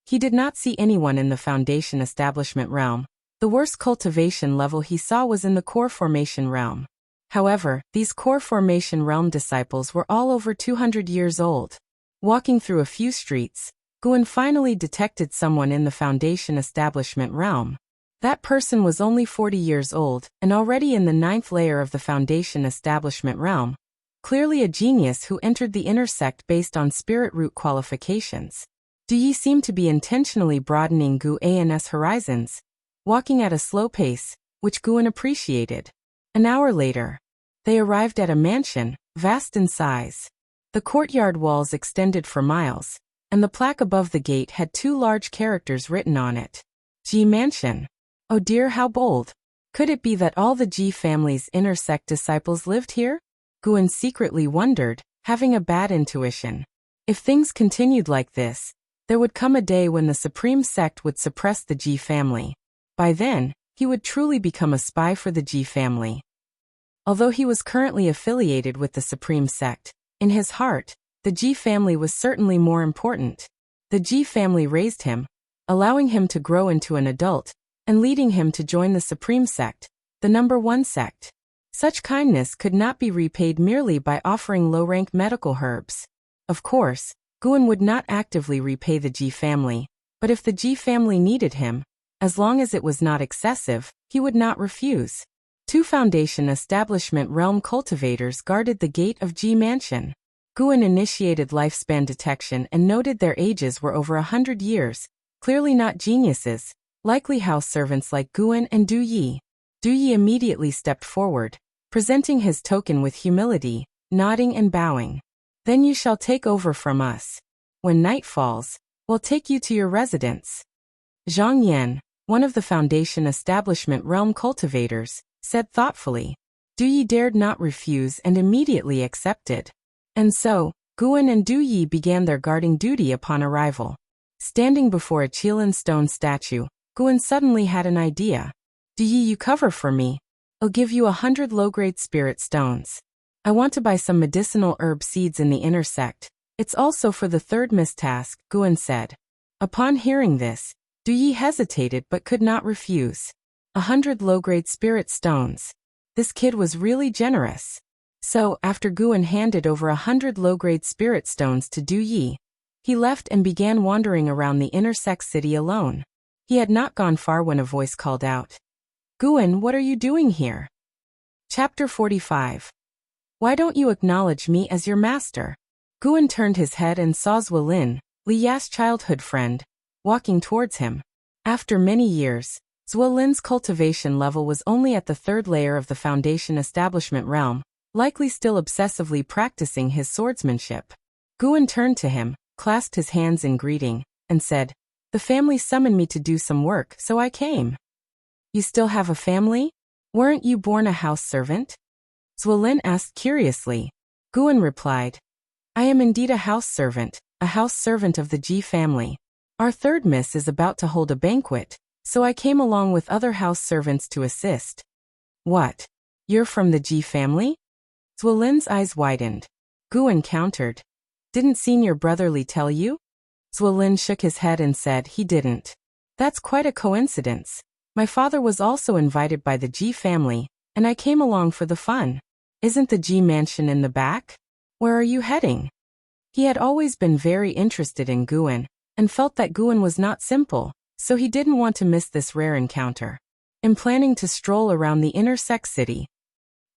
He did not see anyone in the Foundation establishment realm. The worst cultivation level he saw was in the Core Formation realm. However, these Core Formation realm disciples were all over 200 years old. Walking through a few streets, Guan finally detected someone in the Foundation establishment realm. That person was only 40 years old and already in the 9th layer of the Foundation establishment realm. Clearly a genius who entered the inner sect based on spirit root qualifications. Du Yi seemed to be intentionally broadening Gu An's horizons, walking at a slow pace, which Guan appreciated. An hour later, they arrived at a mansion, vast in size. The courtyard walls extended for miles, and the plaque above the gate had 2 large characters written on it. Ji Mansion. Oh dear, how bold. Could it be that all the Ji family's inner sect disciples lived here? Guan secretly wondered, having a bad intuition. If things continued like this, there would come a day when the Supreme Sect would suppress the Ji family. By then, he would truly become a spy for the Ji family. Although he was currently affiliated with the Supreme Sect, in his heart, the Ji family was certainly more important. The Ji family raised him, allowing him to grow into an adult, and leading him to join the Supreme Sect, the #1 sect. Such kindness could not be repaid merely by offering low-rank medical herbs. Of course, Guan would not actively repay the Ji family, but if the Ji family needed him, as long as it was not excessive, he would not refuse. 2 Foundation establishment realm cultivators guarded the gate of Ji Mansion. Guan initiated lifespan detection and noted their ages were over 100 years, clearly not geniuses, likely house servants like Guan and Du Yi. Du Yi immediately stepped forward, presenting his token with humility, nodding and bowing. Then you shall take over from us. When night falls, we'll take you to your residence. Zhang Yan, one of the Foundation establishment realm cultivators, said thoughtfully. Du Yi dared not refuse and immediately accepted. And so, Guan and Du Yi began their guarding duty upon arrival. Standing before a Qilin stone statue, Guan suddenly had an idea. Du Yi, you cover for me. I'll give you 100 low-grade spirit stones. I want to buy some medicinal herb seeds in the inner sect. It's also for the 3rd miss task, Guan said. Upon hearing this, Du Yi hesitated but could not refuse. 100 low-grade spirit stones. This kid was really generous. So, after Guan handed over 100 low-grade spirit stones to Du Yi, he left and began wandering around the inner sect city alone. He had not gone far when a voice called out. Guan, what are you doing here? Chapter 45. Why don't you acknowledge me as your master? Guan turned his head and saw Zuolin, Li Ya's childhood friend, walking towards him. After many years, Zuolin's cultivation level was only at the 3rd layer of the Foundation establishment realm, likely still obsessively practicing his swordsmanship. Guan turned to him, clasped his hands in greeting, and said, The family summoned me to do some work, so I came. You still have a family? Weren't you born a house servant? Zuolin asked curiously. Guan replied, I am indeed a house servant of the Ji family. Our 3rd miss is about to hold a banquet, so I came along with other house servants to assist. What? You're from the Ji family? Zuolin's eyes widened. Guan countered. Didn't Senior Brotherly tell you? Zuolin shook his head and said he didn't. That's quite a coincidence. My father was also invited by the Ji family, and I came along for the fun. Isn't the Ji mansion in the back? Where are you heading? He had always been very interested in Guan, and felt that Guan was not simple, so he didn't want to miss this rare encounter. In planning to stroll around the inner sect city,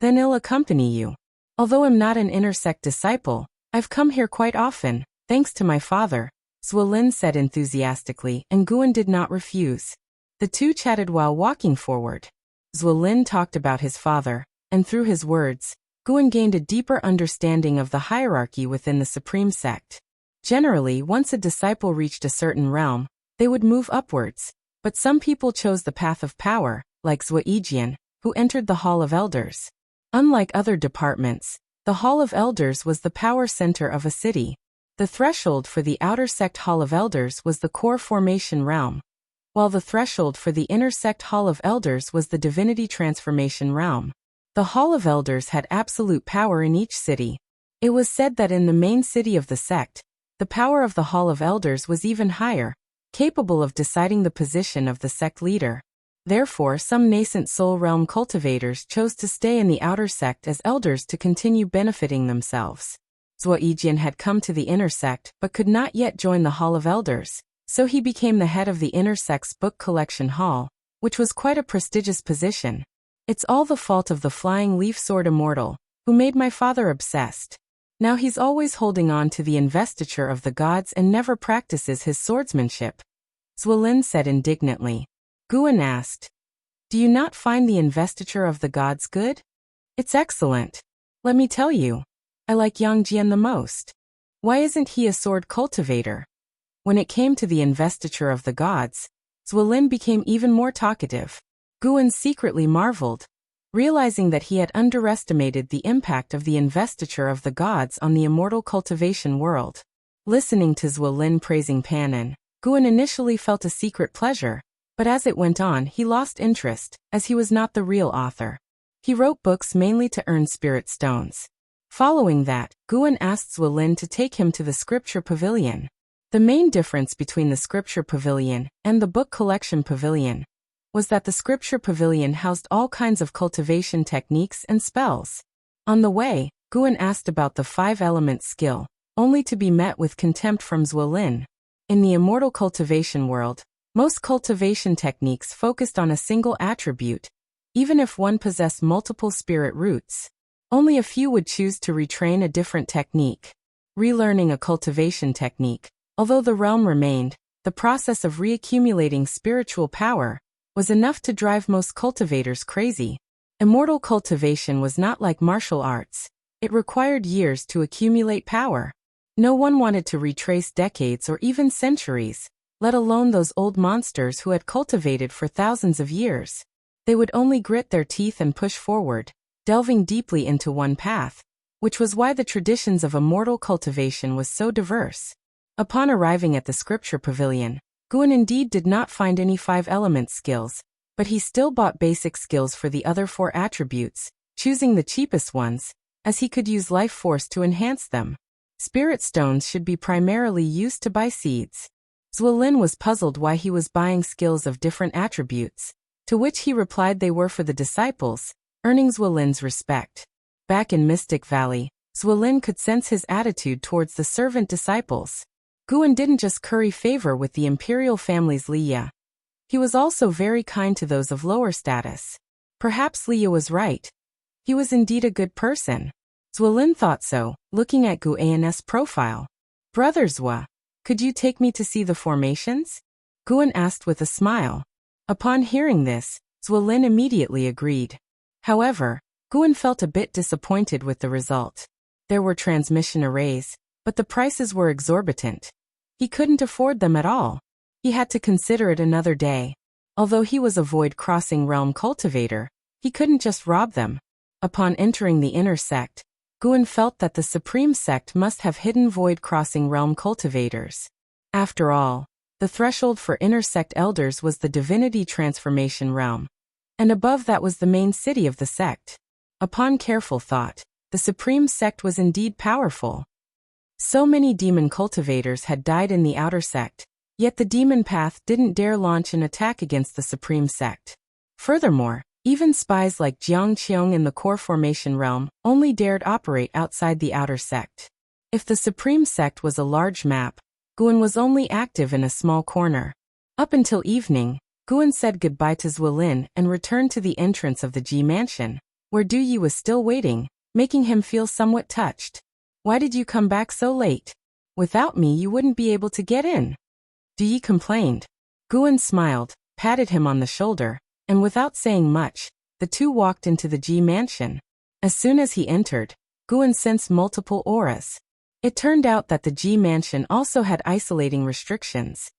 Then I'll accompany you. Although I'm not an inner sect disciple, I've come here quite often, thanks to my father, Zwolin said enthusiastically, and Guan did not refuse. The two chatted while walking forward. Zwolin talked about his father, and through his words, Guan gained a deeper understanding of the hierarchy within the Supreme Sect. Generally, once a disciple reached a certain realm, they would move upwards, but some people chose the path of power, like Zweijian, who entered the Hall of Elders. Unlike other departments, the Hall of Elders was the power center of a city. The threshold for the Outer Sect Hall of Elders was the Core Formation Realm, while the threshold for the Inner Sect Hall of Elders was the Divinity Transformation Realm. The Hall of Elders had absolute power in each city. It was said that in the main city of the sect, the power of the Hall of Elders was even higher, capable of deciding the position of the sect leader. Therefore, some nascent soul realm cultivators chose to stay in the outer sect as elders to continue benefiting themselves. Zweijian had come to the inner sect but could not yet join the Hall of Elders, so he became the head of the inner sect's book collection hall, which was quite a prestigious position. It's all the fault of the Flying Leaf Sword Immortal, who made my father obsessed. Now he's always holding on to the investiture of the gods and never practices his swordsmanship. Zwolin said indignantly. Guan asked, "Do you not find the investiture of the gods good?" "It's excellent. Let me tell you. I like Yang Jian the most. Why isn't he a sword cultivator?" When it came to the investiture of the gods, Zwolin became even more talkative. Guan secretly marveled, realizing that he had underestimated the impact of the investiture of the gods on the immortal cultivation world. Listening to Zwolin praising Panin, Guan initially felt a secret pleasure, but as it went on he lost interest, as he was not the real author. He wrote books mainly to earn spirit stones. Following that, Guan asked Zwolin to take him to the Scripture Pavilion. The main difference between the Scripture Pavilion and the Book Collection Pavilion was that the Scripture Pavilion housed all kinds of cultivation techniques and spells. On the way, Guan asked about the 5-element skill, only to be met with contempt from Zwolin. In the immortal cultivation world, most cultivation techniques focused on a single attribute, even if one possessed multiple spirit roots. Only a few would choose to retrain a different technique. Relearning a cultivation technique, although the realm remained, the process of reaccumulating spiritual power was enough to drive most cultivators crazy. Immortal cultivation was not like martial arts. It required years to accumulate power. No one wanted to retrace decades or even centuries, let alone those old monsters who had cultivated for thousands of years. They would only grit their teeth and push forward, delving deeply into one path, which was why the traditions of immortal cultivation was so diverse. Upon arriving at the Scripture Pavilion, Guan indeed did not find any 5-element skills, but he still bought basic skills for the other 4 attributes, choosing the cheapest ones, as he could use life force to enhance them. Spirit stones should be primarily used to buy seeds. Zwolin was puzzled why he was buying skills of different attributes, to which he replied they were for the disciples, earning Zwolin's respect. Back in Mystic Valley, Zwolin could sense his attitude towards the servant disciples. Guan didn't just curry favor with the imperial family's Liya. He was also very kind to those of lower status. Perhaps Liya was right. He was indeed a good person. Zwolin thought so, looking at Guan's profile. "Brother Zwa, could you take me to see the formations?" Guan asked with a smile. Upon hearing this, Zwolin immediately agreed. However, Guan felt a bit disappointed with the result. There were transmission arrays, but the prices were exorbitant. He couldn't afford them at all. He had to consider it another day. Although he was a void-crossing realm cultivator, he couldn't just rob them. Upon entering the inner sect, Guan felt that the Supreme Sect must have hidden void-crossing realm cultivators. After all, the threshold for inner sect elders was the Divinity Transformation Realm, and above that was the main city of the sect. Upon careful thought, the Supreme Sect was indeed powerful. So many demon cultivators had died in the outer sect, yet the demon path didn't dare launch an attack against the Supreme Sect. Furthermore, even spies like Jiang Qiong in the core formation realm only dared operate outside the outer sect. If the Supreme Sect was a large map, Guan was only active in a small corner. Up until evening, Guan said goodbye to Zwolin and returned to the entrance of the Ji Mansion. where Du Yi was still waiting, making him feel somewhat touched. Why did you come back so late? Without me you wouldn't be able to get in. Du Yi complained. Guan smiled, patted him on the shoulder, and without saying much, the two walked into the Ji mansion. As soon as he entered, Guan sensed multiple auras. It turned out that the Ji mansion also had isolating restrictions.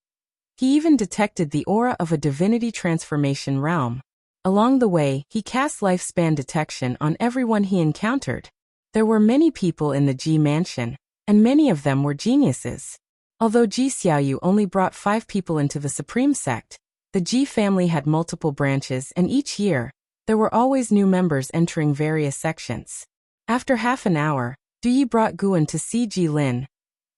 He even detected the aura of a divinity transformation realm. Along the way, he cast lifespan detection on everyone he encountered. There were many people in the Ji mansion, and many of them were geniuses. Although Ji Xiaoyu only brought 5 people into the Supreme Sect, the Ji family had multiple branches, and each year, there were always new members entering various sections. After half an hour, Du Yi brought Guan to see Ji Lin,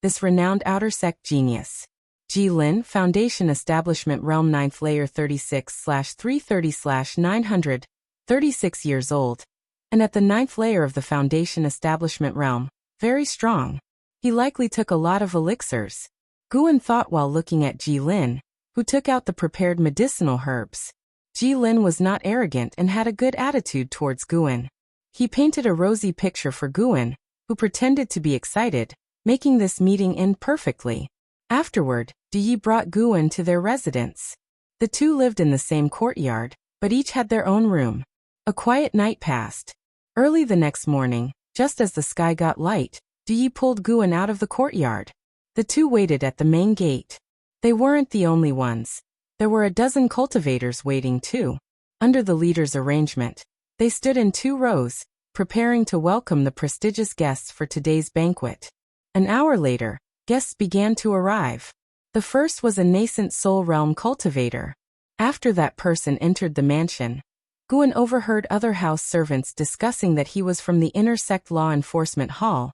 this renowned outer sect genius. Ji Lin, Foundation Establishment Realm 9th Layer 36/330/900, 36 years old, and at the 9th layer of the Foundation Establishment Realm, very strong. He likely took a lot of elixirs. Guan thought while looking at Ji Lin, who took out the prepared medicinal herbs. Ji Lin was not arrogant and had a good attitude towards Guan. He painted a rosy picture for Guan, who pretended to be excited, making this meeting end perfectly. Afterward, Du Yi brought Guan to their residence. The two lived in the same courtyard, but each had their own room. A quiet night passed. Early the next morning, just as the sky got light, Du Yi pulled Guan out of the courtyard. The two waited at the main gate. They weren't the only ones. There were a dozen cultivators waiting too. Under the leader's arrangement, they stood in 2 rows, preparing to welcome the prestigious guests for today's banquet. An hour later, guests began to arrive. The first was a nascent soul realm cultivator. After that person entered the mansion, Guan overheard other house servants discussing that he was from the Inner Sect Law Enforcement Hall,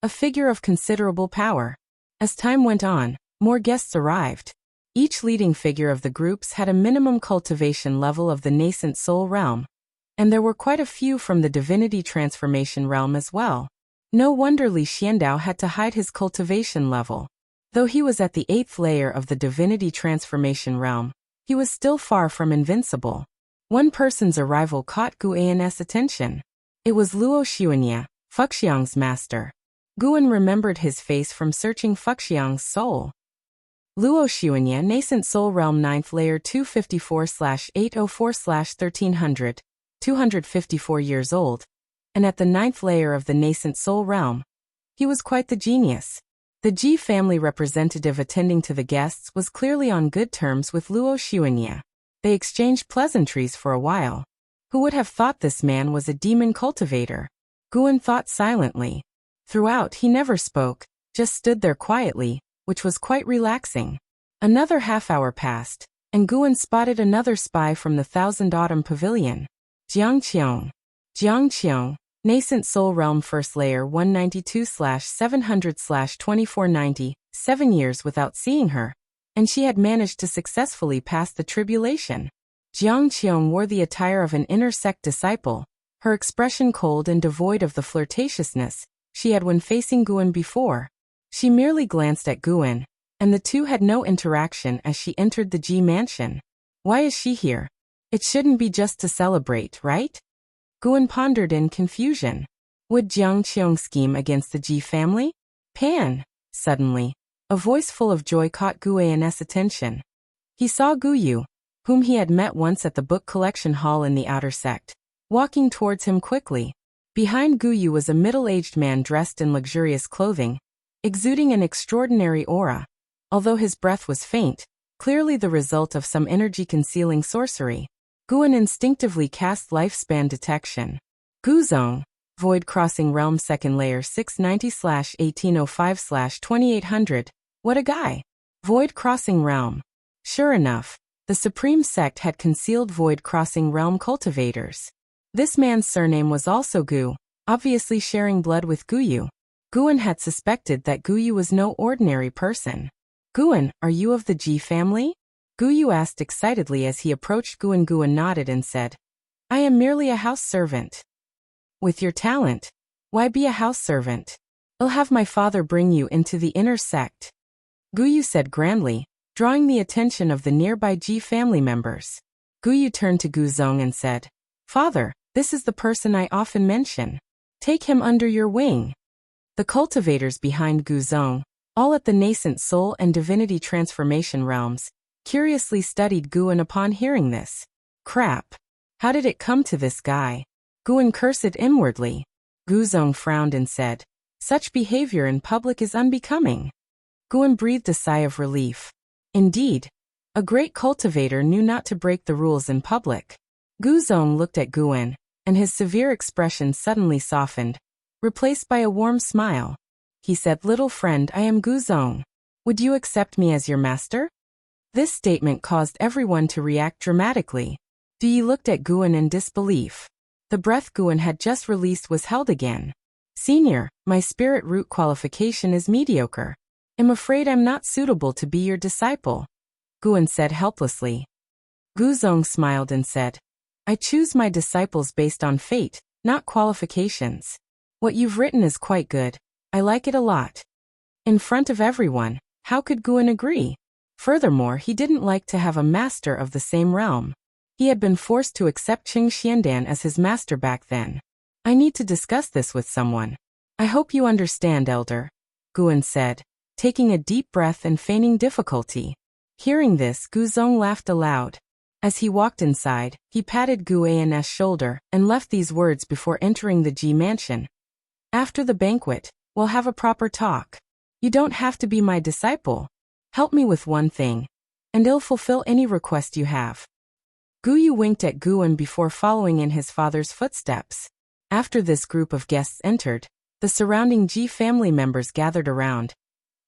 a figure of considerable power. As time went on, more guests arrived. Each leading figure of the groups had a minimum cultivation level of the nascent soul realm, and there were quite a few from the divinity transformation realm as well. No wonder Li Xiandao had to hide his cultivation level. Though he was at the 8th layer of the divinity transformation realm, he was still far from invincible. One person's arrival caught Guan's attention. It was Luo Xuanya, Fuxiang's master. Guan remembered his face from searching Fuxiang's soul. Luo Xuanya, Nascent Soul Realm 9th Layer 254/804/1300, 254 years old, and at the 9th layer of the Nascent Soul Realm. He was quite the genius. The Ji family representative attending to the guests was clearly on good terms with Luo Xuanya. They exchanged pleasantries for a while. Who would have thought this man was a demon cultivator? Guan thought silently. Throughout he never spoke, just stood there quietly, which was quite relaxing. Another half-hour passed, and Guan spotted another spy from the Thousand Autumn Pavilion. Jiang Qiong, Nascent Soul Realm 1st Layer 192/700/2490, 7 years without seeing her, and she had managed to successfully pass the tribulation. Jiang Qiong wore the attire of an inner sect disciple, her expression cold and devoid of the flirtatiousness she had when facing Guan before. She merely glanced at Guan, and the two had no interaction as she entered the Ji mansion. Why is she here? It shouldn't be just to celebrate, right? Guan pondered in confusion. Would Jiang Qiong scheme against the Ji family? Pan! Suddenly, a voice full of joy caught Guan's attention. He saw Guyu, whom he had met once at the book collection hall in the outer sect, walking towards him quickly. Behind Guyu was a middle-aged man dressed in luxurious clothing, exuding an extraordinary aura. Although his breath was faint, clearly the result of some energy-concealing sorcery, Guan instinctively cast lifespan detection. Guzong, Void Crossing Realm 2nd Layer 690/1805/2800, what a guy! Void Crossing Realm. Sure enough, the Supreme Sect had concealed Void Crossing Realm cultivators. This man's surname was also Gu, obviously sharing blood with Guyu. Guan had suspected that Guyu was no ordinary person. Guan, are you of the Ji family? Guyu asked excitedly as he approached Guan. Guan nodded and said, I am merely a house servant. With your talent, why be a house servant? I'll have my father bring you into the inner sect. Guyu said grandly, drawing the attention of the nearby Ji family members. Guyu turned to Guzong and said, Father, This is the person I often mention. Take him under your wing. The cultivators behind Guzong, all at the Nascent Soul and Divinity transformation realms, curiously studied Guan upon hearing this. Crap. How did it come to this guy? Guan cursed inwardly. Guzong frowned and said, such behavior in public is unbecoming. Guan breathed a sigh of relief. Indeed, a great cultivator knew not to break the rules in public. Guzong looked at Guan, and his severe expression suddenly softened, replaced by a warm smile. He said, little friend, I am Guzong. Would you accept me as your master? This statement caused everyone to react dramatically. Yi looked at Guan in disbelief. The breath Guan had just released was held again. Senior, my spirit root qualification is mediocre. I'm afraid I'm not suitable to be your disciple, Guan said helplessly. Guzong smiled and said, I choose my disciples based on fate, not qualifications. What you've written is quite good. I like it a lot. In front of everyone, how could Guan agree? Furthermore, he didn't like to have a master of the same realm. He had been forced to accept Qing Xiandan as his master back then. I need to discuss this with someone. I hope you understand, Elder, Guan said, taking a deep breath and feigning difficulty. Hearing this, Guzong laughed aloud. As he walked inside, he patted Gu An's shoulder and left these words before entering the Ji mansion. After the banquet, we'll have a proper talk. You don't have to be my disciple. Help me with one thing, and I'll fulfill any request you have. Gu Yu winked at Guan before following in his father's footsteps. After this group of guests entered, the surrounding Ji family members gathered around,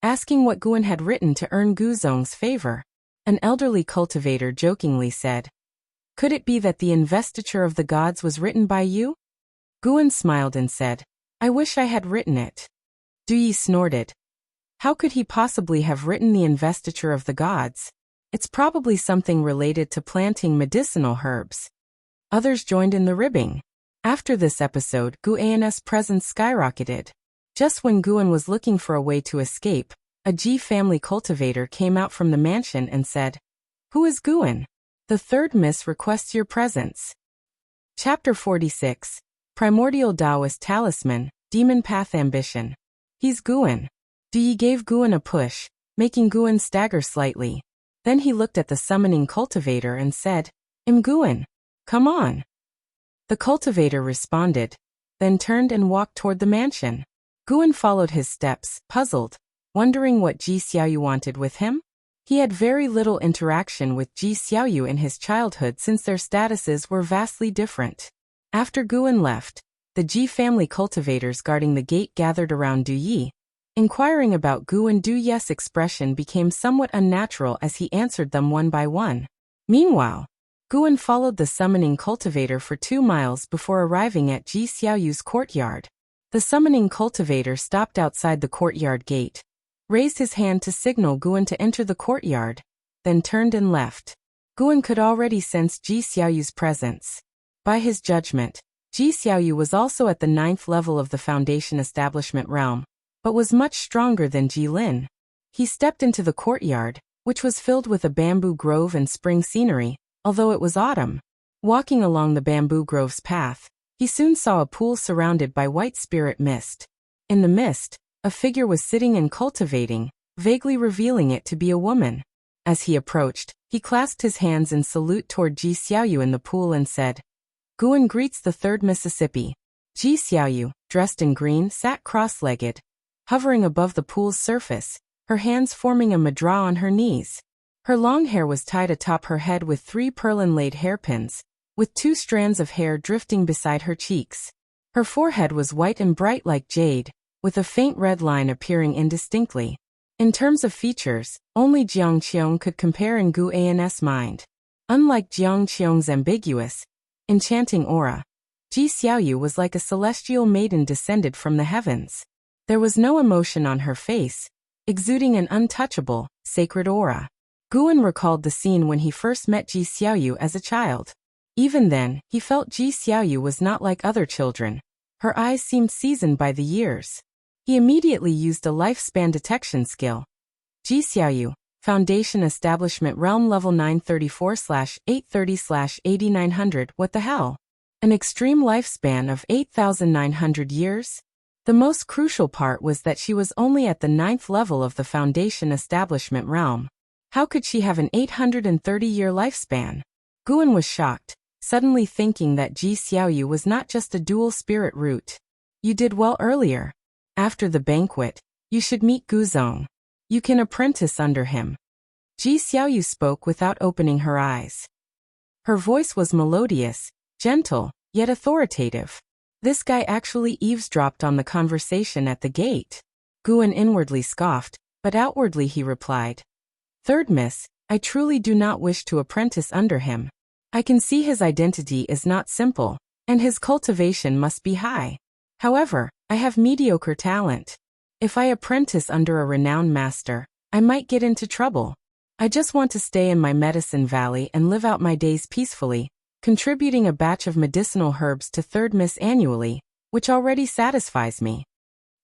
asking what Guan had written to earn Guzong's favor. An elderly cultivator jokingly said, could it be that the investiture of the gods was written by you? Guan smiled and said, I wish I had written it. Yi snorted. How could he possibly have written the investiture of the gods? It's probably something related to planting medicinal herbs. Others joined in the ribbing. After this episode, Guan's presence skyrocketed. Just when Guan was looking for a way to escape, a Ji family cultivator came out from the mansion and said, who is Guan? The third miss requests your presence. Chapter 46. Primordial Daoist Talisman, Demon Path Ambition. He's Guan. Yi gave Guan a push, making Guan stagger slightly. Then he looked at the summoning cultivator and said, I'm Guan. Come on. The cultivator responded, then turned and walked toward the mansion. Guan followed his steps, puzzled, wondering what Ji Xiaoyu wanted with him. He had very little interaction with Ji Xiaoyu in his childhood since their statuses were vastly different. After Guan left, the Ji family cultivators guarding the gate gathered around Du Yi. Inquiring about Guan, Du Yi's expression became somewhat unnatural as he answered them one by one. Meanwhile, Guan followed the summoning cultivator for 2 miles before arriving at Ji Xiaoyu's courtyard. The summoning cultivator stopped outside the courtyard gate, raised his hand to signal Guan to enter the courtyard, then turned and left. Guan could already sense Ji Xiaoyu's presence. By his judgment, Ji Xiaoyu was also at the 9th level of the Foundation Establishment realm, but was much stronger than Ji Lin. He stepped into the courtyard, which was filled with a bamboo grove and spring scenery, although it was autumn. Walking along the bamboo grove's path, he soon saw a pool surrounded by white spirit mist. In the mist, a figure was sitting and cultivating, vaguely revealing it to be a woman. As he approached, he clasped his hands in salute toward Ji Xiaoyu in the pool and said, Guan greets the 3rd Mississippi. Ji Xiaoyu, dressed in green, sat cross-legged, hovering above the pool's surface, her hands forming a mudra on her knees. Her long hair was tied atop her head with 3 pearl-inlaid hairpins, with 2 strands of hair drifting beside her cheeks. Her forehead was white and bright like jade, with a faint red line appearing indistinctly. In terms of features, only Jiang Qiong could compare in Gu An's mind. Unlike Jiang Qiong's ambiguous, enchanting aura, Ji Xiaoyu was like a celestial maiden descended from the heavens. There was no emotion on her face, exuding an untouchable, sacred aura. Guan recalled the scene when he first met Ji Xiaoyu as a child. Even then, he felt Ji Xiaoyu was not like other children. Her eyes seemed seasoned by the years. He immediately used a lifespan detection skill. Ji Xiaoyu, Foundation Establishment Realm Level 934/830/8900. What the hell? An extreme lifespan of 8,900 years? The most crucial part was that she was only at the 9th level of the Foundation establishment realm. How could she have an 830-year lifespan? Guan was shocked, suddenly thinking that Ji Xiaoyu was not just a dual spirit root. You did well earlier. After the banquet, you should meet Guzong. You can apprentice under him. Ji Xiaoyu spoke without opening her eyes. Her voice was melodious, gentle, yet authoritative. This guy actually eavesdropped on the conversation at the gate. Guan inwardly scoffed, but outwardly he replied. Third miss, I truly do not wish to apprentice under him. I can see his identity is not simple, and his cultivation must be high. However, I have mediocre talent. If I apprentice under a renowned master, I might get into trouble. I just want to stay in my medicine valley and live out my days peacefully, contributing a batch of medicinal herbs to Third Miss annually, which already satisfies me.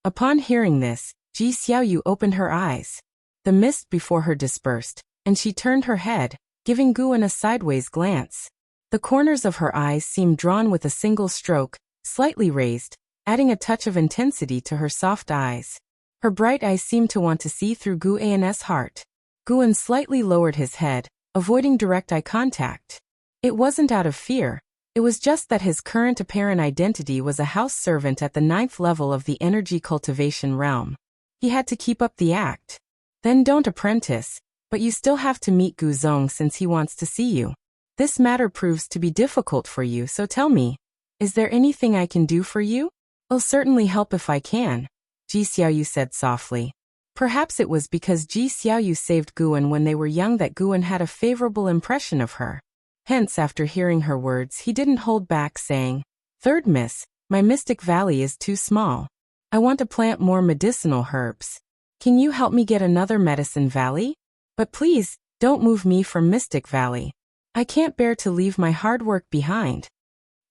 Upon hearing this, Ji Xiaoyu opened her eyes. The mist before her dispersed, and she turned her head, giving Guan a sideways glance. The corners of her eyes seemed drawn with a single stroke, slightly raised, adding a touch of intensity to her soft eyes. Her bright eyes seemed to want to see through Guan's heart. Guan slightly lowered his head, avoiding direct eye contact. It wasn't out of fear, it was just that his current apparent identity was a house servant at the 9th level of the energy cultivation realm. He had to keep up the act. Then don't apprentice, but you still have to meet Guzong since he wants to see you. This matter proves to be difficult for you, so tell me, is there anything I can do for you? I'll certainly help if I can, Ji Xiaoyu said softly. Perhaps it was because Ji Xiaoyu saved Guan when they were young that Guan had a favorable impression of her. Hence, after hearing her words, he didn't hold back, saying, Third miss, my mystic valley is too small. I want to plant more medicinal herbs. Can you help me get another medicine valley? But please, don't move me from Mystic Valley. I can't bear to leave my hard work behind.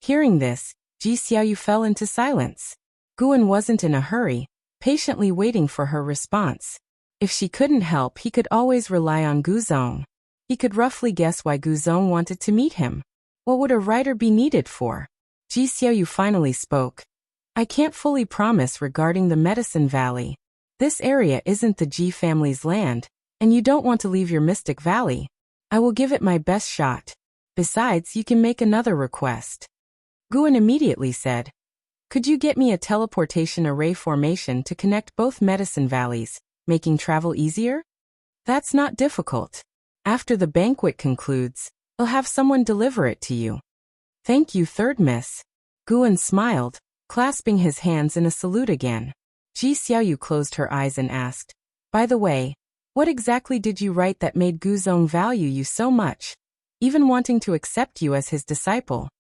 Hearing this, Ji Xiaoyu fell into silence. Guan wasn't in a hurry, patiently waiting for her response. If she couldn't help, he could always rely on Guzong. He could roughly guess why Guzong wanted to meet him. What would a writer be needed for? Ji Xiaoyu finally spoke. I can't fully promise regarding the Medicine Valley. This area isn't the Ji family's land, and you don't want to leave your Mystic Valley. I will give it my best shot. Besides, you can make another request. Guan immediately said, Could you get me a teleportation array formation to connect both Medicine Valleys, making travel easier? That's not difficult. After the banquet concludes, I'll have someone deliver it to you. Thank you, Third Miss. Guan smiled, clasping his hands in a salute again. Ji Xiaoyu closed her eyes and asked, By the way, what exactly did you write that made Guzong value you so much, even wanting to accept you as his disciple?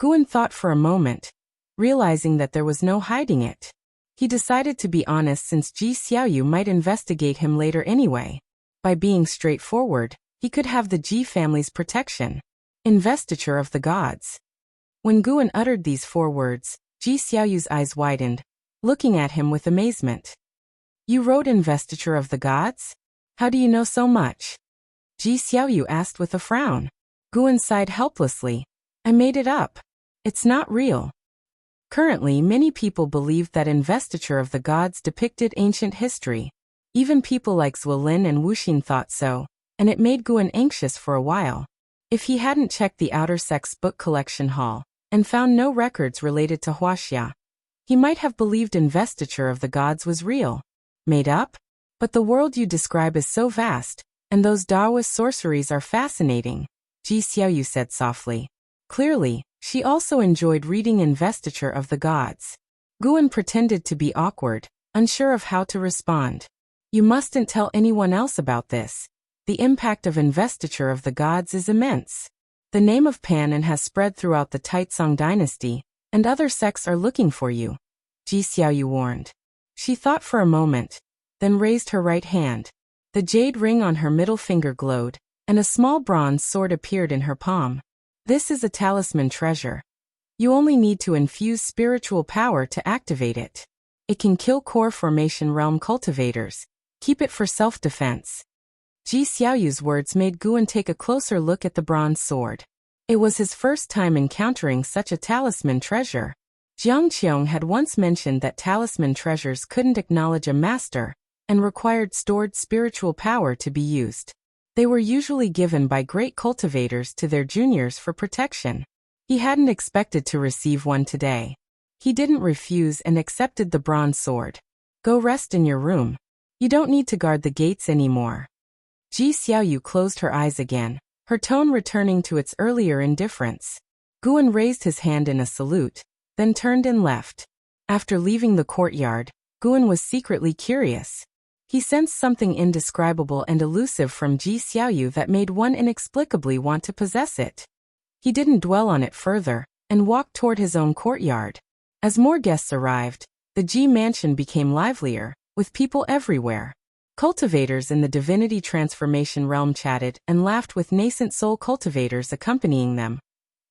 Guan thought for a moment, realizing that there was no hiding it. He decided to be honest since Ji Xiaoyu might investigate him later anyway. By being straightforward, he could have the Ji family's protection. Investiture of the gods. When Guan uttered these 4 words, Ji Xiaoyu's eyes widened, looking at him with amazement. You wrote Investiture of the gods? How do you know so much? Ji Xiaoyu asked with a frown. Guan sighed helplessly. I made it up. It's not real. Currently, many people believed that Investiture of the gods depicted ancient history. Even people like Zwilin and Wuxin thought so, and it made Guan anxious for a while. If he hadn't checked the Outer Sect's book collection hall, and found no records related to Huaxia, he might have believed Investiture of the gods was real. Made up? But the world you describe is so vast, and those Daoist sorceries are fascinating, Ji Xiaoyu said softly. Clearly, she also enjoyed reading Investiture of the gods. Guan pretended to be awkward, unsure of how to respond. You mustn't tell anyone else about this. The impact of Investiture of the gods is immense. The name of Panan has spread throughout the Taizong dynasty, and other sects are looking for you, Ji Xiaoyu warned. She thought for a moment, then raised her right hand. The jade ring on her middle finger glowed, and a small bronze sword appeared in her palm. This is a talisman treasure. You only need to infuse spiritual power to activate it. It can kill core formation realm cultivators. Keep it for self-defense. Ji Xiaoyu's words made Guan take a closer look at the bronze sword. It was his first time encountering such a talisman treasure. Jiang Qiong had once mentioned that talisman treasures couldn't acknowledge a master and required stored spiritual power to be used. They were usually given by great cultivators to their juniors for protection. He hadn't expected to receive one today. He didn't refuse and accepted the bronze sword. Go rest in your room. You don't need to guard the gates anymore. Ji Xiaoyu closed her eyes again, her tone returning to its earlier indifference. Guan raised his hand in a salute, then turned and left. After leaving the courtyard, Guan was secretly curious. He sensed something indescribable and elusive from Ji Xiaoyu that made one inexplicably want to possess it. He didn't dwell on it further, and walked toward his own courtyard. As more guests arrived, the Ji mansion became livelier, with people everywhere. Cultivators in the Divinity transformation realm chatted and laughed with nascent soul cultivators accompanying them,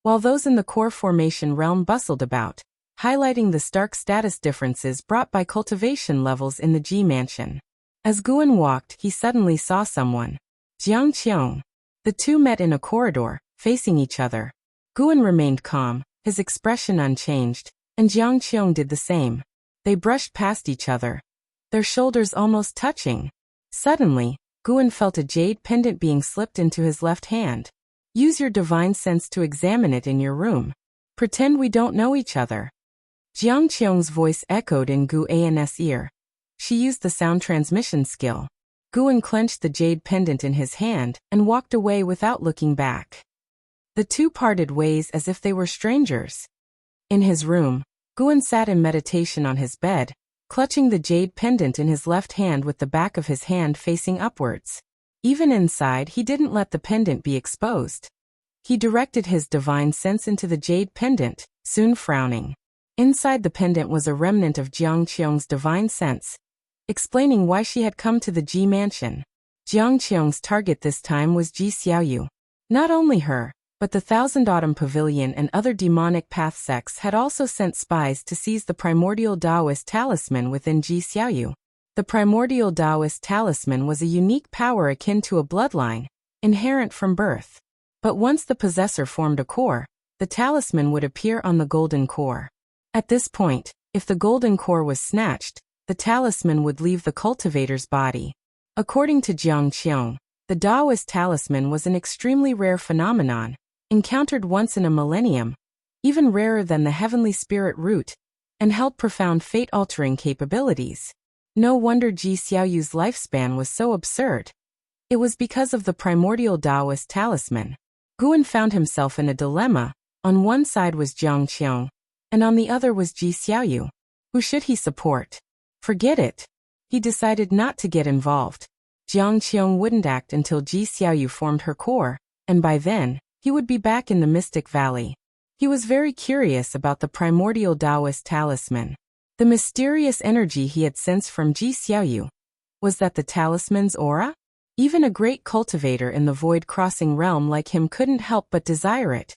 while those in the core formation realm bustled about, highlighting the stark status differences brought by cultivation levels in the Ji mansion. As Guan walked, he suddenly saw someone. Jiang Qiong. The two met in a corridor, facing each other. Guan remained calm, his expression unchanged, and Jiang Qiong did the same. They brushed past each other, their shoulders almost touching. Suddenly, Guan felt a jade pendant being slipped into his left hand. Use your divine sense to examine it in your room. Pretend we don't know each other. Jiang Qiong's voice echoed in Guan's ear. She used the sound transmission skill. Guan clenched the jade pendant in his hand and walked away without looking back. The two parted ways as if they were strangers. In his room, Guan sat in meditation on his bed, clutching the jade pendant in his left hand with the back of his hand facing upwards. Even inside, he didn't let the pendant be exposed. He directed his divine sense into the jade pendant, soon frowning. Inside the pendant was a remnant of Jiang Qiong's divine sense, explaining why she had come to the Ji mansion. Jiang Qiong's target this time was Ji Xiaoyu. Not only her, but the Thousand Autumn Pavilion and other demonic path sects had also sent spies to seize the Primordial Daoist Talisman within Ji Xiaoyu. The Primordial Daoist Talisman was a unique power akin to a bloodline, inherent from birth. But once the possessor formed a core, the talisman would appear on the golden core. At this point, if the golden core was snatched, the talisman would leave the cultivator's body. According to Jiang Qiong, the Daoist talisman was an extremely rare phenomenon, encountered once in a millennium, even rarer than the heavenly spirit root, and held profound fate-altering capabilities. No wonder Ji Xiaoyu's lifespan was so absurd. It was because of the primordial Daoist talisman. Guan found himself in a dilemma. On one side was Jiang Qiong, and on the other was Ji Xiaoyu. Who should he support? Forget it. He decided not to get involved. Jiang Qiong wouldn't act until Ji Xiaoyu formed her core, and by then, he would be back in the Mystic Valley. He was very curious about the primordial Daoist talisman. The mysterious energy he had sensed from Ji Xiaoyu. Was that the talisman's aura? Even a great cultivator in the void-crossing realm like him couldn't help but desire it,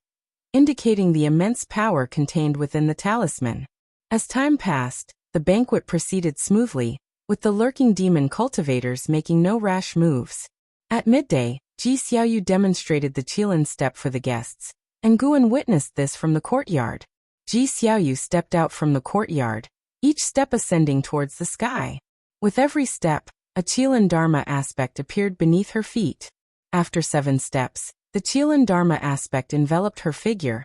indicating the immense power contained within the talisman. As time passed, the banquet proceeded smoothly, with the lurking demon cultivators making no rash moves. At midday, Ji Xiaoyu demonstrated the Qilin step for the guests, and Guan witnessed this from the courtyard. Ji Xiaoyu stepped out from the courtyard, each step ascending towards the sky. With every step, a Qilin Dharma aspect appeared beneath her feet. After 7 steps, the Qilin Dharma aspect enveloped her figure,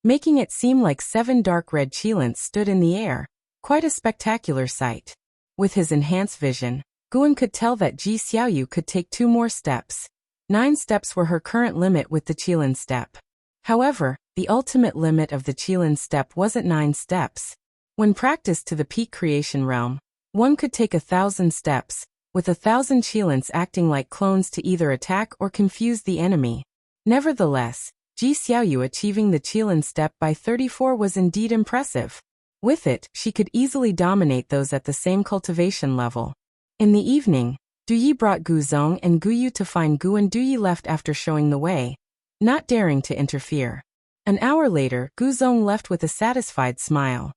making it seem like 7 dark red Qilins stood in the air, quite a spectacular sight. With his enhanced vision, Guan could tell that Ji Xiaoyu could take 2 more steps. 9 steps were her current limit with the Qilin step. However, the ultimate limit of the Qilin step wasn't 9 steps. When practiced to the peak creation realm, one could take 1,000 steps, with 1,000 Qilins acting like clones to either attack or confuse the enemy. Nevertheless, Ji Xiaoyu achieving the Qilin step by 34 was indeed impressive. With it, she could easily dominate those at the same cultivation level. In the evening, Duyi brought Gu Zong and Gu Yu to find Guan. Duyi left after showing the way, not daring to interfere. An hour later, Gu Zong left with a satisfied smile.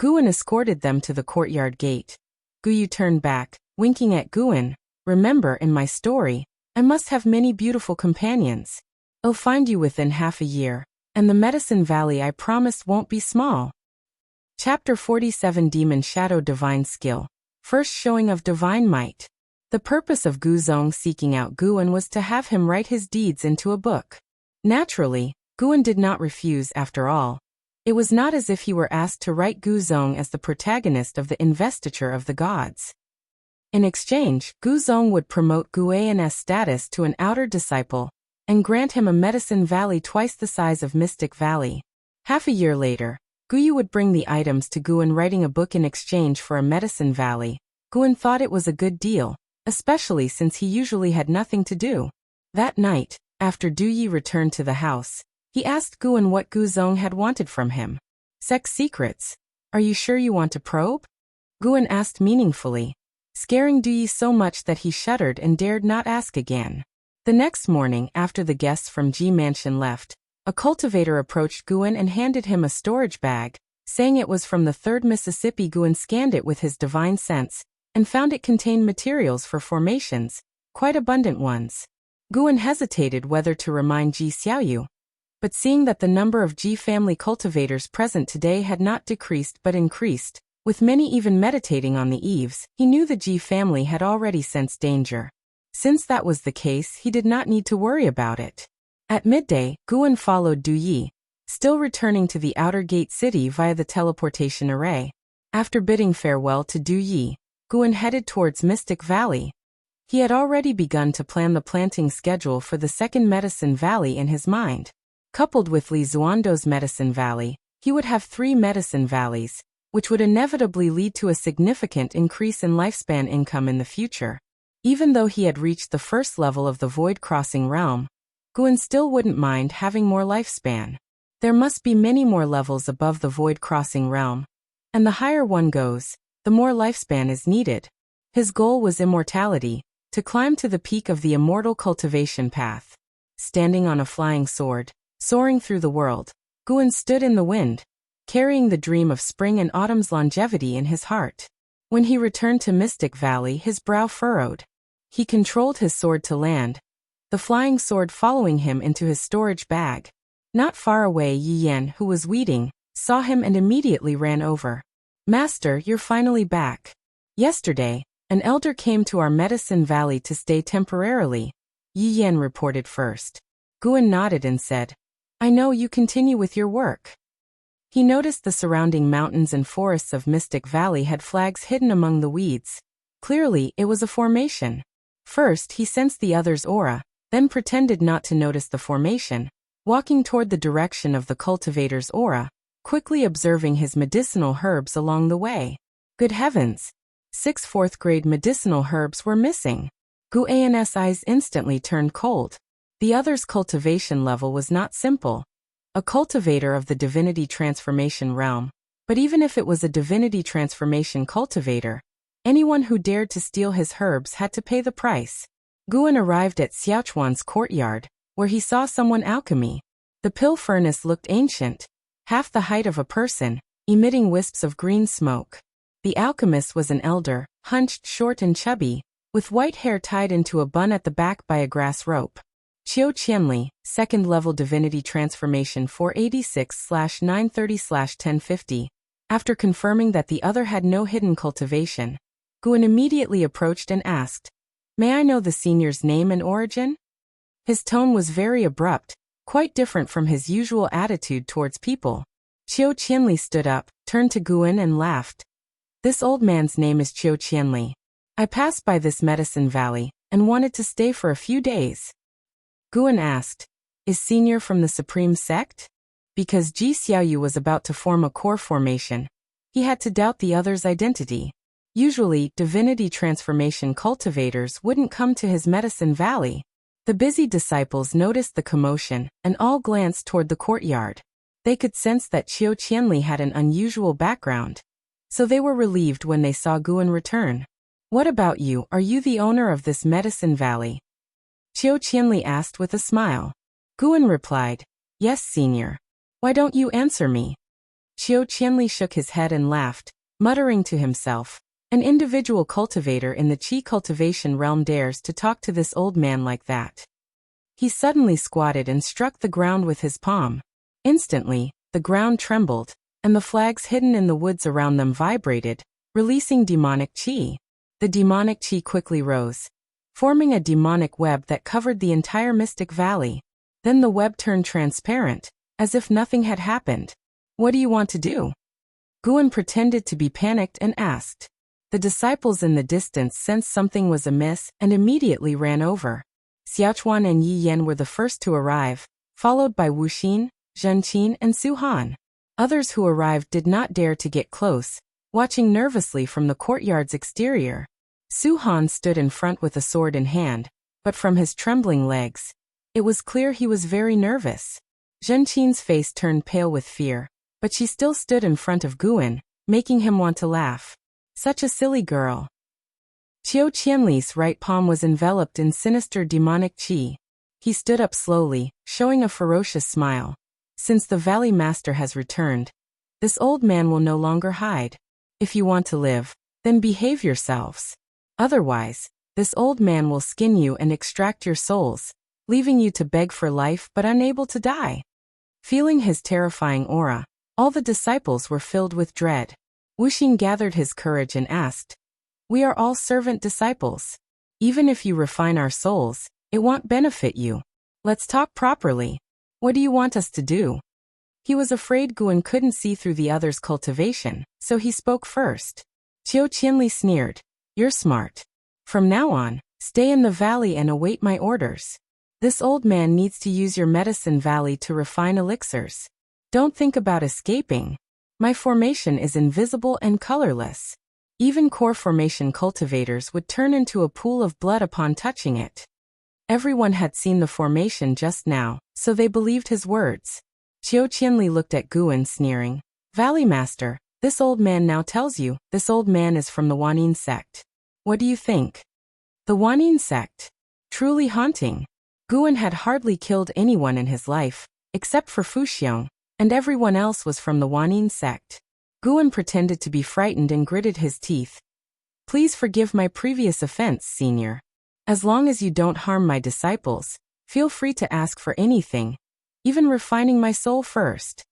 Guan escorted them to the courtyard gate. Gu Yu turned back, winking at Guan. Remember, in my story, I must have many beautiful companions. I'll find you within half a year, and the Medicine Valley I promised won't be small. Chapter 47 Demon Shadow Divine Skill. First showing of divine might. The purpose of Gu Zong seeking out Guan was to have him write his deeds into a book. Naturally, Guan did not refuse after all. It was not as if he were asked to write Gu Zong as the protagonist of the investiture of the gods. In exchange, Gu Zong would promote Guan's status to an outer disciple, and grant him a Medicine Valley twice the size of Mystic Valley. Half a year later, Guyu would bring the items to Guan writing a book in exchange for a Medicine Valley. Guan thought it was a good deal, especially since he usually had nothing to do. That night, after Du Yi returned to the house, he asked Guan what Gu Zong had wanted from him. Sect secrets. Are you sure you want to probe? Guan asked meaningfully, scaring Du Yi so much that he shuddered and dared not ask again. The next morning, after the guests from Ji Mansion left, a cultivator approached Guan and handed him a storage bag, saying it was from the 3rd Mississippi. Guan scanned it with his divine sense, and found it contained materials for formations, quite abundant ones. Guan hesitated whether to remind Ji Xiaoyu, but seeing that the number of Ji family cultivators present today had not decreased but increased, with many even meditating on the eaves, he knew the Ji family had already sensed danger. Since that was the case, he did not need to worry about it. At midday, Guan followed Du Yi, still returning to the outer gate city via the teleportation array. After bidding farewell to Du Yi, Guan headed towards Mystic Valley. He had already begun to plan the planting schedule for the second Medicine Valley in his mind. Coupled with Li Zuando's Medicine Valley, he would have 3 Medicine Valleys, which would inevitably lead to a significant increase in lifespan income in the future. Even though he had reached the first level of the Void Crossing realm, Guan still wouldn't mind having more lifespan. There must be many more levels above the Void Crossing realm, and the higher one goes, the more lifespan is needed. His goal was immortality, to climb to the peak of the immortal cultivation path. Standing on a flying sword, soaring through the world, Guan stood in the wind, carrying the dream of spring and autumn's longevity in his heart. When he returned to Mystic Valley, his brow furrowed. He controlled his sword to land, the flying sword following him into his storage bag. Not far away, Yi Yan, who was weeding, saw him and immediately ran over. Master, you're finally back. Yesterday, an elder came to our Medicine Valley to stay temporarily, Yi Yan reported first. Guan nodded and said, I know, you continue with your work. He noticed the surrounding mountains and forests of Mystic Valley had flags hidden among the weeds. Clearly, it was a formation. First, he sensed the other's aura, then pretended not to notice the formation, walking toward the direction of the cultivator's aura, quickly observing his medicinal herbs along the way. Good heavens! 6 4th-grade medicinal herbs were missing. Guan's eyes instantly turned cold. The other's cultivation level was not simple. A cultivator of the Divinity transformation realm, but even if it was a Divinity transformation cultivator, anyone who dared to steal his herbs had to pay the price. Guan arrived at Xiaochuan's courtyard, where he saw someone alchemy. The pill furnace looked ancient, half the height of a person, emitting wisps of green smoke. The alchemist was an elder, hunched, short and chubby, with white hair tied into a bun at the back by a grass rope. Qiu Qianli, 2nd level Divinity Transformation 486/930/1050. After confirming that the other had no hidden cultivation, Guan immediately approached and asked, May I know the senior's name and origin? His tone was very abrupt, quite different from his usual attitude towards people. Qiu Qianli stood up, turned to Guan and laughed. This old man's name is Qiu Qianli. I passed by this Medicine Valley, and wanted to stay for a few days. Guan asked, Is senior from the Supreme Sect? Because Ji Xiaoyu was about to form a core formation, he had to doubt the other's identity. Usually, Divinity transformation cultivators wouldn't come to his Medicine Valley. The busy disciples noticed the commotion, and all glanced toward the courtyard. They could sense that Qiu Qianli had an unusual background, so they were relieved when they saw Guan return. What about you? Are you the owner of this Medicine Valley? Qiu Qianli asked with a smile. Guan replied, Yes, senior. Why don't you answer me? Qiu Qianli shook his head and laughed, muttering to himself, An individual cultivator in the Qi cultivation realm dares to talk to this old man like that. He suddenly squatted and struck the ground with his palm. Instantly, the ground trembled, and the flags hidden in the woods around them vibrated, releasing demonic chi. The demonic chi quickly rose, forming a demonic web that covered the entire Mystic Valley. Then the web turned transparent, as if nothing had happened. "What do you want to do?" Guan pretended to be panicked and asked. The disciples in the distance sensed something was amiss and immediately ran over. Xiaochuan and Yi Yan were the first to arrive, followed by Wuxin, Zhenqin, and Su Han. Others who arrived did not dare to get close, watching nervously from the courtyard's exterior. Su Han stood in front with a sword in hand, but from his trembling legs, it was clear he was very nervous. Zhenqin's face turned pale with fear, but she still stood in front of Guan, making him want to laugh. Such a silly girl. Qiu Qianli's right palm was enveloped in sinister demonic qi. He stood up slowly, showing a ferocious smile. "Since the Valley Master has returned, this old man will no longer hide. If you want to live, then behave yourselves. Otherwise, this old man will skin you and extract your souls, leaving you to beg for life but unable to die." Feeling his terrifying aura, all the disciples were filled with dread. Wuxin gathered his courage and asked, "We are all servant disciples. Even if you refine our souls, it won't benefit you. Let's talk properly. What do you want us to do?" He was afraid Guan couldn't see through the other's cultivation, so he spoke first. Qiu Qianli sneered, "You're smart. From now on, stay in the valley and await my orders. This old man needs to use your medicine valley to refine elixirs. Don't think about escaping. My formation is invisible and colorless. Even core formation cultivators would turn into a pool of blood upon touching it." Everyone had seen the formation just now, so they believed his words. Qiu Qianli looked at Guan sneering. "Valley Master, this old man now tells you this old man is from the Wanyin Sect. What do you think?" The Wanyin Sect. Truly haunting. Guan had hardly killed anyone in his life, except for Fuxiong, and everyone else was from the Wanyin Sect. Guan pretended to be frightened and gritted his teeth. "Please forgive my previous offense, Senior. As long as you don't harm my disciples, feel free to ask for anything, even refining my soul first."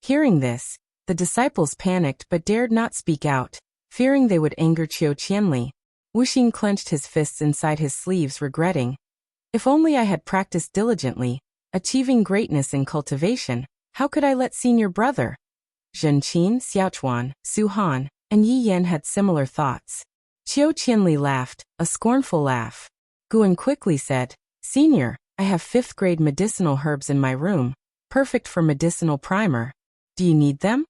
Hearing this, the disciples panicked but dared not speak out, fearing they would anger Qiu Qianli. Wuxin clenched his fists inside his sleeves, regretting, "If only I had practiced diligently, achieving greatness in cultivation, how could I let Senior Brother?" Zhenqin, Xiaochuan, Su Han, and Yi Yan had similar thoughts. Qiu Qianli laughed, a scornful laugh. Guan quickly said, "Senior, I have 5th grade medicinal herbs in my room, perfect for medicinal primer. Do you need them?"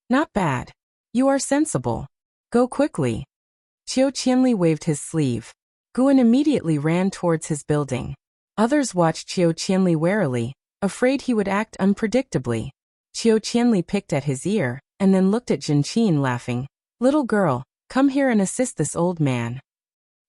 "Not bad. You are sensible. Go quickly." Qiu Qianli waved his sleeve. Guan immediately ran towards his building. Others watched Qiu Qianli warily, afraid he would act unpredictably. Qiu Qianli picked at his ear, and then looked at Zhenqin, laughing. "Little girl, come here and assist this old man."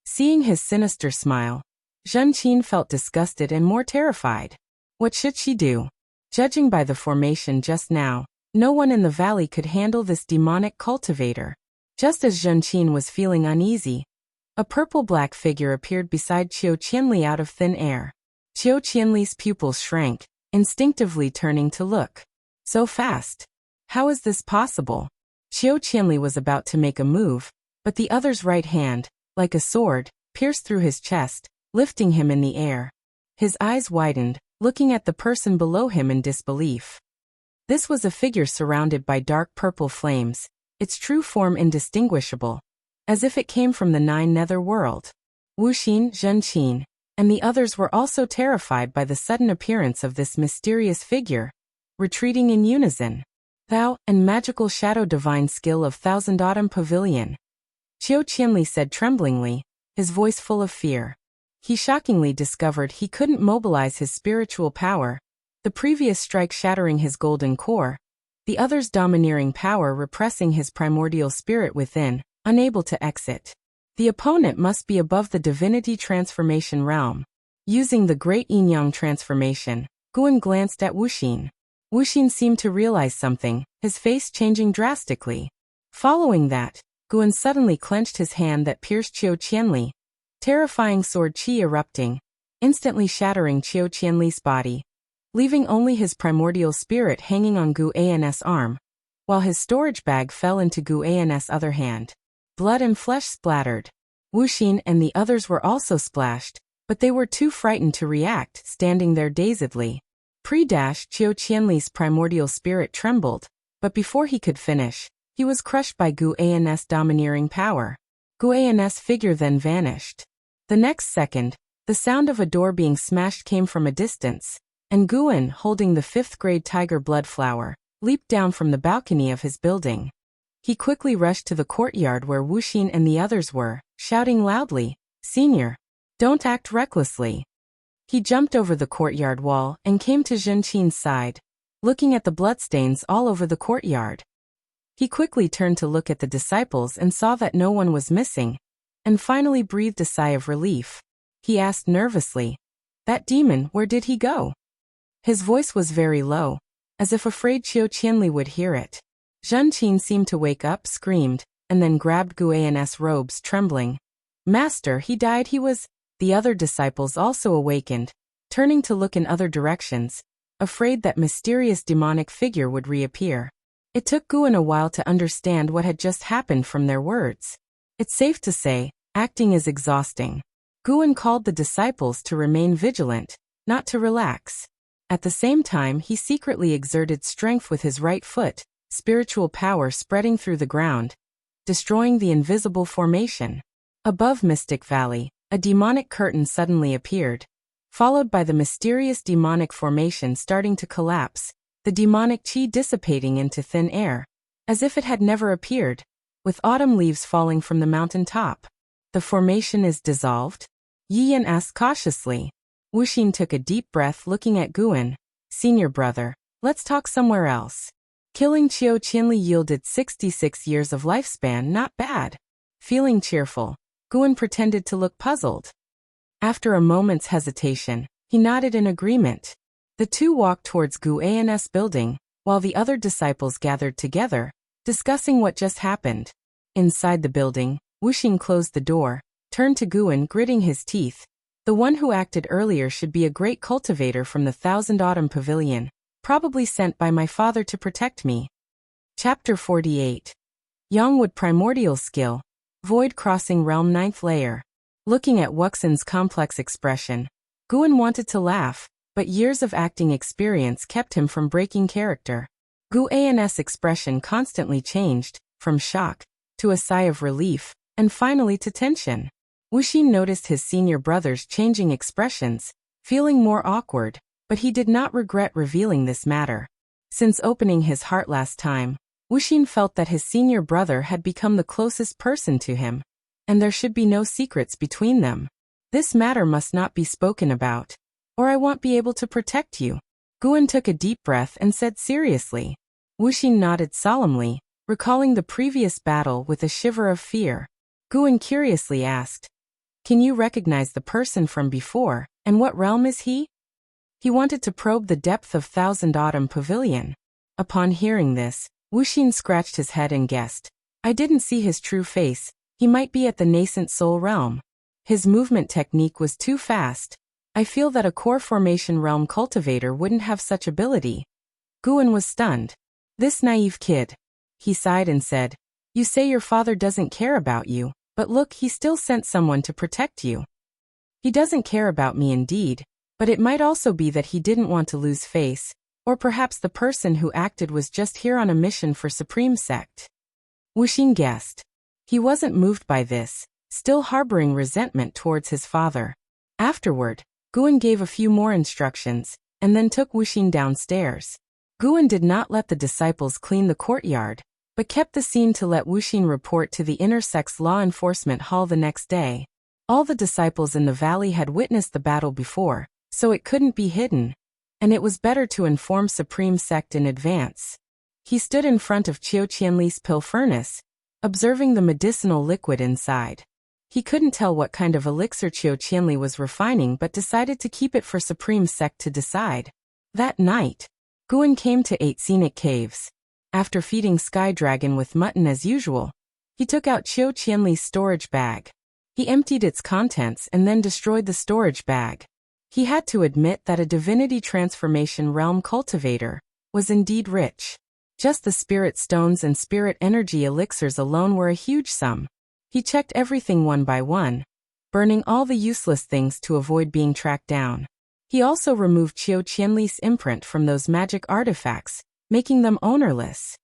Seeing his sinister smile, Zhenqin felt disgusted and more terrified. What should she do? Judging by the formation just now, no one in the valley could handle this demonic cultivator. Just as Zhenqin was feeling uneasy, a purple-black figure appeared beside Qiu Qianli out of thin air. Qiu Qianli's pupils shrank, instinctively turning to look. So fast. How is this possible? Qiu Qianli was about to make a move, but the other's right hand, like a sword, pierced through his chest, lifting him in the air. His eyes widened, looking at the person below him in disbelief. This was a figure surrounded by dark purple flames, its true form indistinguishable, as if it came from the 9 nether world. Wuxin, Zhenqin, and the others were also terrified by the sudden appearance of this mysterious figure, retreating in unison. "Thou, and magical shadow divine skill of Thousand Autumn Pavilion," Qiu Qianli said tremblingly, his voice full of fear. He shockingly discovered he couldn't mobilize his spiritual power, the previous strike shattering his golden core, the other's domineering power repressing his primordial spirit within, unable to exit. The opponent must be above the divinity transformation realm. Using the great yin-yang transformation, Guan glanced at Wuxin. Wuxin seemed to realize something, his face changing drastically. Following that, Guan suddenly clenched his hand that pierced Qiu Qianli. Terrifying sword qi erupting, instantly shattering Qiu Qianli's body, leaving only his primordial spirit hanging on Gu An's arm, while his storage bag fell into Gu An's other hand. Blood and flesh splattered. Wuxin and the others were also splashed, but they were too frightened to react, standing there dazedly. Qiu Qianli's primordial spirit trembled, but before he could finish, he was crushed by Gu An's domineering power. Gu An's figure then vanished. The next second, the sound of a door being smashed came from a distance, and Guan, holding the 5th-grade tiger blood flower, leaped down from the balcony of his building. He quickly rushed to the courtyard where Wuxin and the others were, shouting loudly, "Senior, don't act recklessly." He jumped over the courtyard wall and came to Zhenqin's side, looking at the bloodstains all over the courtyard. He quickly turned to look at the disciples and saw that no one was missing, and finally breathed a sigh of relief. He asked nervously, "That demon, where did he go?" His voice was very low, as if afraid Qiu Qianli would hear it. Zhenqin seemed to wake up, screamed, and then grabbed Gu An's robes, trembling. "Master, he died, he was—" The other disciples also awakened, turning to look in other directions, afraid that mysterious demonic figure would reappear. It took Guan a while to understand what had just happened from their words. It's safe to say, acting is exhausting. Guan called the disciples to remain vigilant, not to relax. At the same time, he secretly exerted strength with his right foot, spiritual power spreading through the ground, destroying the invisible formation. Above Mystic Valley, a demonic curtain suddenly appeared, followed by the mysterious demonic formation starting to collapse, the demonic qi dissipating into thin air, as if it had never appeared, with autumn leaves falling from the mountain top. "The formation is dissolved?" Yiyan asked cautiously. Wuxin took a deep breath looking at Guan. "Senior brother, let's talk somewhere else." Killing Qiu Qianli yielded 66 years of lifespan, not bad. Feeling cheerful, Guan pretended to look puzzled. After a moment's hesitation, he nodded in agreement. The two walked towards Gu An's building, while the other disciples gathered together, discussing what just happened. Inside the building, Wuxin closed the door, turned to Guan, gritting his teeth. "The one who acted earlier should be a great cultivator from the Thousand Autumn Pavilion, probably sent by my father to protect me." Chapter 48. Yangwood Primordial Skill. Void Crossing Realm 9th Layer. Looking at Wuxin's complex expression, Guan wanted to laugh, but years of acting experience kept him from breaking character. Gu An's expression constantly changed, from shock, to a sigh of relief, and finally to tension. Wuxin noticed his senior brother's changing expressions, feeling more awkward, but he did not regret revealing this matter. Since opening his heart last time, Wuxin felt that his senior brother had become the closest person to him, and there should be no secrets between them. "This matter must not be spoken about, or I won't be able to protect you." Guan took a deep breath and said seriously. Wuxin nodded solemnly, recalling the previous battle with a shiver of fear. Guan curiously asked, "Can you recognize the person from before, and what realm is he?" He wanted to probe the depth of Thousand Autumn Pavilion. Upon hearing this, Wuxin scratched his head and guessed. "I didn't see his true face, he might be at the Nascent Soul Realm. His movement technique was too fast. I feel that a core formation realm cultivator wouldn't have such ability." Guan was stunned. "This naive kid." He sighed and said, "You say your father doesn't care about you, but look, he still sent someone to protect you." "He doesn't care about me indeed, but it might also be that he didn't want to lose face, or perhaps the person who acted was just here on a mission for Supreme Sect." Wuxin guessed. He wasn't moved by this, still harboring resentment towards his father. Afterward, Guan gave a few more instructions, and then took Wuxin downstairs. Guan did not let the disciples clean the courtyard, but kept the scene to let Wuxin report to the Inner Sect's law enforcement hall the next day. All the disciples in the valley had witnessed the battle before, so it couldn't be hidden, and it was better to inform Supreme Sect in advance. He stood in front of Qiu Qianli's pill furnace, observing the medicinal liquid inside. He couldn't tell what kind of elixir Qiu Qianli was refining but decided to keep it for Supreme Sect to decide. That night, Guan came to 8 scenic caves. After feeding Sky Dragon with mutton as usual, he took out Qiu Qianli's storage bag. He emptied its contents and then destroyed the storage bag. He had to admit that a divinity transformation realm cultivator was indeed rich. Just the spirit stones and spirit energy elixirs alone were a huge sum. He checked everything one by one, burning all the useless things to avoid being tracked down. He also removed Qiu Qianli's imprint from those magic artifacts, making them ownerless.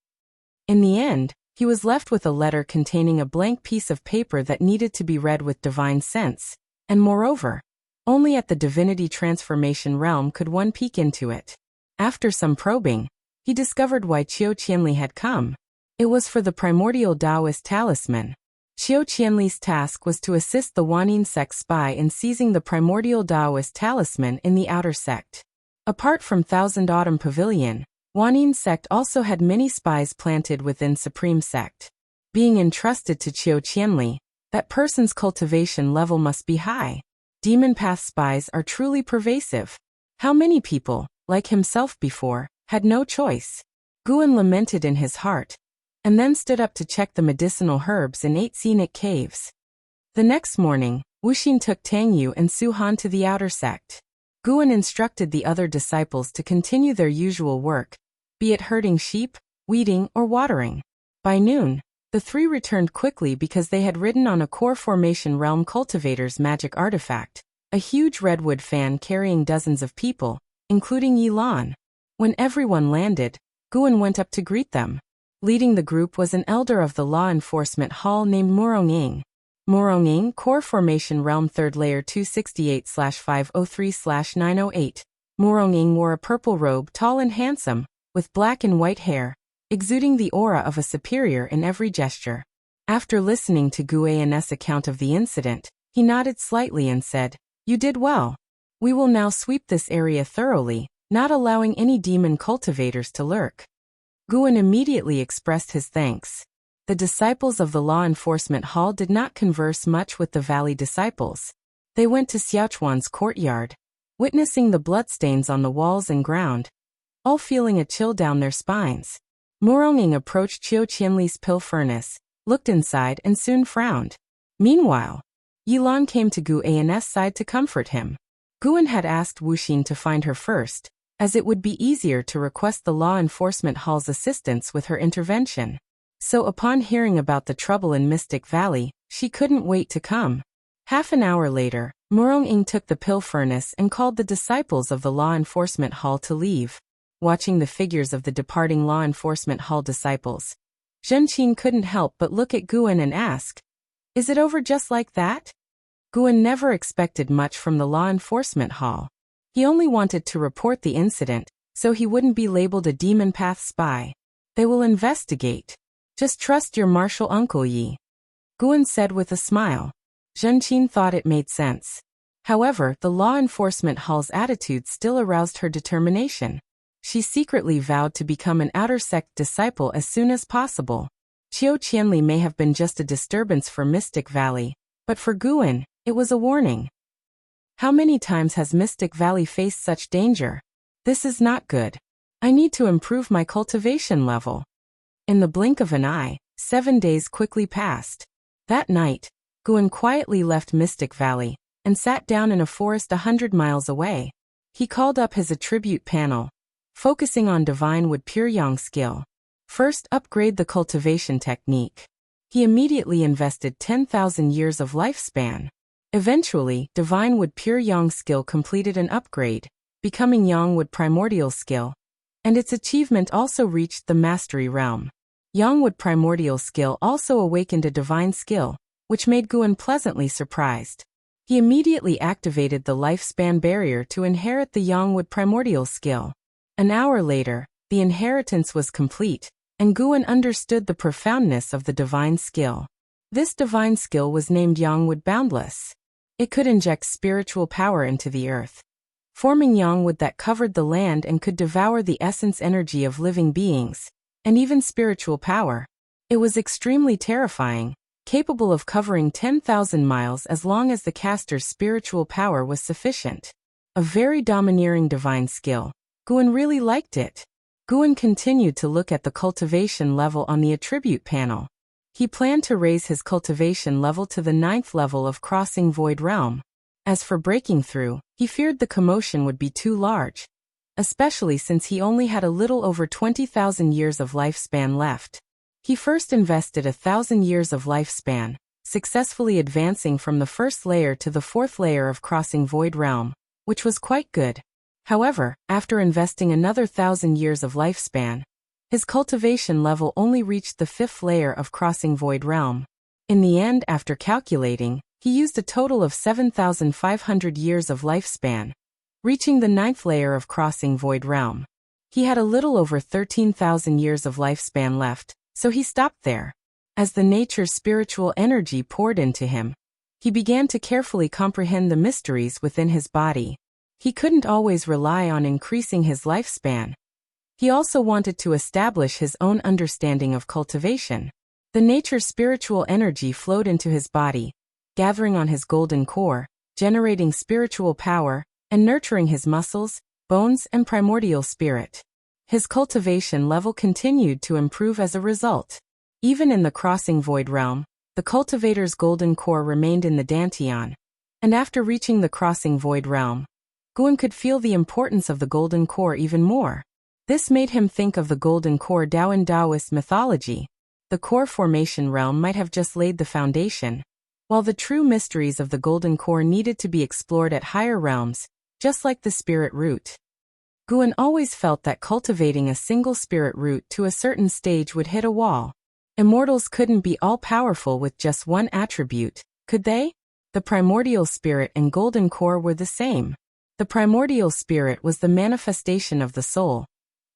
In the end, he was left with a letter containing a blank piece of paper that needed to be read with divine sense, and moreover, only at the divinity transformation realm could one peek into it. After some probing, he discovered why Qiu Qianli had come. It was for the primordial Daoist talisman. Qiu Qianli's task was to assist the Wanyin Sect spy in seizing the primordial Daoist talisman in the outer sect. Apart from Thousand Autumn Pavilion, Wanyin Sect also had many spies planted within Supreme Sect. Being entrusted to Qiu Qianli, that person's cultivation level must be high. Demon Path spies are truly pervasive. How many people, like himself before, had no choice? Guan lamented in his heart, and then stood up to check the medicinal herbs in 8 scenic caves. The next morning, Wuxin took Tang Yu and Su Han to the outer sect. Guan instructed the other disciples to continue their usual work, be it herding sheep, weeding, or watering. By noon, the three returned quickly because they had ridden on a core formation realm cultivator's magic artifact, a huge redwood fan carrying dozens of people, including Yi Lan. When everyone landed, Guan went up to greet them. Leading the group was an elder of the law enforcement hall named Murong-ing. Murong-ing, core formation realm 3rd layer 268/503/908. Murong-ing wore a purple robe, tall and handsome, with black and white hair, exuding the aura of a superior in every gesture. After listening to Guan's account of the incident, he nodded slightly and said, "You did well. We will now sweep this area thoroughly, not allowing any demon cultivators to lurk." Guan immediately expressed his thanks. The disciples of the law enforcement hall did not converse much with the valley disciples. They went to Xiaochuan's courtyard, witnessing the bloodstains on the walls and ground, all feeling a chill down their spines. Murong-ing approached Qiu Qianli's pill furnace, looked inside and soon frowned. Meanwhile, Yi Lan came to Guan's side to comfort him. Guan had asked Wuxin to find her first, as it would be easier to request the law enforcement hall's assistance with her intervention. So upon hearing about the trouble in Mystic Valley, she couldn't wait to come. Half an hour later, Murong-ing took the pill furnace and called the disciples of the law enforcement hall to leave. Watching the figures of the departing law enforcement hall disciples, Zhenqin couldn't help but look at Guan and ask, "Is it over just like that?" Guan never expected much from the law enforcement hall. He only wanted to report the incident, so he wouldn't be labeled a demon path spy. "They will investigate. Just trust your martial uncle Yi," Guan said with a smile. Zhenqin thought it made sense. However, the law enforcement hall's attitude still aroused her determination. She secretly vowed to become an outer sect disciple as soon as possible. Qiu Qianli may have been just a disturbance for Mystic Valley, but for Guan, it was a warning. How many times has Mystic Valley faced such danger? This is not good. I need to improve my cultivation level. In the blink of an eye, 7 days quickly passed. That night, Guan quietly left Mystic Valley and sat down in a forest 100 miles away. He called up his attribute panel, focusing on Divine Wood Pure Yang skill. First, upgrade the cultivation technique. He immediately invested 10,000 years of lifespan. Eventually, Divine Wood Pure Yang skill completed an upgrade, becoming Yang Wood Primordial skill, and its achievement also reached the Mastery realm. Yang Wood Primordial skill also awakened a divine skill, which made Guan pleasantly surprised. He immediately activated the lifespan barrier to inherit the Yang Wood Primordial skill. An hour later, the inheritance was complete, and Guan understood the profoundness of the divine skill. This divine skill was named Yang Wood Boundless. It could inject spiritual power into the earth, forming Yang Wood that covered the land and could devour the essence energy of living beings, and even spiritual power. It was extremely terrifying, capable of covering 10,000 miles as long as the caster's spiritual power was sufficient. A very domineering divine skill. Guan really liked it. Guan continued to look at the cultivation level on the attribute panel. He planned to raise his cultivation level to the 9th level of Crossing Void Realm. As for breaking through, he feared the commotion would be too large, especially since he only had a little over 20,000 years of lifespan left. He first invested 1,000 years of lifespan, successfully advancing from the first layer to the fourth layer of crossing Void Realm, which was quite good. However, after investing another 1,000 years of lifespan, his cultivation level only reached the fifth layer of crossing Void Realm. In the end, after calculating, he used a total of 7,500 years of lifespan, reaching the ninth layer of crossing Void Realm. He had a little over 13,000 years of lifespan left, so he stopped there. As the nature's spiritual energy poured into him, he began to carefully comprehend the mysteries within his body. He couldn't always rely on increasing his lifespan. He also wanted to establish his own understanding of cultivation. The nature's spiritual energy flowed into his body, gathering on his golden core, generating spiritual power, and nurturing his muscles, bones, and primordial spirit. His cultivation level continued to improve as a result. Even in the crossing Void Realm, the cultivator's golden core remained in the Dantian, and after reaching the crossing Void Realm, Guan could feel the importance of the golden core even more. This made him think of the golden core Dao in Daoist mythology. The core formation realm might have just laid the foundation, while the true mysteries of the golden core needed to be explored at higher realms, just like the spirit root. Guan always felt that cultivating a single spirit root to a certain stage would hit a wall. Immortals couldn't be all-powerful with just one attribute, could they? The primordial spirit and golden core were the same. The primordial spirit was the manifestation of the soul,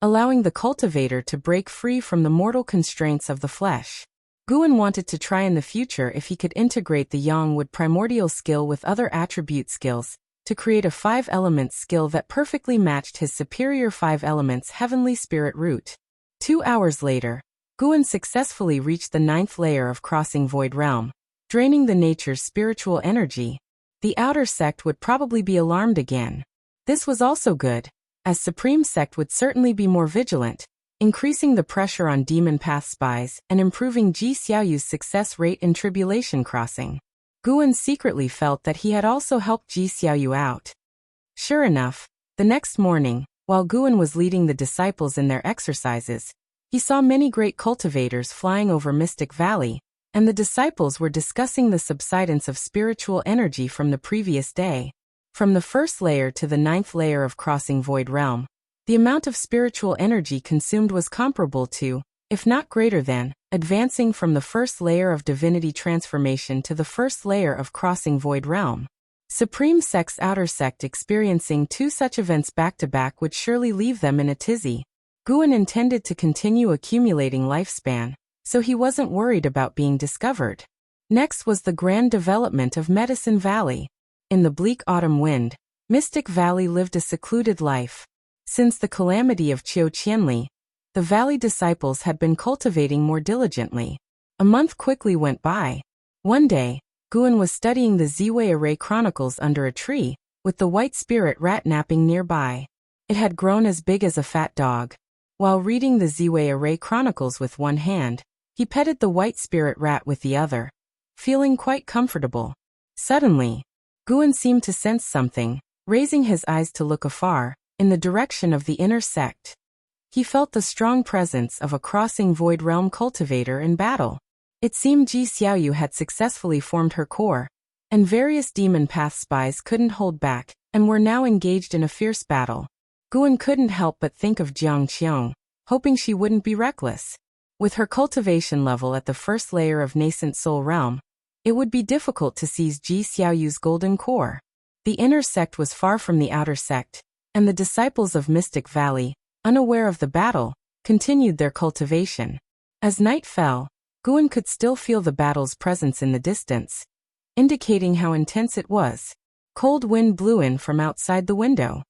allowing the cultivator to break free from the mortal constraints of the flesh. Guan wanted to try in the future if he could integrate the Yang-Wood primordial skill with other attribute skills, to create a 5-element skill that perfectly matched his superior 5 elements heavenly spirit root. 2 hours later, Guan successfully reached the 9th layer of crossing Void Realm, draining the nature's spiritual energy. The outer sect would probably be alarmed again. This was also good, as Supreme Sect would certainly be more vigilant, increasing the pressure on demon path spies and improving Ji Xiaoyu's success rate in tribulation crossing. Guan secretly felt that he had also helped Ji Xiaoyu out. Sure enough, the next morning, while Guan was leading the disciples in their exercises, he saw many great cultivators flying over Mystic Valley, and the disciples were discussing the subsidence of spiritual energy from the previous day. From the first layer to the 9th layer of crossing Void Realm, the amount of spiritual energy consumed was comparable to, if not greater than, advancing from the first layer of divinity transformation to the first layer of crossing Void Realm. Supreme Sect's outer sect experiencing 2 such events back-to-back would surely leave them in a tizzy. Guan intended to continue accumulating lifespan, so he wasn't worried about being discovered. Next was the grand development of Medicine Valley. In the bleak autumn wind, Mystic Valley lived a secluded life. Since the calamity of Qiu Qianli, the valley disciples had been cultivating more diligently. A month quickly went by. One day, Guan was studying the Ziwei Array Chronicles under a tree, with the white spirit rat napping nearby. It had grown as big as a fat dog. While reading the Ziwei Array Chronicles with one hand, he petted the white spirit rat with the other, feeling quite comfortable. Suddenly, Guan seemed to sense something, raising his eyes to look afar, in the direction of the inner sect. He felt the strong presence of a crossing Void Realm cultivator in battle. It seemed Ji Xiaoyu had successfully formed her core, and various demon path spies couldn't hold back, and were now engaged in a fierce battle. Guan couldn't help but think of Jiang Qiong, hoping she wouldn't be reckless. With her cultivation level at the first layer of Nascent Soul Realm, it would be difficult to seize Ji Xiaoyu's golden core. The inner sect was far from the outer sect, and the disciples of Mystic Valley, unaware of the battle, continued their cultivation. As night fell, Guan could still feel the battle's presence in the distance, indicating how intense it was. Cold wind blew in from outside the window.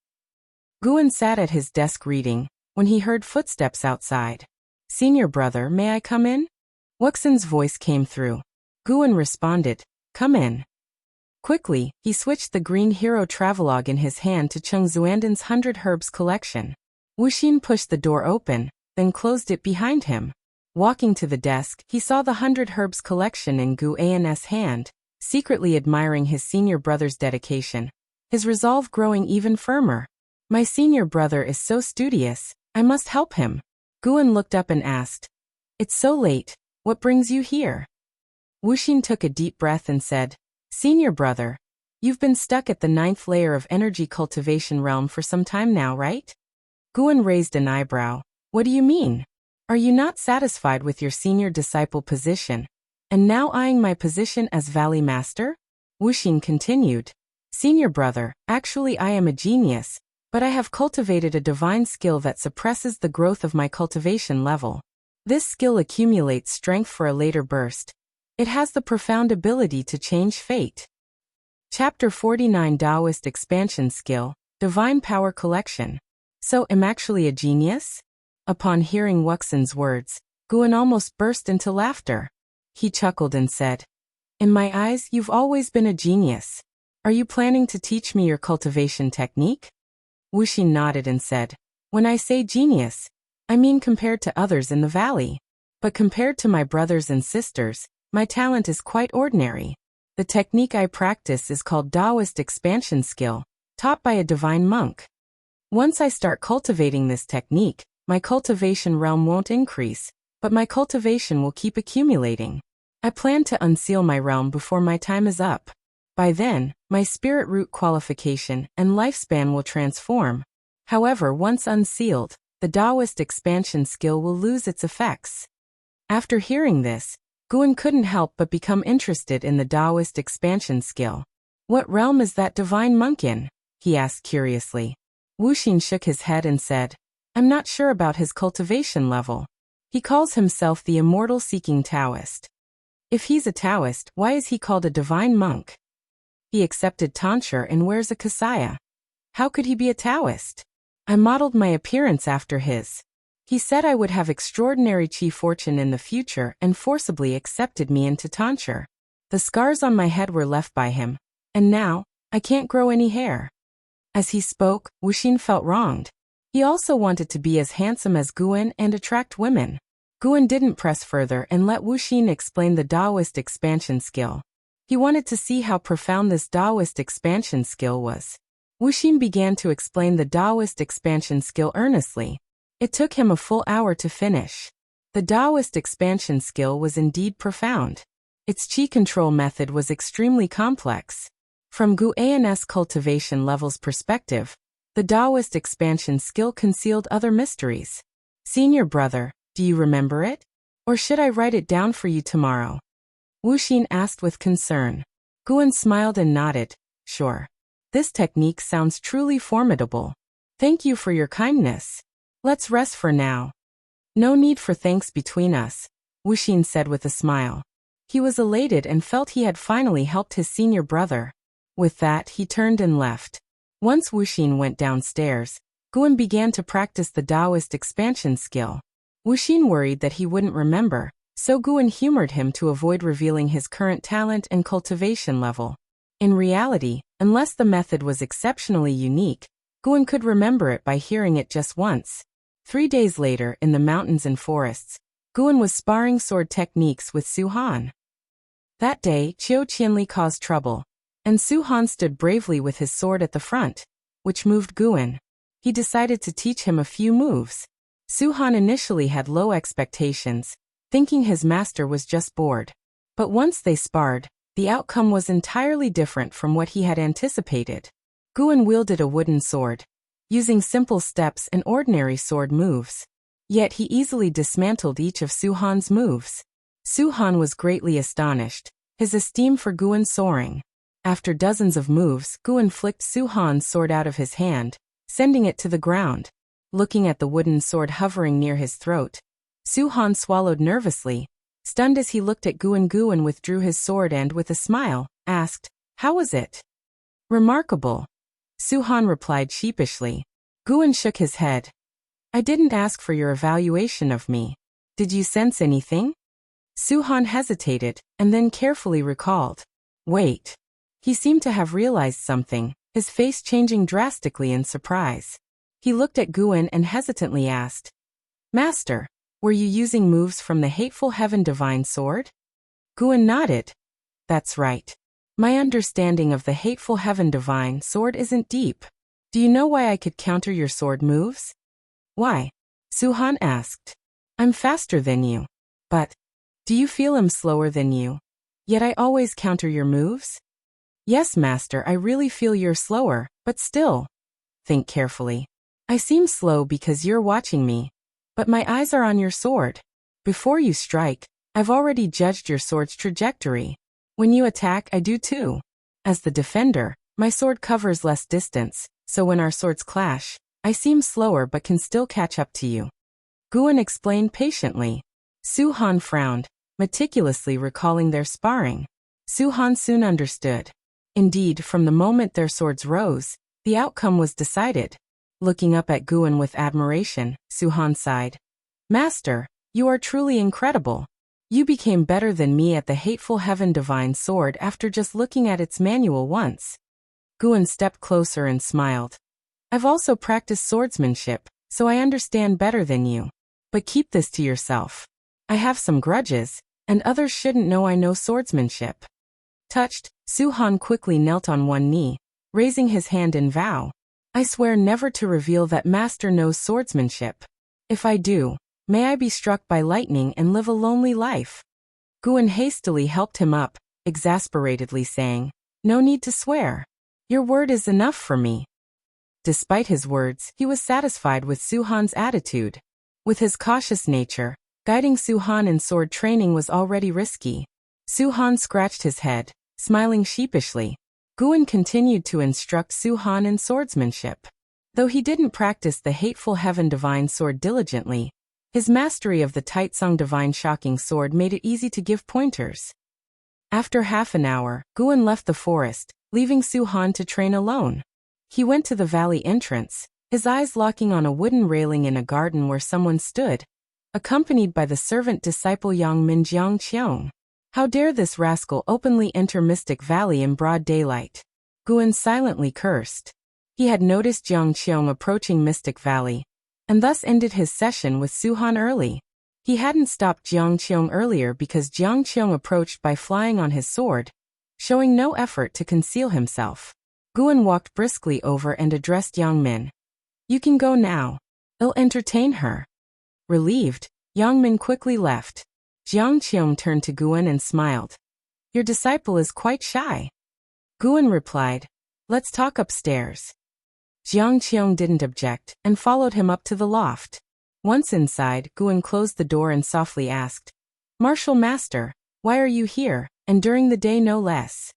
Guan sat at his desk reading, when he heard footsteps outside. "Senior brother, may I come in?" Wuxin's voice came through. Guan responded, "Come in." Quickly, he switched the Green Hero Travelogue in his hand to Cheng Zuanden's 100 Herbs collection. Wuxin pushed the door open, then closed it behind him. Walking to the desk, he saw the 100 Herbs collection in Gu An's hand, secretly admiring his senior brother's dedication, his resolve growing even firmer. My senior brother is so studious, I must help him. Guan looked up and asked, It's so late, what brings you here? Wuxin took a deep breath and said, Senior brother, you've been stuck at the 9th layer of energy cultivation realm for some time now, right? Guan raised an eyebrow. What do you mean? Are you not satisfied with your senior disciple position, and now eyeing my position as Valley Master? Wuxin continued. Senior brother, actually I am a genius, but I have cultivated a divine skill that suppresses the growth of my cultivation level. This skill accumulates strength for a later burst. It has the profound ability to change fate. Chapter 49 Daoist Expansion Skill, Divine Power Collection. So, am actually a genius? Upon hearing Wuxin's words, Guan almost burst into laughter. He chuckled and said, In my eyes, you've always been a genius. Are you planning to teach me your cultivation technique? Wuxin nodded and said, When I say genius, I mean compared to others in the valley. But compared to my brothers and sisters, my talent is quite ordinary. The technique I practice is called Daoist Expansion Skill, taught by a divine monk. Once I start cultivating this technique, my cultivation realm won't increase, but my cultivation will keep accumulating. I plan to unseal my realm before my time is up. By then, my spirit root qualification and lifespan will transform. However, once unsealed, the Daoist expansion skill will lose its effects. After hearing this, Guan couldn't help but become interested in the Daoist expansion skill. What realm is that divine monk in? He asked curiously. Wuxin shook his head and said, I'm not sure about his cultivation level. He calls himself the immortal seeking Taoist. If he's a Taoist, why is he called a divine monk? He accepted tonsure and wears a kasaya. How could he be a Taoist? I modeled my appearance after his. He said I would have extraordinary chi fortune in the future and forcibly accepted me into tonsure. The scars on my head were left by him, and now, I can't grow any hair. As he spoke, Wuxin felt wronged. He also wanted to be as handsome as Guan and attract women. Guan didn't press further and let Wuxin explain the Daoist expansion skill. He wanted to see how profound this Daoist expansion skill was. Wuxin began to explain the Daoist expansion skill earnestly. It took him a full hour to finish. The Daoist expansion skill was indeed profound. Its chi control method was extremely complex. From Guan's cultivation level's perspective, the Daoist expansion skill concealed other mysteries. Senior brother, do you remember it? Or should I write it down for you tomorrow? Wuxin asked with concern. Guan smiled and nodded. Sure. This technique sounds truly formidable. Thank you for your kindness. Let's rest for now. No need for thanks between us, Wuxin said with a smile. He was elated and felt he had finally helped his senior brother. With that, he turned and left. Once Wuxin went downstairs, Guan began to practice the Daoist expansion skill. Wuxin worried that he wouldn't remember, so Guan humored him to avoid revealing his current talent and cultivation level. In reality, unless the method was exceptionally unique, Guan could remember it by hearing it just once. 3 days later, in the mountains and forests, Guan was sparring sword techniques with Su Han. That day, Qiu Qianli caused trouble, and Su Han stood bravely with his sword at the front, which moved Guan. He decided to teach him a few moves. Su Han initially had low expectations, thinking his master was just bored. But once they sparred, the outcome was entirely different from what he had anticipated. Guan wielded a wooden sword, using simple steps and ordinary sword moves. Yet he easily dismantled each of Su Han's moves. Su Han was greatly astonished, his esteem for Guan soaring. After dozens of moves, Guan flicked Su Han's sword out of his hand, sending it to the ground. Looking at the wooden sword hovering near his throat, Su Han swallowed nervously. Stunned as he looked at Guan, Guan withdrew his sword and, with a smile, asked, "How was it?" "Remarkable," Su Han replied sheepishly. Guan shook his head. "I didn't ask for your evaluation of me. Did you sense anything?" Su Han hesitated, and then carefully recalled. Wait. He seemed to have realized something, his face changing drastically in surprise. He looked at Guan and hesitantly asked, "Master, were you using moves from the Hateful Heaven Divine Sword?" Guan nodded. "That's right. My understanding of the Hateful Heaven Divine Sword isn't deep. Do you know why I could counter your sword moves? Why? Su-han asked. I'm faster than you. But, do you feel I'm slower than you? Yet I always counter your moves? Yes, master, I really feel you're slower, but still. Think carefully. I seem slow because you're watching me. But my eyes are on your sword. Before you strike, I've already judged your sword's trajectory. When you attack, I do too. As the defender, my sword covers less distance, so when our swords clash, I seem slower but can still catch up to you. Guan explained patiently. Su-han frowned, meticulously recalling their sparring. Su-han soon understood. Indeed, from the moment their swords rose, the outcome was decided. Looking up at Guan with admiration, Su-han sighed. Master, you are truly incredible. You became better than me at the Hateful Heaven Divine Sword after just looking at its manual once. Guan stepped closer and smiled. I've also practiced swordsmanship, so I understand better than you. But keep this to yourself. I have some grudges, and others shouldn't know I know swordsmanship. Touched, Su-han quickly knelt on one knee, raising his hand in vow. I swear never to reveal that master knows swordsmanship. If I do, may I be struck by lightning and live a lonely life. Guan hastily helped him up, exasperatedly saying, No need to swear. Your word is enough for me. Despite his words, he was satisfied with Su-han's attitude. With his cautious nature, guiding Su-han in sword training was already risky. Su-han scratched his head, smiling sheepishly. Guan continued to instruct Su-han in swordsmanship. Though he didn't practice the Hateful Heaven Divine Sword diligently, his mastery of the Taitsung Divine Shocking Sword made it easy to give pointers. After half an hour, Guan left the forest, leaving Su-han to train alone. He went to the valley entrance, his eyes locking on a wooden railing in a garden where someone stood, accompanied by the servant disciple Yang Min Jiangqiong. How dare this rascal openly enter Mystic Valley in broad daylight? Guan silently cursed. He had noticed Jiangqiong approaching Mystic Valley, and thus ended his session with Su-han early. He hadn't stopped Jiangqiong earlier because Jiangqiong approached by flying on his sword, showing no effort to conceal himself. Guan walked briskly over and addressed Yang Min. You can go now. I'll entertain her. Relieved, Yang Min quickly left. Jiangqiong turned to Guan and smiled. Your disciple is quite shy. Guan replied, Let's talk upstairs. Jiangqiong didn't object, and followed him up to the loft. Once inside, Guan closed the door and softly asked, Martial Master, why are you here, and during the day no less?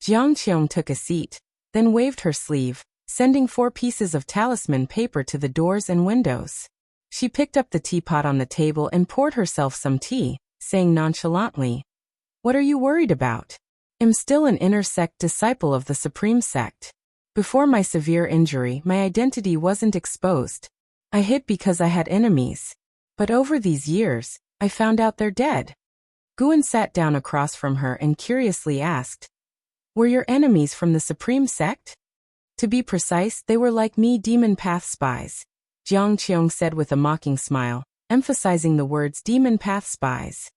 Jiangqiong took a seat, then waved her sleeve, sending 4 pieces of talisman paper to the doors and windows. She picked up the teapot on the table and poured herself some tea, saying nonchalantly, What are you worried about? I'm still an inner sect disciple of the Supreme Sect. Before my severe injury, my identity wasn't exposed. I hid because I had enemies. But over these years, I found out they're dead. Guan sat down across from her and curiously asked, Were your enemies from the Supreme Sect? To be precise, they were like me demon path spies, Jiangqiong said with a mocking smile, emphasizing the words demon path spies.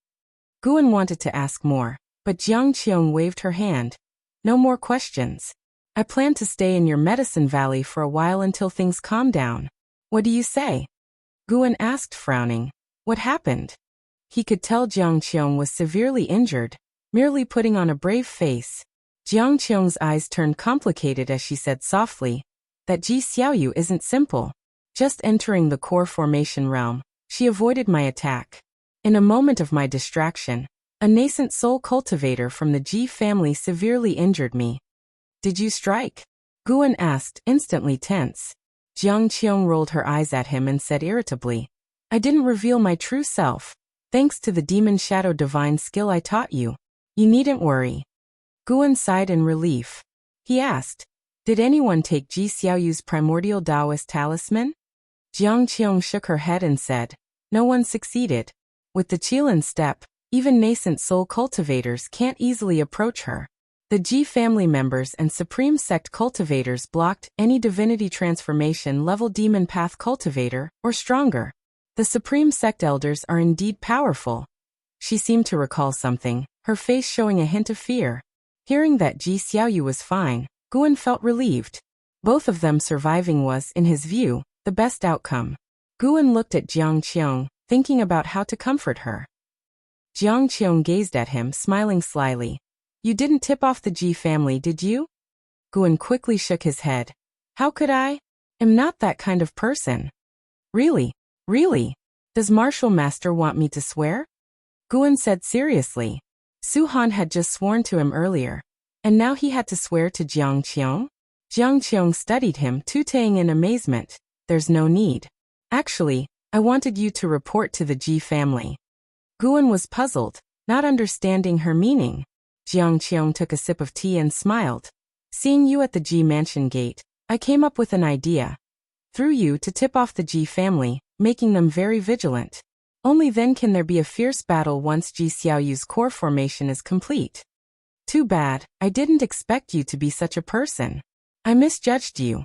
Guan wanted to ask more, but Jiangqiong waved her hand. No more questions. I plan to stay in your medicine valley for a while until things calm down. What do you say? Guan asked, frowning. What happened? He could tell Jiangqiong was severely injured, merely putting on a brave face. Jiangqiong's eyes turned complicated as she said softly, That Ji Xiaoyu isn't simple. Just entering the core formation realm, she avoided my attack. In a moment of my distraction, a nascent soul cultivator from the Ji family severely injured me. Did you strike? Guan asked, instantly tense. Jiangqiong rolled her eyes at him and said irritably, I didn't reveal my true self. Thanks to the demon shadow divine skill I taught you. You needn't worry. Guan sighed in relief. He asked, Did anyone take Ji Xiaoyu's primordial Daoist talisman? Jiangqiong shook her head and said, No one succeeded. With the Qilin step, even nascent soul cultivators can't easily approach her. The Ji family members and Supreme Sect cultivators blocked any Divinity transformation level demon path cultivator, or stronger. The Supreme Sect elders are indeed powerful. She seemed to recall something, her face showing a hint of fear. Hearing that Ji Xiaoyu was fine, Guan felt relieved. Both of them surviving was, in his view, the best outcome. Guan looked at Jiang Qiong, thinking about how to comfort her. Jiang Qiong gazed at him, smiling slyly. You didn't tip off the Ji family, did you? Guan quickly shook his head. How could I? I'm not that kind of person. Really? Really? Does Martial Master want me to swear? Guan said seriously. Su Han had just sworn to him earlier, and now he had to swear to Jiang Qiong? Jiang Qiong studied him, tuteing in amazement. There's no need. Actually, I wanted you to report to the Ji family. Guan was puzzled, not understanding her meaning. Jiang Qiong took a sip of tea and smiled. Seeing you at the Ji mansion gate, I came up with an idea. Through you to tip off the Ji family, making them very vigilant. Only then can there be a fierce battle once Ji Xiaoyu's core formation is complete. Too bad, I didn't expect you to be such a person. I misjudged you.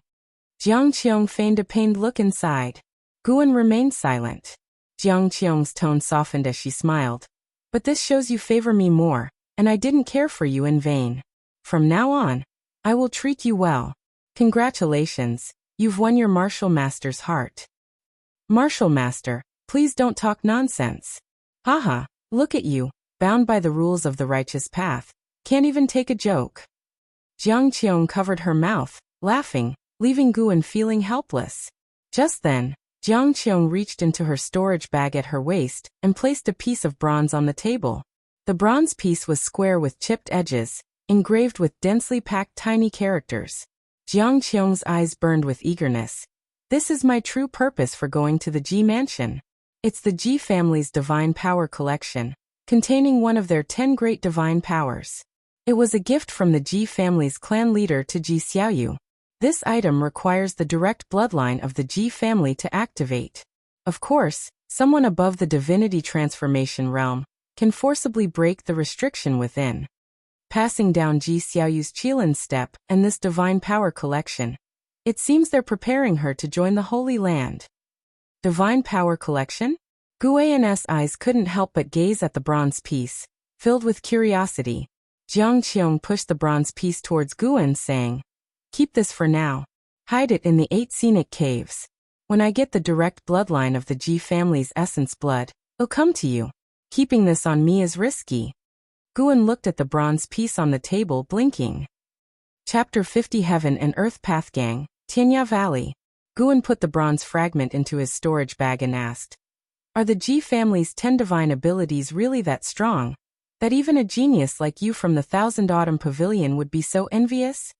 Jiang Qiong feigned a pained look inside. Guan remained silent. Jiang Qiong's tone softened as she smiled. But this shows you favor me more, and I didn't care for you in vain. From now on, I will treat you well. Congratulations, you've won your Martial Master's heart. Martial Master, please don't talk nonsense. Haha, look at you, bound by the rules of the righteous path. Can't even take a joke. Jiang Qiong covered her mouth, laughing, leaving Guan feeling helpless. Just then, Jiang Qiong reached into her storage bag at her waist and placed a piece of bronze on the table. The bronze piece was square with chipped edges, engraved with densely packed tiny characters. Jiang Qiong's eyes burned with eagerness. This is my true purpose for going to the Ji mansion. It's the Ji family's divine power collection, containing one of their 10 great divine powers. It was a gift from the Ji family's clan leader to Ji Xiaoyu. This item requires the direct bloodline of the Ji family to activate. Of course, someone above the divinity transformation realm can forcibly break the restriction within. Passing down Ji Xiaoyu's Qilin step and this divine power collection, it seems they're preparing her to join the Holy Land. Divine power collection? Guan's eyes couldn't help but gaze at the bronze piece, filled with curiosity. Jiang Qiong pushed the bronze piece towards Guan, saying, Keep this for now. Hide it in the 8 scenic caves. When I get the direct bloodline of the Ji family's essence blood, it'll come to you. Keeping this on me is risky. Guan looked at the bronze piece on the table, blinking. Chapter 50 Heaven and Earth Pathgang, Tianya Valley. Guan put the bronze fragment into his storage bag and asked, Are the Ji family's 10 divine abilities really that strong, that even a genius like you from the Thousand Autumn Pavilion would be so envious?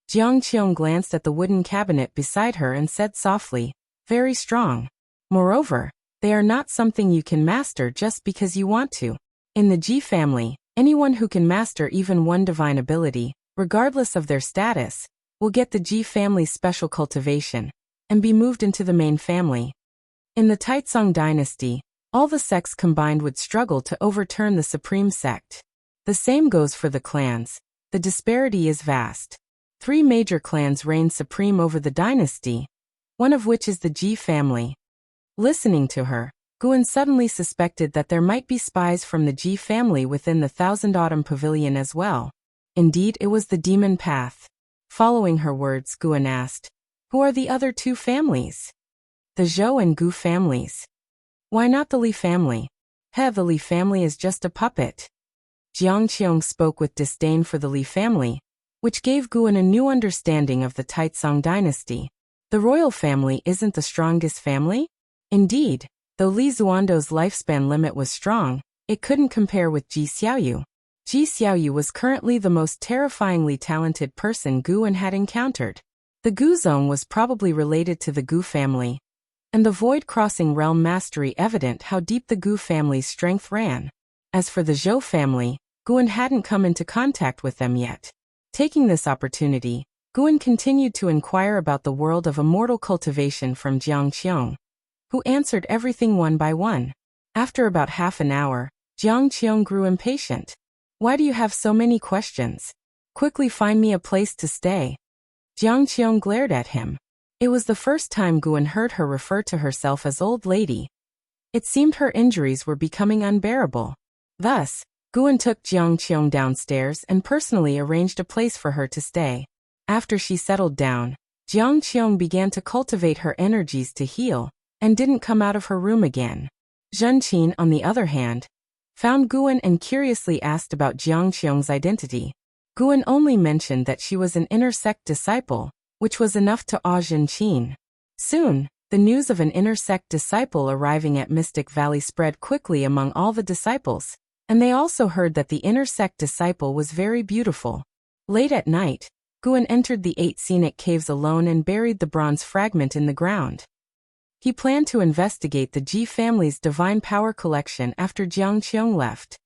Jiang Qiong glanced at the wooden cabinet beside her and said softly, Very strong. Moreover, they are not something you can master just because you want to. In the Ji family, anyone who can master even one divine ability, regardless of their status, will get the Ji family's special cultivation and be moved into the main family. In the Taitsong dynasty, all the sects combined would struggle to overturn the supreme sect. The same goes for the clans. The disparity is vast. 3 major clans reign supreme over the dynasty, one of which is the Ji family. Listening to her, Guan suddenly suspected that there might be spies from the Ji family within the Thousand Autumn Pavilion as well. Indeed, it was the demon path. Following her words, Guan asked, Who are the other 2 families? The Zhou and Gu families. Why not the Li family? The Li family is just a puppet. Jiang Qiong spoke with disdain for the Li family, which gave Guan a new understanding of the Taitsong dynasty. The royal family isn't the strongest family? Indeed, though Li Zuando's lifespan limit was strong, it couldn't compare with Ji Xiaoyu. Ji Xiaoyu was currently the most terrifyingly talented person Guan had encountered. The Gu zone was probably related to the Gu family, and the void-crossing realm mastery evident how deep the Gu family's strength ran. As for the Zhou family, Guan hadn't come into contact with them yet. Taking this opportunity, Guan continued to inquire about the world of immortal cultivation from Jiang Qiong, who answered everything one by one. After about half an hour, Jiang Qiong grew impatient. Why do you have so many questions? Quickly find me a place to stay. Jiang Qiong glared at him. It was the first time Guan heard her refer to herself as old lady. It seemed her injuries were becoming unbearable. Thus, Guan took Jiang Qiong downstairs and personally arranged a place for her to stay. After she settled down, Jiang Qiong began to cultivate her energies to heal, and didn't come out of her room again. Zhen Qin, on the other hand, found Guan and curiously asked about Jiang Qiong's identity. Guan only mentioned that she was an inner sect disciple, which was enough to awe Zhen Qin. Soon, the news of an inner sect disciple arriving at Mystic Valley spread quickly among all the disciples, and they also heard that the inner sect disciple was very beautiful. Late at night, Guan entered the 8 scenic caves alone and buried the bronze fragment in the ground. He planned to investigate the Ji family's divine power collection after Jiang Qiong left.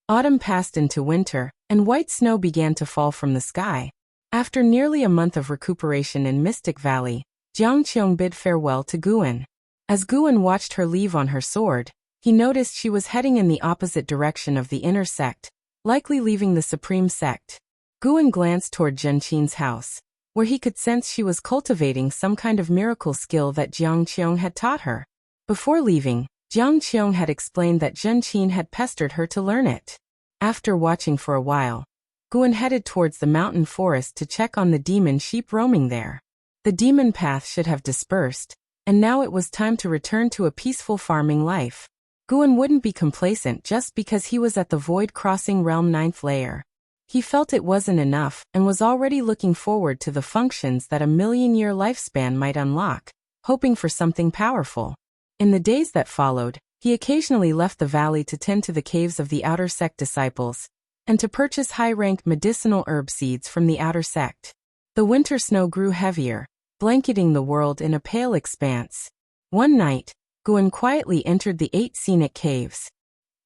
Autumn passed into winter, and white snow began to fall from the sky. After nearly a month of recuperation in Mystic Valley, Jiang Qiong bid farewell to Guan. As Guan watched her leave on her sword, he noticed she was heading in the opposite direction of the inner sect, likely leaving the supreme sect. Guan glanced toward Zhen Qin's house, where he could sense she was cultivating some kind of miracle skill that Jiang Qiong had taught her. Before leaving, Jiang Qiong had explained that Zhen Qin had pestered her to learn it. After watching for a while, Guan headed towards the mountain forest to check on the demon sheep roaming there. The demon path should have dispersed, and now it was time to return to a peaceful farming life. Guan wouldn't be complacent just because he was at the Void Crossing Realm 9th layer. He felt it wasn't enough and was already looking forward to the functions that a million-year lifespan might unlock, hoping for something powerful. In the days that followed, he occasionally left the valley to tend to the caves of the outer sect disciples, and to purchase high-ranked medicinal herb seeds from the outer sect. The winter snow grew heavier, blanketing the world in a pale expanse. One night, Guan quietly entered the 8 scenic caves.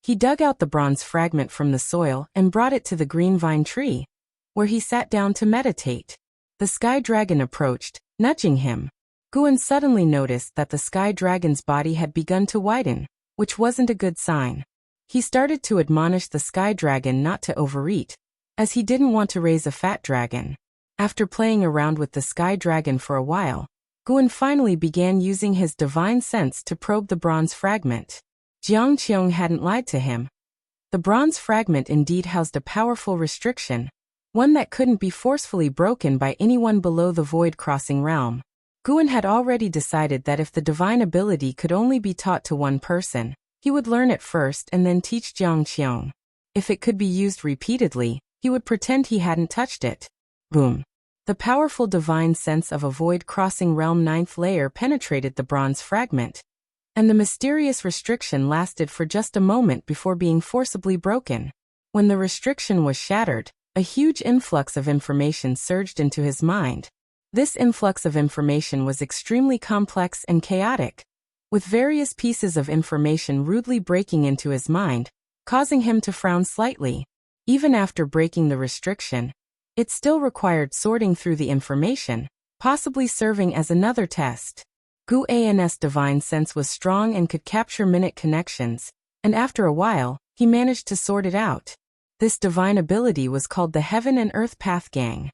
He dug out the bronze fragment from the soil and brought it to the green vine tree, where he sat down to meditate. The sky dragon approached, nudging him. Guan suddenly noticed that the sky dragon's body had begun to widen, which wasn't a good sign. He started to admonish the sky dragon not to overeat, as he didn't want to raise a fat dragon. After playing around with the sky dragon for a while, Guan finally began using his divine sense to probe the bronze fragment. Jiang Qiong hadn't lied to him. The bronze fragment indeed housed a powerful restriction, one that couldn't be forcefully broken by anyone below the Void Crossing realm. Guan had already decided that if the divine ability could only be taught to one person, he would learn it first and then teach Jiang Qiong. If it could be used repeatedly, he would pretend he hadn't touched it. Boom. The powerful divine sense of a Void Crossing Realm 9th layer penetrated the bronze fragment, and the mysterious restriction lasted for just a moment before being forcibly broken. When the restriction was shattered, a huge influx of information surged into his mind. This influx of information was extremely complex and chaotic, with various pieces of information rudely breaking into his mind, causing him to frown slightly. Even after breaking the restriction, it still required sorting through the information, possibly serving as another test. Guan's divine sense was strong and could capture minute connections, and after a while, he managed to sort it out. This divine ability was called the Heaven and Earth Path Gang.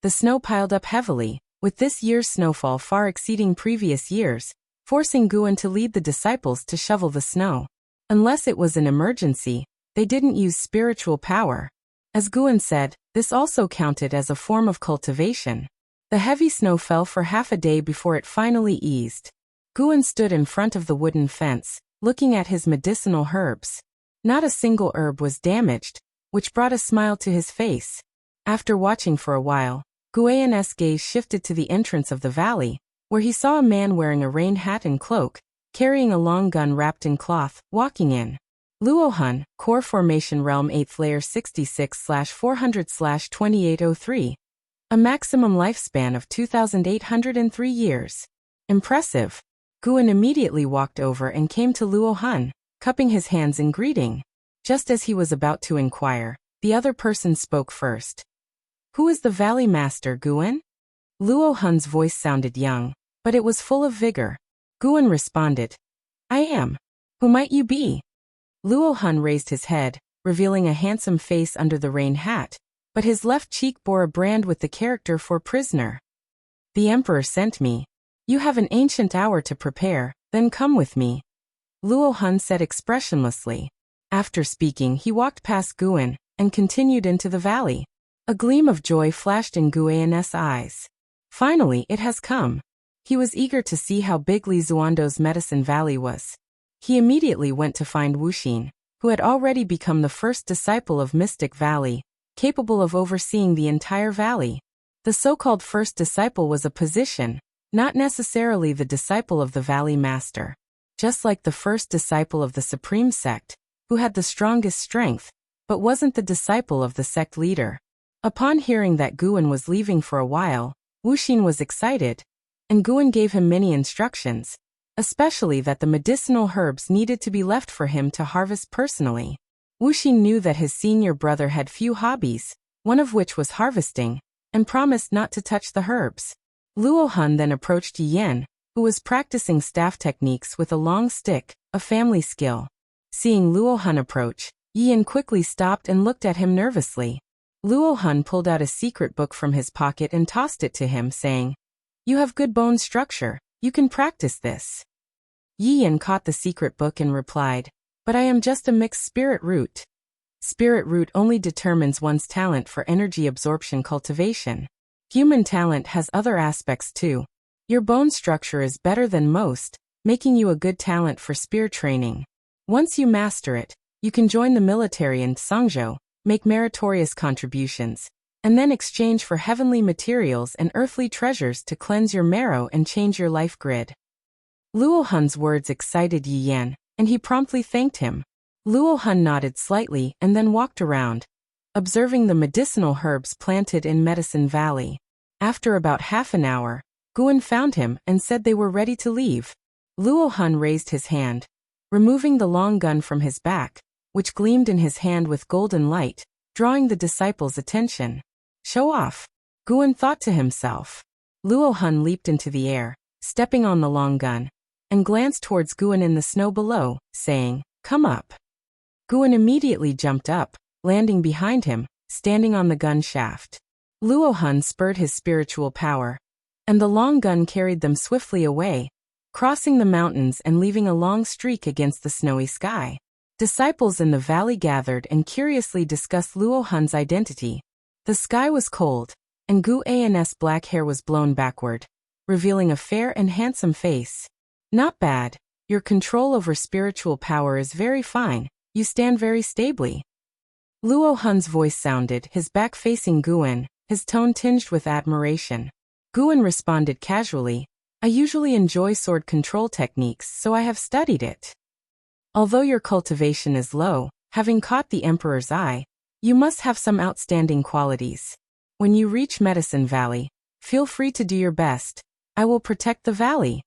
The snow piled up heavily, with this year's snowfall far exceeding previous years, forcing Guan to lead the disciples to shovel the snow. Unless it was an emergency, they didn't use spiritual power. As Guan said, this also counted as a form of cultivation. The heavy snow fell for half a day before it finally eased. Guan stood in front of the wooden fence, looking at his medicinal herbs. Not a single herb was damaged, which brought a smile to his face. After watching for a while, Guan's gaze shifted to the entrance of the valley, where he saw a man wearing a rain hat and cloak, carrying a long gun wrapped in cloth, walking in. Luohan, Core Formation Realm 8th Layer 66/400/2803. A maximum lifespan of 2,803 years. Impressive. Guan immediately walked over and came to Luohan, cupping his hands in greeting. Just as he was about to inquire, the other person spoke first. Who is the Valley Master, Guan? Luohan's voice sounded young, but it was full of vigor. Guan responded, I am. Who might you be? Luohan raised his head, revealing a handsome face under the rain hat, but his left cheek bore a brand with the character for prisoner. The Emperor sent me. You have an ancient hour to prepare, then come with me. Luohan said expressionlessly. After speaking, he walked past Guan and continued into the valley. A gleam of joy flashed in Guan's eyes. Finally, it has come. He was eager to see how big Li Xuando's medicine valley was. He immediately went to find Wuxin, who had already become the first disciple of Mystic Valley, capable of overseeing the entire valley. The so-called first disciple was a position, not necessarily the disciple of the valley master. Just like the first disciple of the Supreme Sect, who had the strongest strength, but wasn't the disciple of the sect leader. Upon hearing that Guan was leaving for a while, Wuxin was excited, and Guan gave him many instructions, especially that the medicinal herbs needed to be left for him to harvest personally. Wuxin knew that his senior brother had few hobbies, one of which was harvesting, and promised not to touch the herbs. Luo Han then approached Yan, who was practicing staff techniques with a long stick, a family skill. Seeing Luo Han approach, Yan quickly stopped and looked at him nervously. Luo Han pulled out a secret book from his pocket and tossed it to him, saying, "You have good bone structure, you can practice this." Yan caught the secret book and replied, "But I am just a mixed spirit root." Spirit root only determines one's talent for energy absorption cultivation. Human talent has other aspects too. Your bone structure is better than most, making you a good talent for spear training. Once you master it, you can join the military in Songzhou, make meritorious contributions, and then exchange for heavenly materials and earthly treasures to cleanse your marrow and change your life grid. Luo Han's words excited Yi Yan, and he promptly thanked him. Luo Han nodded slightly and then walked around, observing the medicinal herbs planted in Medicine Valley. After about half an hour, Guan found him and said they were ready to leave. Luo Han raised his hand, removing the long gun from his back, which gleamed in his hand with golden light, drawing the disciples' attention. "Show off," Guan thought to himself. Luo Han leaped into the air, stepping on the long gun, and glanced towards Guan in the snow below, saying, "Come up." Guan immediately jumped up, landing behind him, standing on the gun shaft. Luo Han spurred his spiritual power, and the long gun carried them swiftly away, crossing the mountains and leaving a long streak against the snowy sky. Disciples in the valley gathered and curiously discussed Luo Han's identity. The sky was cold, and Gu An's black hair was blown backward, revealing a fair and handsome face. "Not bad. Your control over spiritual power is very fine. You stand very stably." Luo Han's voice sounded, his back facing Guan, his tone tinged with admiration. Guan responded casually, "I usually enjoy sword control techniques, so I have studied it. Although your cultivation is low, having caught the Emperor's eye, you must have some outstanding qualities. When you reach Medicine Valley, feel free to do your best. I will protect the valley."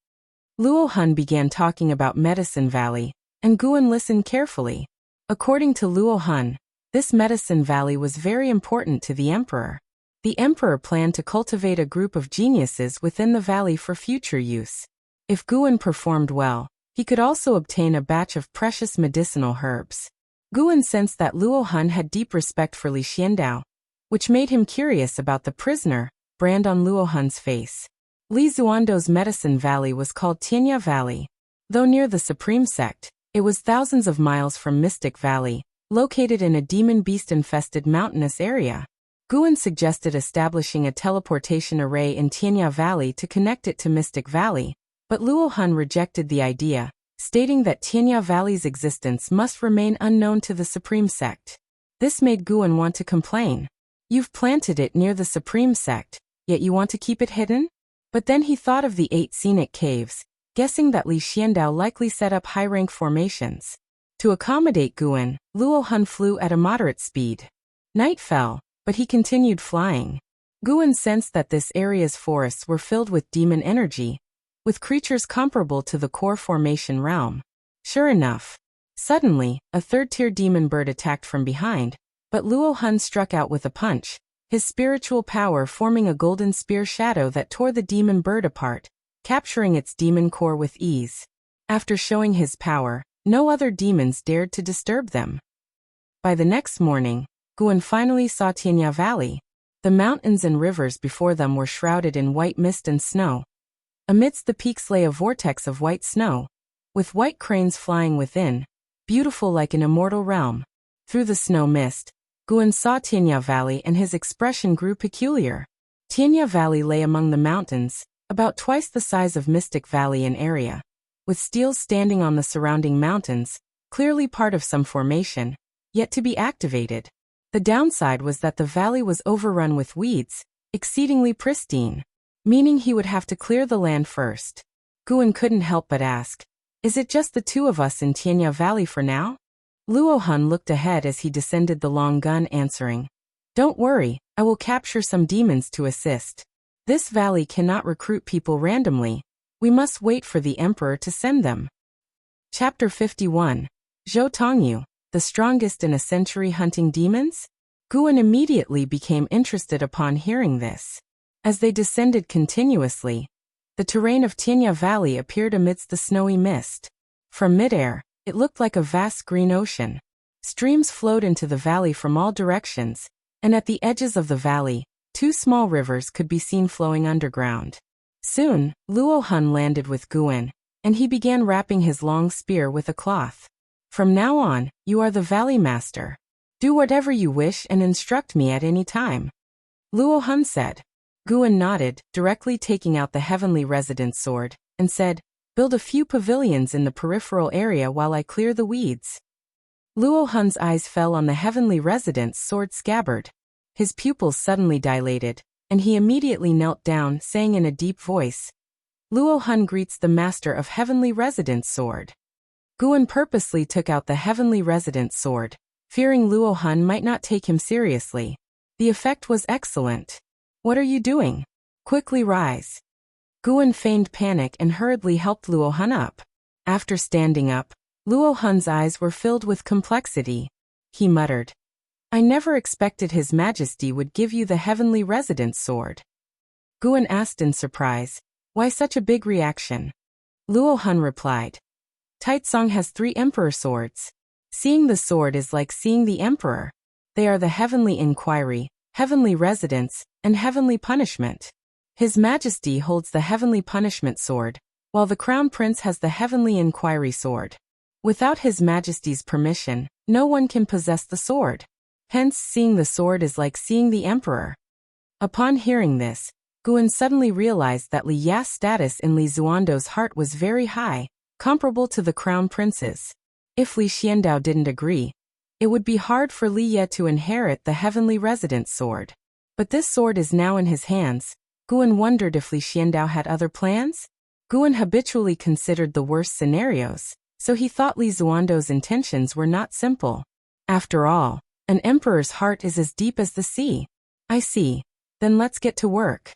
Luo Han began talking about Medicine Valley, and Guan listened carefully. According to Luo Han, this Medicine Valley was very important to the Emperor. The Emperor planned to cultivate a group of geniuses within the valley for future use. If Guan performed well, he could also obtain a batch of precious medicinal herbs. Guan sensed that Luo Han had deep respect for Li Xiandao, which made him curious about the prisoner brand on Luo Han's face. Li Xuando's Medicine Valley was called Tianya Valley. Though near the Supreme Sect, it was thousands of miles from Mystic Valley, located in a demon beast-infested mountainous area. Guan suggested establishing a teleportation array in Tianya Valley to connect it to Mystic Valley, but Luo Han rejected the idea, stating that Tianya Valley's existence must remain unknown to the Supreme Sect. This made Guan want to complain. "You've planted it near the Supreme Sect, yet you want to keep it hidden?" But then he thought of the 8 scenic caves, guessing that Li Xiandao likely set up high-rank formations. To accommodate Guan, Luo Han flew at a moderate speed. Night fell, but he continued flying. Guan sensed that this area's forests were filled with demon energy, with creatures comparable to the core formation realm. Sure enough, suddenly, a third-tier demon bird attacked from behind, but Luo Han struck out with a punch, his spiritual power forming a golden spear shadow that tore the demon bird apart, capturing its demon core with ease. After showing his power, no other demons dared to disturb them. By the next morning, Guan finally saw Tianya Valley. The mountains and rivers before them were shrouded in white mist and snow. Amidst the peaks lay a vortex of white snow, with white cranes flying within, beautiful like an immortal realm. Through the snow mist, Guan saw Tianya Valley and his expression grew peculiar. Tianya Valley lay among the mountains, about twice the size of Mystic Valley in area, with steels standing on the surrounding mountains, clearly part of some formation, yet to be activated. The downside was that the valley was overrun with weeds, exceedingly pristine, meaning he would have to clear the land first. Guan couldn't help but ask, "Is it just the two of us in Tianya Valley for now?" Luo Han looked ahead as he descended the long gun, answering, "Don't worry, I will capture some demons to assist. This valley cannot recruit people randomly. We must wait for the Emperor to send them." Chapter 51. Zhou Tongyu, the strongest in a century hunting demons? Guan immediately became interested upon hearing this. As they descended continuously, the terrain of Tianya Valley appeared amidst the snowy mist. From midair, it looked like a vast green ocean. Streams flowed into the valley from all directions, and at the edges of the valley, two small rivers could be seen flowing underground. Soon, Luo Han landed with Guan, and he began wrapping his long spear with a cloth. "From now on, you are the Valley Master. Do whatever you wish and instruct me at any time," Luo Han said. Guan nodded, directly taking out the Heavenly Residence sword, and said, "Build a few pavilions in the peripheral area while I clear the weeds." Luo Han's eyes fell on the Heavenly Residence sword scabbard. His pupils suddenly dilated, and he immediately knelt down, saying in a deep voice, "Luo Han greets the Master of Heavenly Residence sword." Guan purposely took out the Heavenly Residence sword, fearing Luo Han might not take him seriously. The effect was excellent. "What are you doing? Quickly rise." Guan feigned panic and hurriedly helped Luo Han up. After standing up, Luo Han's eyes were filled with complexity. He muttered, "I never expected His Majesty would give you the Heavenly Residence sword." Guan asked in surprise, "Why such a big reaction?" Luo Han replied, "Taitsong has 3 Emperor swords. Seeing the sword is like seeing the Emperor. They are the Heavenly Inquiry, Heavenly Residence, and Heavenly Punishment. His Majesty holds the Heavenly Punishment sword, while the Crown Prince has the Heavenly Inquiry sword. Without His Majesty's permission, no one can possess the sword. Hence, seeing the sword is like seeing the Emperor." Upon hearing this, Guan suddenly realized that Li Ya's status in Li Zuando's heart was very high, comparable to the Crown Prince's. If Li Xiandao didn't agree, it would be hard for Li Ye to inherit the Heavenly Residence sword. But this sword is now in his hands. Guan wondered if Li Xiandao had other plans? Guan habitually considered the worst scenarios, so he thought Li Zuando's intentions were not simple. After all, an emperor's heart is as deep as the sea. "I see. Then let's get to work,"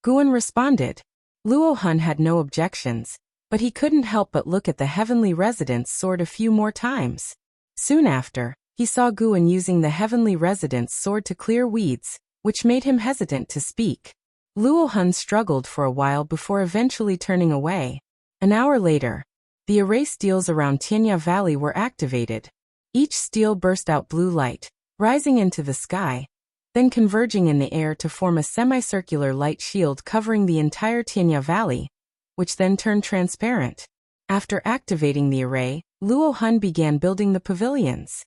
Guan responded. Luo Han had no objections, but he couldn't help but look at the Heavenly Residence sword a few more times. Soon after, he saw Guan using the Heavenly Residence sword to clear weeds, which made him hesitant to speak. Luo Han struggled for a while before eventually turning away. An hour later, the array steels around Tianya Valley were activated. Each steel burst out blue light, rising into the sky, then converging in the air to form a semicircular light shield covering the entire Tianya Valley, which then turned transparent. After activating the array, Luo Han began building the pavilions.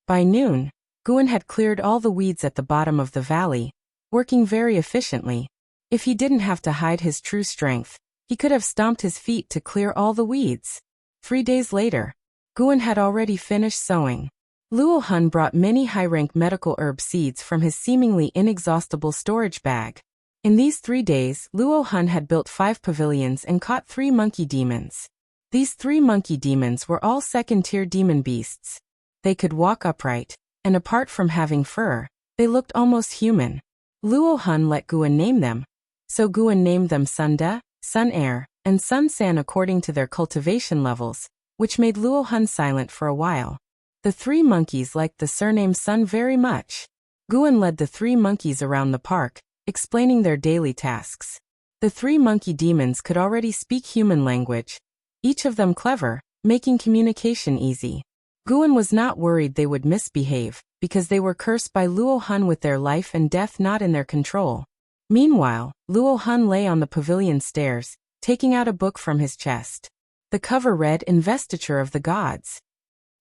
By noon, Guan had cleared all the weeds at the bottom of the valley, working very efficiently. If he didn't have to hide his true strength, he could have stomped his feet to clear all the weeds. 3 days later, Guan had already finished sowing. Luo Han brought many high-rank medical herb seeds from his seemingly inexhaustible storage bag. In these 3 days, Luo Han had built 5 pavilions and caught 3 monkey demons. These 3 monkey demons were all second-tier demon beasts. They could walk upright, and apart from having fur, they looked almost human. Luo Han let Guan name them, so Guan named them Sunda, Sun Air, and Sun San according to their cultivation levels, which made Luo Han silent for a while. The 3 monkeys liked the surname Sun very much. Guan led the 3 monkeys around the park, explaining their daily tasks. The 3 monkey demons could already speak human language, each of them clever, making communication easy. Guan was not worried they would misbehave, because they were cursed by Luo Han with their life and death not in their control. Meanwhile, Luo Han lay on the pavilion stairs, taking out a book from his chest. The cover read Investiture of the Gods.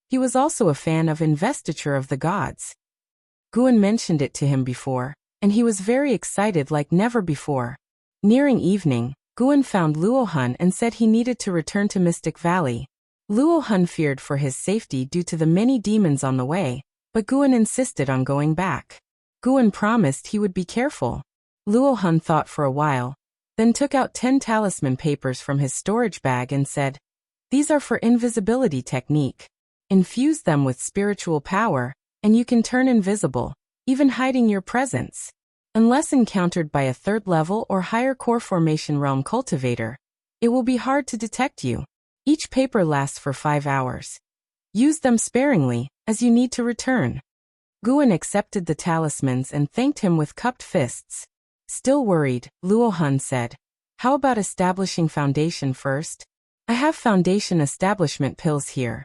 He was also a fan of Investiture of the Gods. Guan mentioned it to him before, and he was very excited like never before. Nearing evening, Guan found Luohan and said he needed to return to Mystic Valley. Luohan feared for his safety due to the many demons on the way, but Guan insisted on going back. Guan promised he would be careful. Luohan thought for a while, then took out 10 talisman papers from his storage bag and said, "These are for invisibility technique. Infuse them with spiritual power, and you can turn invisible, even hiding your presence. Unless encountered by a 3rd level or higher core formation realm cultivator, it will be hard to detect you. Each paper lasts for 5 hours. Use them sparingly, as you need to return." Guan accepted the talismans and thanked him with cupped fists. Still worried, Luohan said, "How about establishing foundation first? I have foundation establishment pills here."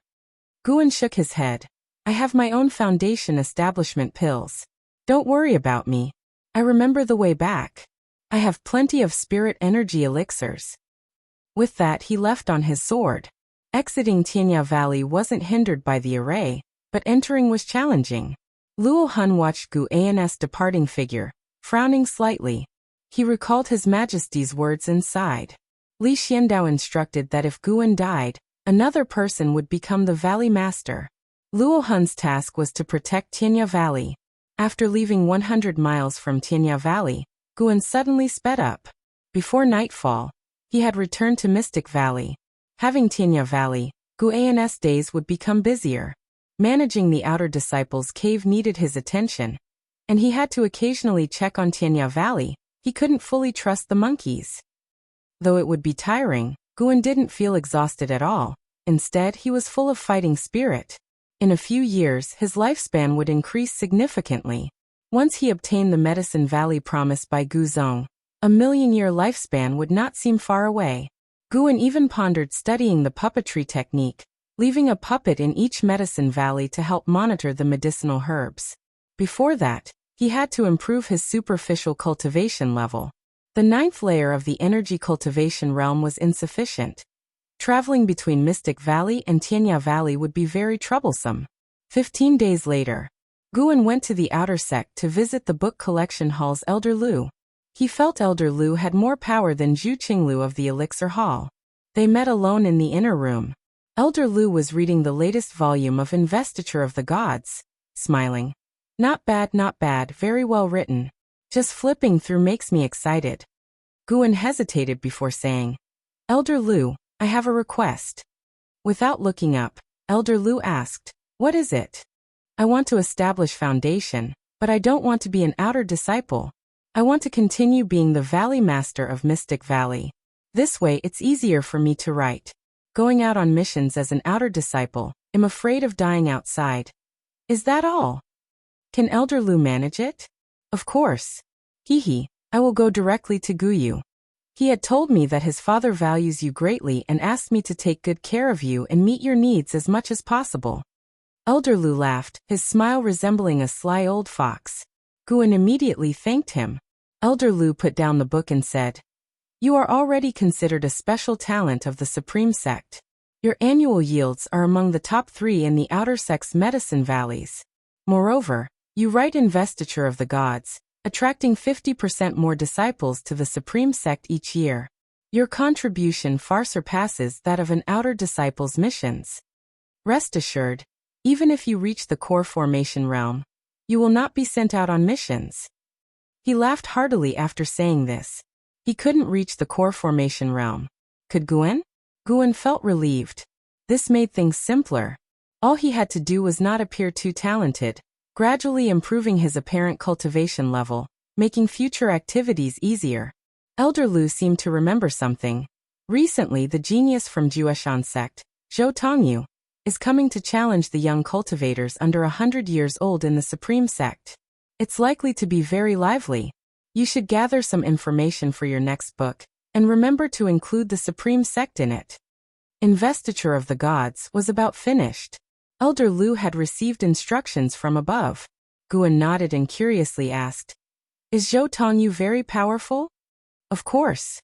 Guan shook his head. "I have my own foundation establishment pills. Don't worry about me. I remember the way back. I have plenty of spirit energy elixirs." With that he left on his sword. Exiting Tianya Valley wasn't hindered by the array, but entering was challenging. Luohan watched Guan's departing figure, frowning slightly. He recalled His Majesty's words and sighed. Li Xiandao instructed that if Guan died, another person would become the Valley Master. Luohan's task was to protect Tianya Valley. After leaving 100 miles from Tianya Valley, Guan suddenly sped up. Before nightfall, he had returned to Mystic Valley. Having Tianya Valley, Guan's days would become busier. Managing the Outer Disciples' Cave needed his attention, and he had to occasionally check on Tianya Valley. He couldn't fully trust the monkeys. Though it would be tiring, Guan didn't feel exhausted at all. Instead, he was full of fighting spirit. In a few years, his lifespan would increase significantly. Once he obtained the Medicine Valley promised by Gu Zong, a million-year lifespan would not seem far away. Guan even pondered studying the puppetry technique, leaving a puppet in each Medicine Valley to help monitor the medicinal herbs. Before that, he had to improve his superficial cultivation level. The 9th layer of the energy cultivation realm was insufficient. Traveling between Mystic Valley and Tianya Valley would be very troublesome. 15 days later, Guan went to the Outer Sect to visit the book collection hall's Elder Lu. He felt Elder Lu had more power than Zhu Qinglu of the Elixir Hall. They met alone in the inner room. Elder Lu was reading the latest volume of Investiture of the Gods, smiling. Not bad, very well written. Just flipping through makes me excited." Guan hesitated before saying, "Elder Lu, I have a request." Without looking up, Elder Lu asked, "What is it?" "I want to establish foundation, but I don't want to be an outer disciple. I want to continue being the Valley Master of Mystic Valley. This way it's easier for me to write. Going out on missions as an outer disciple, I'm afraid of dying outside." "Is that all? Can Elder Lu manage it?" "Of course. I will go directly to Guyu. He had told me that his father values you greatly and asked me to take good care of you and meet your needs as much as possible." Elder Lu laughed, his smile resembling a sly old fox. Guan immediately thanked him. Elder Lu put down the book and said, "You are already considered a special talent of the Supreme Sect. Your annual yields are among the top 3 in the Outer Sect's Medicine Valleys. Moreover, you write Investiture of the Gods, attracting 50% more disciples to the Supreme Sect each year. Your contribution far surpasses that of an outer disciple's missions. Rest assured, even if you reach the core formation realm, you will not be sent out on missions." He laughed heartily after saying this. He couldn't reach the core formation realm. Could Guan? Guan felt relieved. This made things simpler. All he had to do was not appear too talented, gradually improving his apparent cultivation level, making future activities easier. Elder Lu seemed to remember something. Recently, the genius from Jueshan Sect, Zhou Tongyu, is coming to challenge the young cultivators under 100 years old in the Supreme Sect. It's likely to be very lively. You should gather some information for your next book, and remember to include the Supreme Sect in it. Investiture of the Gods was about finished. Elder Lu had received instructions from above. Guan nodded and curiously asked, "Is Zhou Tongyu very powerful?" "Of course.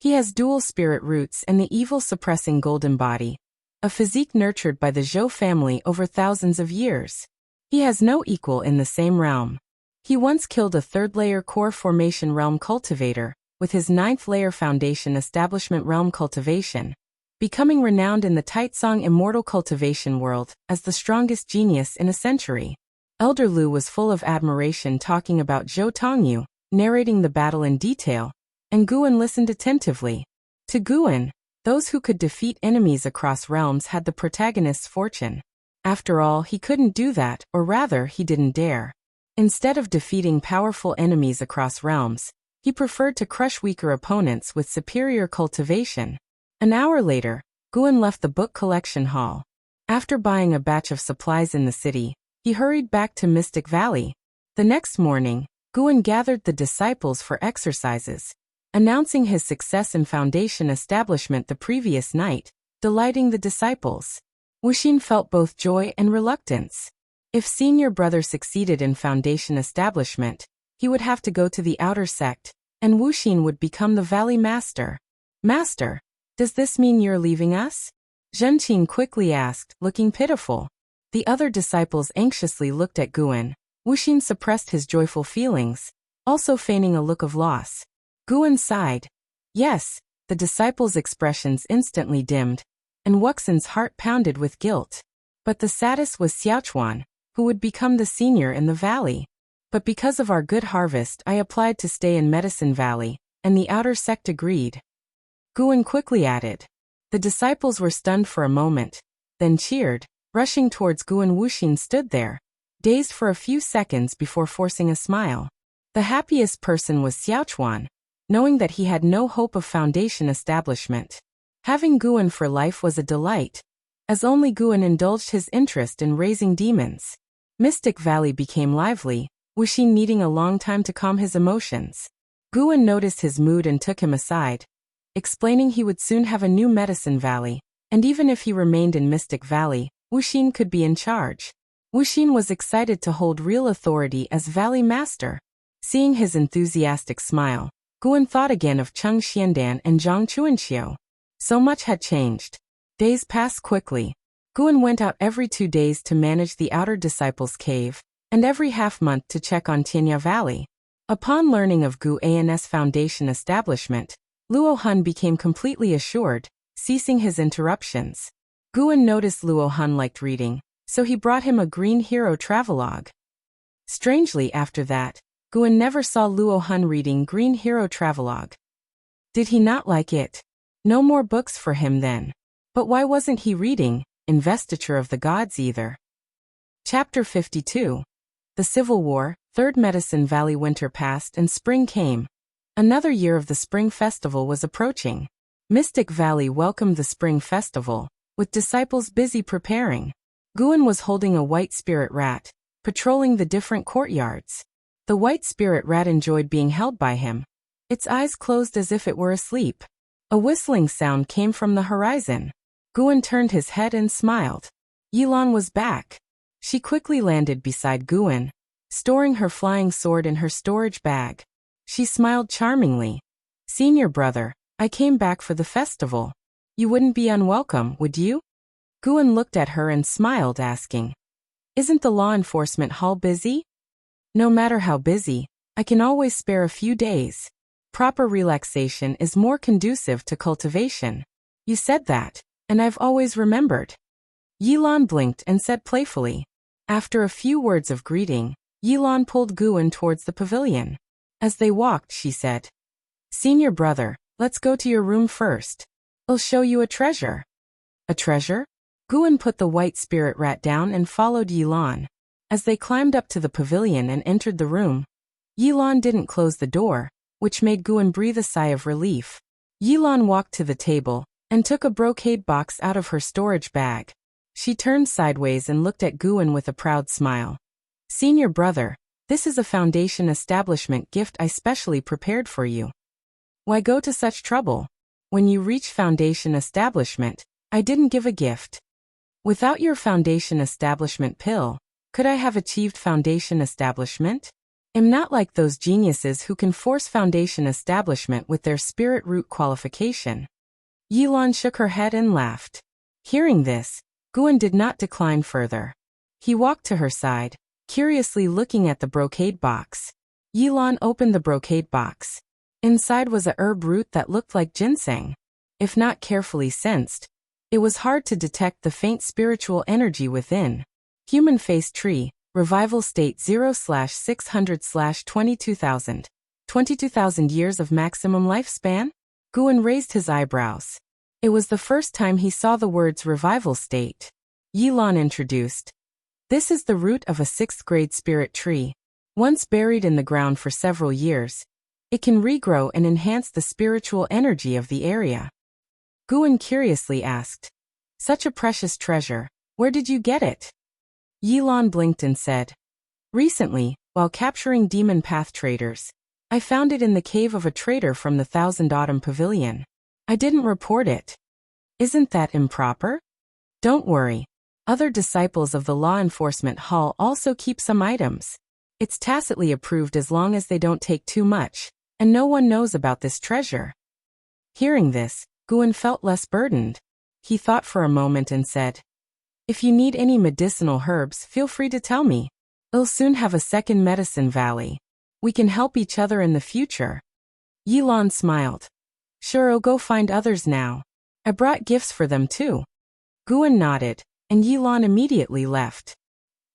He has dual spirit roots and the evil-suppressing golden body. a physique nurtured by the Zhou family over thousands of years. He has no equal in the same realm. He once killed a third-layer core formation realm cultivator, with his ninth-layer foundation establishment realm cultivation, becoming renowned in the Taitsong immortal cultivation world as the strongest genius in a century. Elder Lu was full of admiration talking about Zhou Tongyu, narrating the battle in detail, and Guan listened attentively. To Guan, those who could defeat enemies across realms had the protagonist's fortune. After all, he couldn't do that, or rather, he didn't dare. Instead of defeating powerful enemies across realms, he preferred to crush weaker opponents with superior cultivation. An hour later, Guan left the book collection hall. After buying a batch of supplies in the city, he hurried back to Mystic Valley. The next morning, Guan gathered the disciples for exercises, announcing his success in foundation establishment the previous night, delighting the disciples. Wuxin felt both joy and reluctance. If senior brother succeeded in foundation establishment, he would have to go to the outer sect, and Wuxin would become the valley master. Master, does this mean you're leaving us? Zhenqin quickly asked, looking pitiful. The other disciples anxiously looked at Guan. Wuxin suppressed his joyful feelings, also feigning a look of loss. Guan sighed. Yes, the disciples' expressions instantly dimmed, and Wuxin's heart pounded with guilt. But the saddest was Xiaochuan, who would become the senior in the valley. But because of our good harvest, I applied to stay in Medicine Valley, and the outer sect agreed. Guan quickly added. The disciples were stunned for a moment, then cheered. Rushing towards Guan, Wuxin stood there, dazed for a few seconds before forcing a smile. The happiest person was Xiaochuan, knowing that he had no hope of foundation establishment. Having Guan for life was a delight, as only Guan indulged his interest in raising demons. Mystic Valley became lively, Wuxin needing a long time to calm his emotions. Guan noticed his mood and took him aside, explaining he would soon have a new Medicine Valley, and even if he remained in Mystic Valley, Wuxin could be in charge. Wuxin was excited to hold real authority as Valley Master. Seeing his enthusiastic smile, Guan thought again of Cheng Xiandan and Zhang Chuanxiu. So much had changed. Days passed quickly. Guan went out every 2 days to manage the outer disciples' cave, and every half-month to check on Tianya Valley. Upon learning of Gu An's foundation establishment, Luo Hun became completely assured, ceasing his interruptions. Guan noticed Luo Hun liked reading, so he brought him a Green Hero travelogue. Strangely, after that, Guan never saw Luo Hun reading Green Hero travelogue. Did he not like it? No more books for him then. But why wasn't he reading Investiture of the Gods either? Chapter 52. The Civil War, Third Medicine Valley. Winter passed and spring came. Another year of the Spring Festival was approaching. Mystic Valley welcomed the Spring Festival, with disciples busy preparing. Guan was holding a white spirit rat, patrolling the different courtyards. The white spirit rat enjoyed being held by him. Its eyes closed as if it were asleep. A whistling sound came from the horizon. Guan turned his head and smiled. Yilan was back. She quickly landed beside Guan, storing her flying sword in her storage bag. She smiled charmingly. Senior brother, I came back for the festival. You wouldn't be unwelcome, would you? Guan looked at her and smiled, asking, Isn't the law enforcement hall busy? No matter how busy, I can always spare a few days. Proper relaxation is more conducive to cultivation. You said that, and I've always remembered. Yilan blinked and said playfully. After a few words of greeting, Yilan pulled Guan towards the pavilion. As they walked, she said, Senior brother, let's go to your room first. I'll show you a treasure. A treasure? Guan put the white spirit rat down and followed Yilan. As they climbed up to the pavilion and entered the room, Yilan didn't close the door, which made Guan breathe a sigh of relief. Yilan walked to the table and took a brocade box out of her storage bag. She turned sideways and looked at Guan with a proud smile. Senior brother, this is a foundation establishment gift I specially prepared for you. Why go to such trouble? When you reach foundation establishment, I didn't give a gift. Without your foundation establishment pill, could I have achieved foundation establishment? I'm not like those geniuses who can force foundation establishment with their spirit root qualification. Yilan shook her head and laughed. Hearing this, Guan did not decline further. He walked to her side, curiously looking at the brocade box. Yilan opened the brocade box. Inside was a herb root that looked like ginseng. If not carefully sensed, it was hard to detect the faint spiritual energy within. Human face tree, revival state 0/600/22,000. 22,000 years of maximum lifespan? Guan raised his eyebrows. It was the first time he saw the words revival state. Yilan introduced. This is the root of a 6th-grade spirit tree. Once buried in the ground for several years, it can regrow and enhance the spiritual energy of the area. Guan curiously asked, such a precious treasure, where did you get it? Yilan blinked and said, recently, while capturing demon path traders, I found it in the cave of a trader from the Thousand Autumn Pavilion. I didn't report it. Isn't that improper? Don't worry. Other disciples of the Law Enforcement Hall also keep some items. It's tacitly approved as long as they don't take too much, and no one knows about this treasure. Hearing this, Guan felt less burdened. He thought for a moment and said, if you need any medicinal herbs, feel free to tell me. We'll soon have a second medicine valley. We can help each other in the future. Yilan smiled. Sure, I'll go find others now. I brought gifts for them too. Guan nodded, and Yilan immediately left.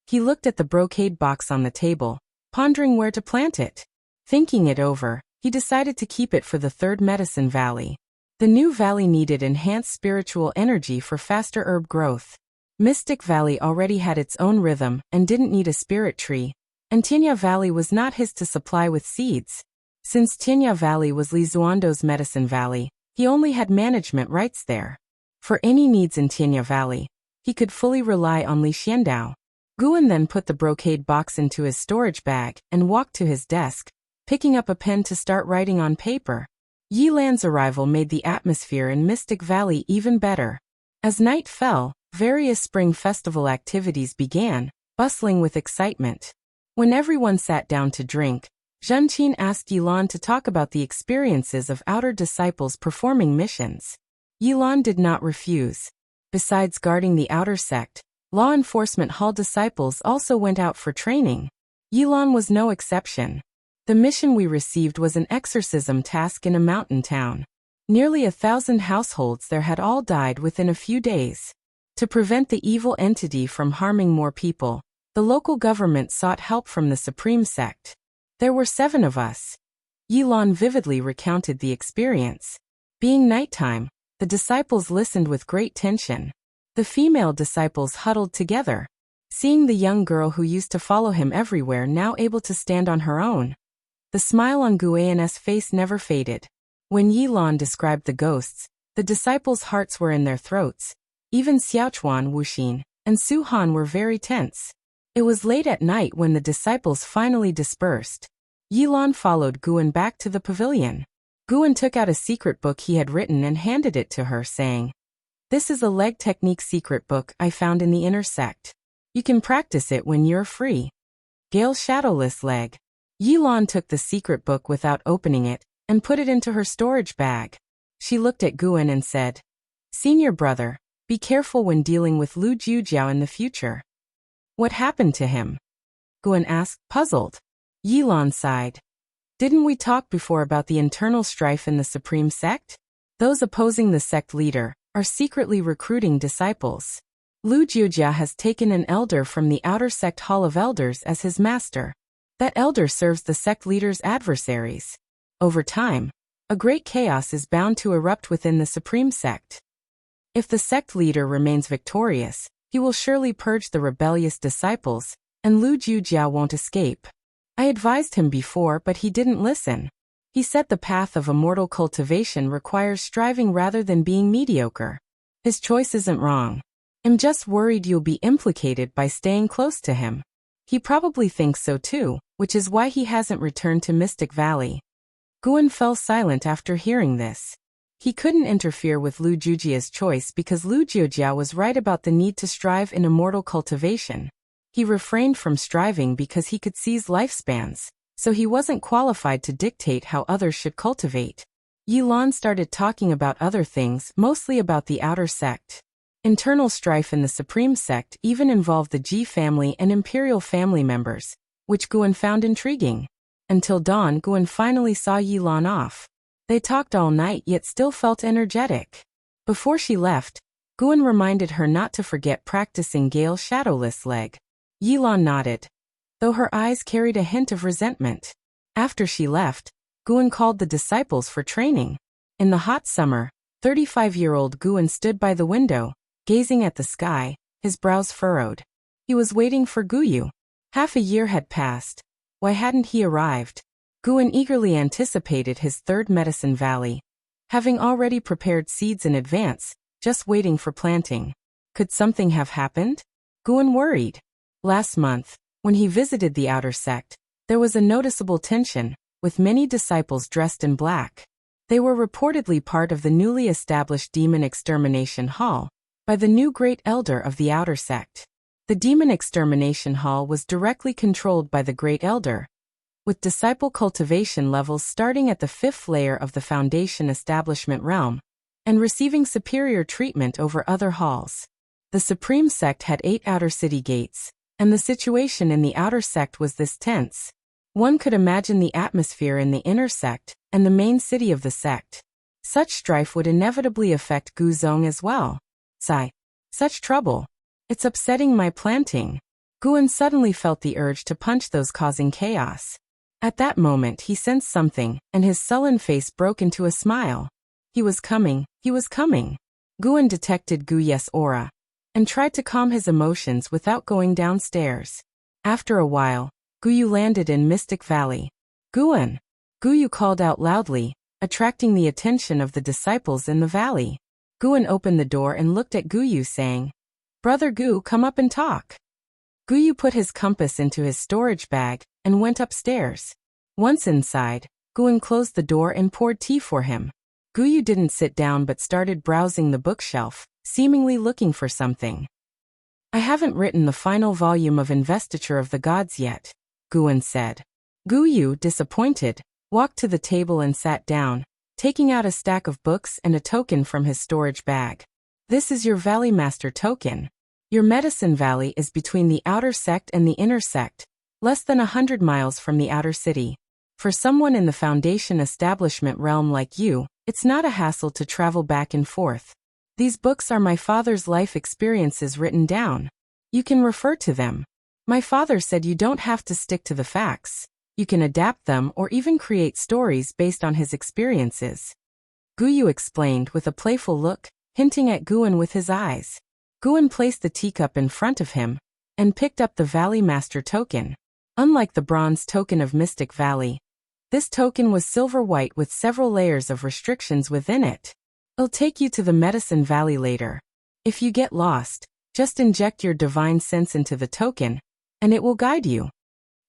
He looked at the brocade box on the table, pondering where to plant it. Thinking it over, he decided to keep it for the third medicine valley. The new valley needed enhanced spiritual energy for faster herb growth. Mystic Valley already had its own rhythm and didn't need a spirit tree, and Tianya Valley was not his to supply with seeds. Since Tianya Valley was Li Zuando's medicine valley, he only had management rights there. For any needs in Tianya Valley, he could fully rely on Li Xiandao. Guan then put the brocade box into his storage bag and walked to his desk, picking up a pen to start writing on paper. Yilan's arrival made the atmosphere in Mystic Valley even better. As night fell, various spring festival activities began, bustling with excitement. When everyone sat down to drink, Zhenqin asked Yilan to talk about the experiences of outer disciples performing missions. Yilan did not refuse. Besides guarding the outer sect, law enforcement hall disciples also went out for training. Yilan was no exception. The mission we received was an exorcism task in a mountain town. Nearly 1,000 households there had all died within a few days. To prevent the evil entity from harming more people, the local government sought help from the Supreme Sect. There were 7 of us. Yilan vividly recounted the experience. Being nighttime, the disciples listened with great tension. The female disciples huddled together. Seeing the young girl who used to follow him everywhere now able to stand on her own, the smile on Guan's face never faded. When Yilan described the ghosts, the disciples' hearts were in their throats. Even Xiaochuan, Wuxin, and Su Han were very tense. It was late at night when the disciples finally dispersed. Yilan followed Guan back to the pavilion. Guan took out a secret book he had written and handed it to her, saying, "This is a leg technique secret book I found in the inner sect. You can practice it when you're free." Gale Shadowless leg. Yilan took the secret book without opening it and put it into her storage bag. She looked at Guan and said, "Senior brother, be careful when dealing with Lu Jujiao in the future." "What happened to him?" Guan asked, puzzled. Yilan sighed. "Didn't we talk before about the internal strife in the Supreme Sect? Those opposing the sect leader are secretly recruiting disciples. Lu Jujia has taken an elder from the Outer Sect Hall of Elders as his master. That elder serves the sect leader's adversaries. Over time, a great chaos is bound to erupt within the Supreme Sect. If the sect leader remains victorious, he will surely purge the rebellious disciples, and Lu Jujia won't escape. I advised him before, but he didn't listen. He said the path of immortal cultivation requires striving rather than being mediocre. His choice isn't wrong. I'm just worried you'll be implicated by staying close to him. He probably thinks so too, which is why he hasn't returned to Mystic Valley." Guan fell silent after hearing this. He couldn't interfere with Lu Jujia's choice because Lu Jujia was right about the need to strive in immortal cultivation. He refrained from striving because he could seize lifespans, so he wasn't qualified to dictate how others should cultivate. Yilan started talking about other things, mostly about the outer sect. Internal strife in the Supreme Sect even involved the Ji family and Imperial family members, which Guan found intriguing. Until dawn, Guan finally saw Yilan off. They talked all night yet still felt energetic. Before she left, Guan reminded her not to forget practicing Gale's shadowless leg. Yilan nodded, though her eyes carried a hint of resentment. After she left, Guan called the disciples for training. In the hot summer, 35-year-old Guan stood by the window, gazing at the sky, his brows furrowed. He was waiting for Guyu. Half a year had passed. Why hadn't he arrived? Guan eagerly anticipated his third Medicine Valley, having already prepared seeds in advance, just waiting for planting. Could something have happened? Guan worried. Last month, when he visited the outer sect, there was a noticeable tension, with many disciples dressed in black. They were reportedly part of the newly established Demon Extermination Hall, by the new Great Elder of the outer sect. The Demon Extermination Hall was directly controlled by the Great Elder, with disciple cultivation levels starting at the 5th layer of the Foundation Establishment realm, and receiving superior treatment over other halls. The Supreme Sect had 8 outer city gates, and the situation in the outer sect was this tense. One could imagine the atmosphere in the inner sect and the main city of the sect. Such strife would inevitably affect Guzong as well. Sigh. Such trouble. It's upsetting my planting. Guan suddenly felt the urge to punch those causing chaos. At that moment he sensed something, and his sullen face broke into a smile. He was coming, he was coming. Guan detected Guyu's aura, and tried to calm his emotions without going downstairs. After a while, Guyu landed in Mystic Valley. Guan! Guyu called out loudly, attracting the attention of the disciples in the valley. Guan opened the door and looked at Guyu saying, "Brother Gu, come up and talk." Guyu put his compass into his storage bag and went upstairs. Once inside, Guan closed the door and poured tea for him. Guyu didn't sit down but started browsing the bookshelf, seemingly looking for something. "I haven't written the final volume of Investiture of the Gods yet," Guan said. Guyu, disappointed, walked to the table and sat down, taking out a stack of books and a token from his storage bag. "This is your Valley Master token. Your Medicine Valley is between the outer sect and the inner sect, less than 100 miles from the outer city. For someone in the Foundation Establishment realm like you, it's not a hassle to travel back and forth. These books are my father's life experiences written down. You can refer to them. My father said you don't have to stick to the facts. You can adapt them or even create stories based on his experiences." Guyu explained with a playful look, hinting at Guan with his eyes. Guan placed the teacup in front of him and picked up the Valley Master token. Unlike the bronze token of Mystic Valley, this token was silver-white with several layers of restrictions within it. "It'll take you to the Medicine Valley later. If you get lost, just inject your divine sense into the token, and it will guide you."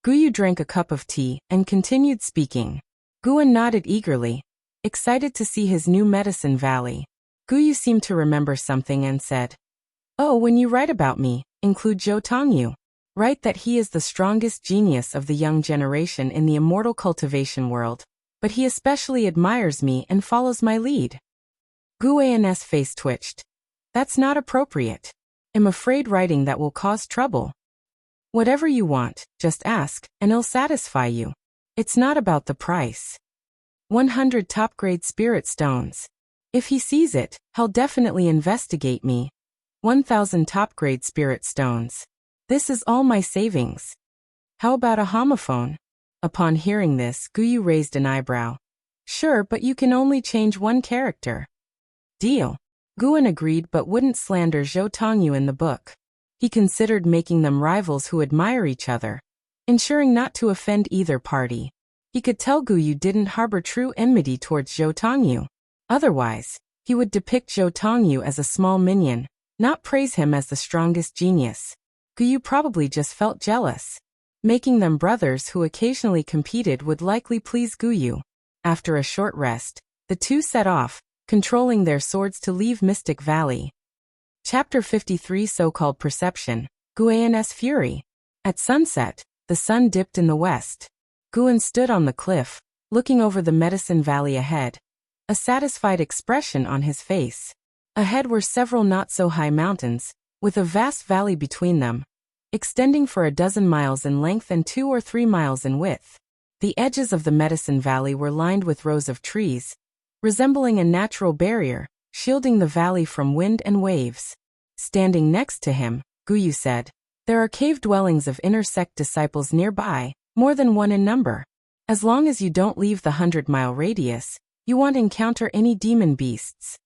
Guyu drank a cup of tea and continued speaking. Guan nodded eagerly, excited to see his new Medicine Valley. Guyu seemed to remember something and said, "Oh, when you write about me, include Zhou Tongyu. Write that he is the strongest genius of the young generation in the immortal cultivation world, but he especially admires me and follows my lead." Guan's face twitched. "That's not appropriate. I'm afraid writing that will cause trouble." "Whatever you want, just ask, and it'll satisfy you. It's not about the price." 100 top-grade spirit stones. If he sees it, he'll definitely investigate me. 1,000 top-grade spirit stones. This is all my savings. How about a homophone? Upon hearing this, Guyu raised an eyebrow. "Sure, but you can only change one character." "Deal." Guan agreed but wouldn't slander Zhou Tongyu in the book. He considered making them rivals who admire each other, ensuring not to offend either party. He could tell Guyu didn't harbor true enmity towards Zhou Tongyu. Otherwise, he would depict Zhou Tongyu as a small minion, not praise him as the strongest genius. Guyu probably just felt jealous. Making them brothers who occasionally competed would likely please Guyu. After a short rest, the two set off, controlling their swords to leave Mystic Valley. Chapter 53 So-Called Perception, Guan's Fury. At sunset, the sun dipped in the west. Guan stood on the cliff, looking over the Medicine Valley ahead, a satisfied expression on his face. Ahead were several not-so-high mountains, with a vast valley between them, extending for 12 miles in length and 2 or 3 miles in width. The edges of the Medicine Valley were lined with rows of trees, resembling a natural barrier, shielding the valley from wind and waves. Standing next to him, Guyu said, "There are cave dwellings of inner Sect disciples nearby, more than one in number. As long as you don't leave the 100-mile radius, you won't encounter any demon beasts."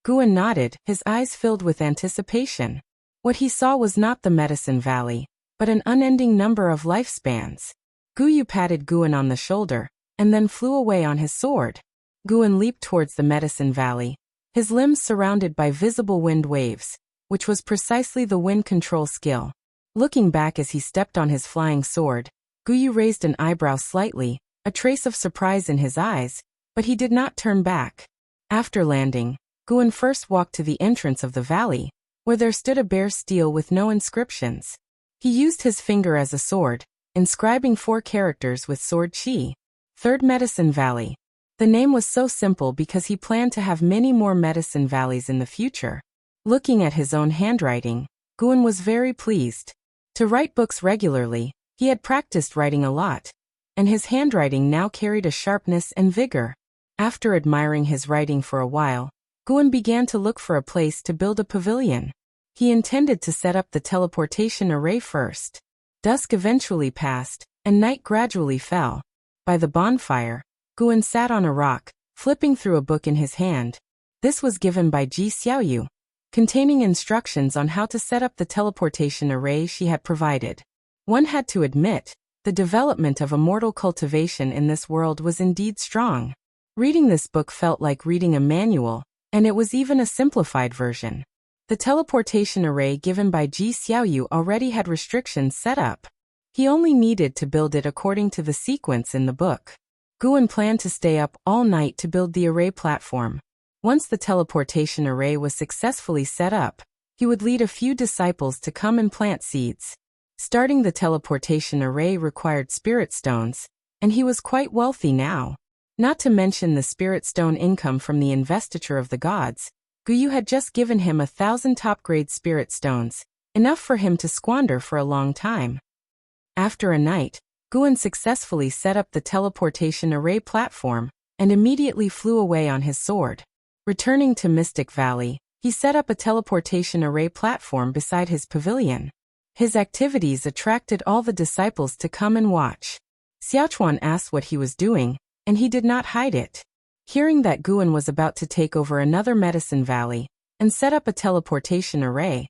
Guan nodded, his eyes filled with anticipation. What he saw was not the Medicine Valley, but an unending number of lifespans. Guyu patted Guan on the shoulder, and then flew away on his sword. Guan leaped towards the Medicine Valley, his limbs surrounded by visible wind waves, which was precisely the wind control skill. Looking back as he stepped on his flying sword, Guyu raised an eyebrow slightly, a trace of surprise in his eyes, but he did not turn back. After landing, Guan first walked to the entrance of the valley, where there stood a bare stele with no inscriptions. He used his finger as a sword, inscribing 4 characters with sword chi. Third Medicine Valley. The name was so simple because he planned to have many more Medicine Valleys in the future. Looking at his own handwriting, Guan was very pleased. To write books regularly, he had practiced writing a lot, and his handwriting now carried a sharpness and vigor. After admiring his writing for a while, Guan began to look for a place to build a pavilion. He intended to set up the teleportation array first. Dusk eventually passed, and night gradually fell. By the bonfire, Guan sat on a rock, flipping through a book in his hand. This was given by Ji Xiaoyu, containing instructions on how to set up the teleportation array she had provided. One had to admit, the development of immortal cultivation in this world was indeed strong. Reading this book felt like reading a manual, and it was even a simplified version. The teleportation array given by Ji Xiaoyu already had restrictions set up. He only needed to build it according to the sequence in the book. Guan planned to stay up all night to build the array platform. Once the teleportation array was successfully set up, he would lead a few disciples to come and plant seeds. Starting the teleportation array required spirit stones, and he was quite wealthy now. Not to mention the spirit stone income from the investiture of the gods, Guyu had just given him 1,000 top-grade spirit stones, enough for him to squander for a long time. After a night, Guan successfully set up the teleportation array platform, and immediately flew away on his sword. Returning to Mystic Valley, he set up a teleportation array platform beside his pavilion. His activities attracted all the disciples to come and watch. Xiaochuan asked what he was doing, and he did not hide it. Hearing that Guan was about to take over another Medicine Valley and set up a teleportation array,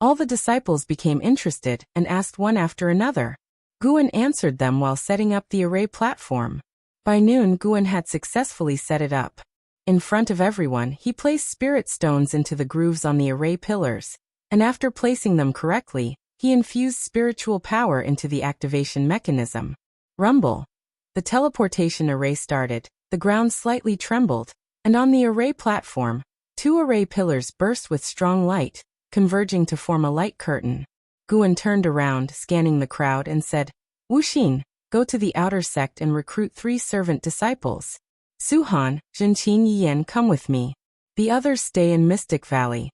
all the disciples became interested and asked one after another. Guan answered them while setting up the array platform. By noon, Guan had successfully set it up. In front of everyone, he placed spirit stones into the grooves on the array pillars, and after placing them correctly, he infused spiritual power into the activation mechanism. Rumble. The teleportation array started, the ground slightly trembled, and on the array platform, 2 array pillars burst with strong light, converging to form a light curtain. Guan turned around, scanning the crowd, and said, "Wu Xin, go to the outer sect and recruit 3 servant disciples. Suhan, Zhenqin Yiyan, come with me. The others stay in Mystic Valley."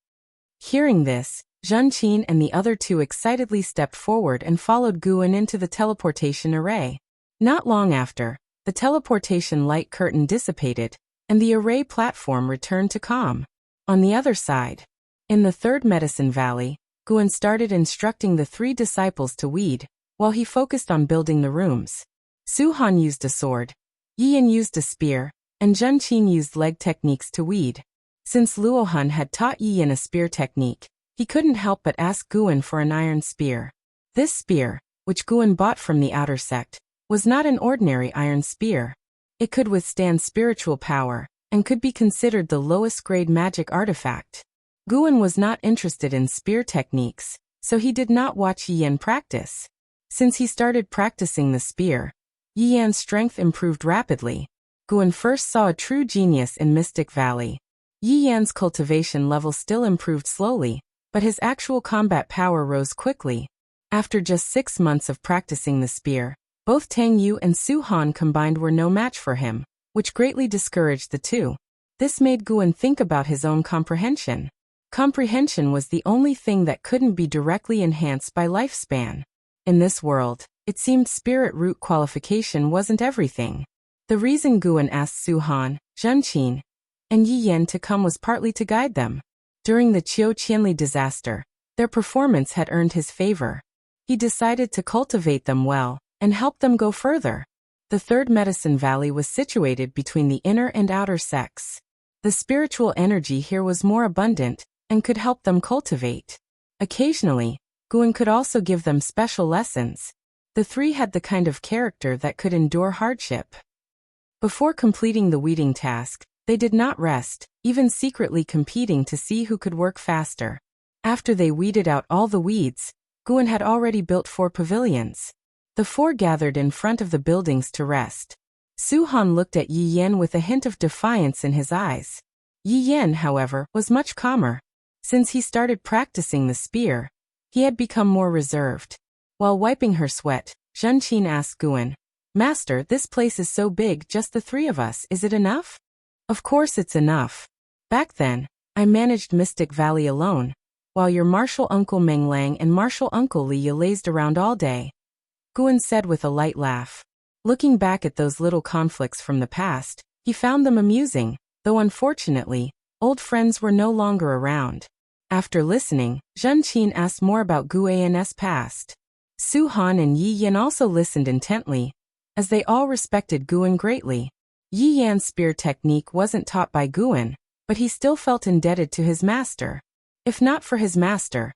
Hearing this, Zhenqin and the other 2 excitedly stepped forward and followed Guan into the teleportation array. Not long after, the teleportation light curtain dissipated, and the array platform returned to calm. On the other side, in the third Medicine Valley, Guan started instructing the 3 disciples to weed, while he focused on building the rooms. Suhan used a sword, Yiyan used a spear, and Zhenqin used leg techniques to weed. Since Luohan had taught Yiyan a spear technique, he couldn't help but ask Guan for an iron spear. This spear, which Guan bought from the outer sect, was not an ordinary iron spear. It could withstand spiritual power, and could be considered the lowest grade magic artifact. Guan was not interested in spear techniques, so he did not watch Yiyan practice. Since he started practicing the spear, Yiyan's strength improved rapidly. Guan first saw a true genius in Mystic Valley. Yiyan's cultivation level still improved slowly, but his actual combat power rose quickly. After just 6 months of practicing the spear, both Tang Yu and Su Han combined were no match for him, which greatly discouraged the 2. This made Guan think about his own comprehension. Comprehension was the only thing that couldn't be directly enhanced by lifespan. In this world, it seemed spirit root qualification wasn't everything. The reason Guan asked Su-han, Zhenqin, and Yi Yan to come was partly to guide them. During the Qiu Qianli disaster, their performance had earned his favor. He decided to cultivate them well and help them go further. The third medicine valley was situated between the inner and outer sects. The spiritual energy here was more abundant and could help them cultivate. Occasionally, Guan could also give them special lessons. The three had the kind of character that could endure hardship. Before completing the weeding task, they did not rest, even secretly competing to see who could work faster. After they weeded out all the weeds, Guan had already built 4 pavilions. The 4 gathered in front of the buildings to rest. Su-han looked at Yi Yan with a hint of defiance in his eyes. Yi Yan, however, was much calmer. Since he started practicing the spear, he had become more reserved. While wiping her sweat, Zhenqin asked Guan, "Master, this place is so big, just the 3 of us, is it enough?" "Of course it's enough. Back then, I managed Mystic Valley alone, while your martial uncle Meng Lang and martial uncle Li Yi lazed around all day," Guan said with a light laugh. Looking back at those little conflicts from the past, he found them amusing, though unfortunately, old friends were no longer around. After listening, Zhenqin asked more about Guan's past. Su-han and Yi Yan also listened intently, as they all respected Guan greatly. Yi Yan's spear technique wasn't taught by Guan, but he still felt indebted to his master. If not for his master,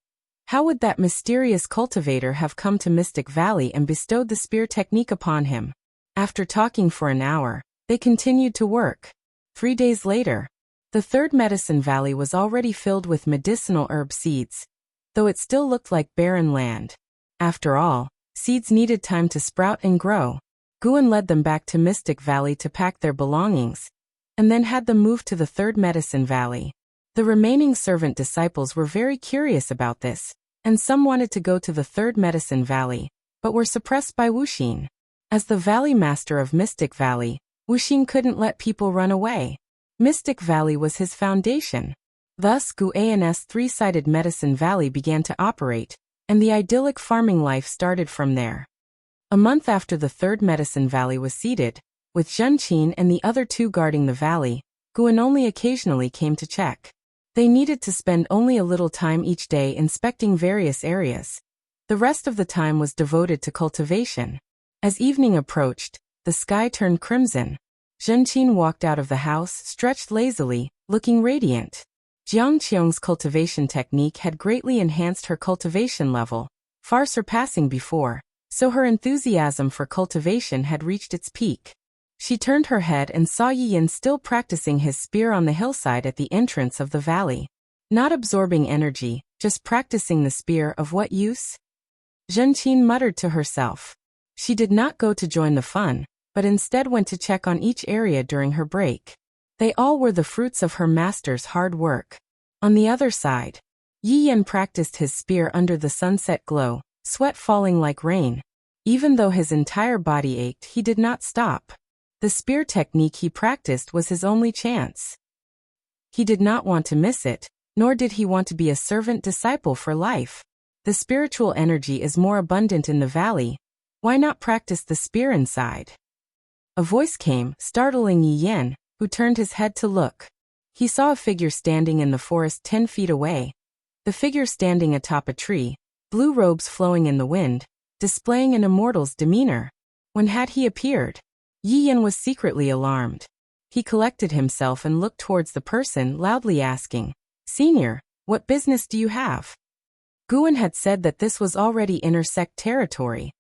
how would that mysterious cultivator have come to Mystic Valley and bestowed the spear technique upon him? After talking for an hour, they continued to work. 3 days later, the third medicine valley was already filled with medicinal herb seeds, though it still looked like barren land. After all, seeds needed time to sprout and grow. Guan led them back to Mystic Valley to pack their belongings, and then had them move to the third medicine valley. The remaining servant disciples were very curious about this, and some wanted to go to the third medicine valley, but were suppressed by Wuxin. As the valley master of Mystic Valley, Wuxin couldn't let people run away. Mystic Valley was his foundation. Thus Guan's 3-sided medicine valley began to operate, and the idyllic farming life started from there. A month after the third medicine valley was seeded, with Zhenqin and the other 2 guarding the valley, Guan only occasionally came to check. They needed to spend only a little time each day inspecting various areas. The rest of the time was devoted to cultivation. As evening approached, the sky turned crimson. Zhenqin walked out of the house, stretched lazily, looking radiant. Jiang Qiong's cultivation technique had greatly enhanced her cultivation level, far surpassing before, so her enthusiasm for cultivation had reached its peak. She turned her head and saw Yi Yan still practicing his spear on the hillside at the entrance of the valley. Not absorbing energy, just practicing the spear. Of what use? Zhenqin muttered to herself. She did not go to join the fun, but instead went to check on each area during her break. They all were the fruits of her master's hard work. On the other side, Yi Yan practiced his spear under the sunset glow, sweat falling like rain. Even though his entire body ached, he did not stop. The spear technique he practiced was his only chance. He did not want to miss it, nor did he want to be a servant disciple for life. The spiritual energy is more abundant in the valley. Why not practice the spear inside? A voice came, startling Yi Yan, who turned his head to look. He saw a figure standing in the forest 10 feet away. The figure standing atop a tree, blue robes flowing in the wind, displaying an immortal's demeanor. When had he appeared? Yi Yan was secretly alarmed. He collected himself and looked towards the person, loudly asking, "Senior, what business do you have?" Guan had said that this was already inner sect territory.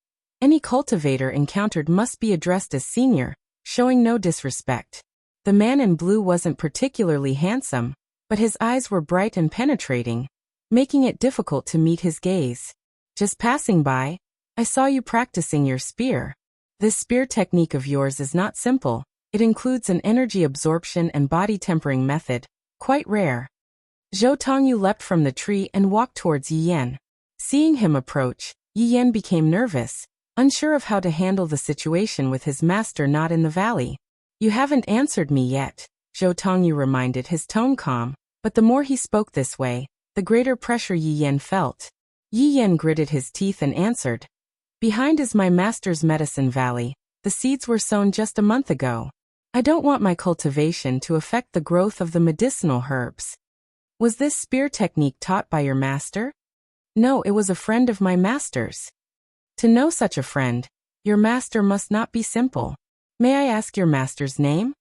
Any cultivator encountered must be addressed as senior, showing no disrespect. The man in blue wasn't particularly handsome, but his eyes were bright and penetrating, making it difficult to meet his gaze. "Just passing by, I saw you practicing your spear. This spear technique of yours is not simple. It includes an energy absorption and body tempering method, quite rare." Zhou Tongyu leapt from the tree and walked towards Yi Yan. Seeing him approach, Yi Yan became nervous, unsure of how to handle the situation with his master not in the valley. "You haven't answered me yet," Zhou Tongyu reminded, his tone calm. But the more he spoke this way, the greater pressure Yi Yan felt. Yi Yan gritted his teeth and answered, "Behind is my master's medicine valley. The seeds were sown just a month ago. I don't want my cultivation to affect the growth of the medicinal herbs." "Was this spear technique taught by your master?" "No, it was a friend of my master's." "To know such a friend, your master must not be simple. May I ask your master's name?"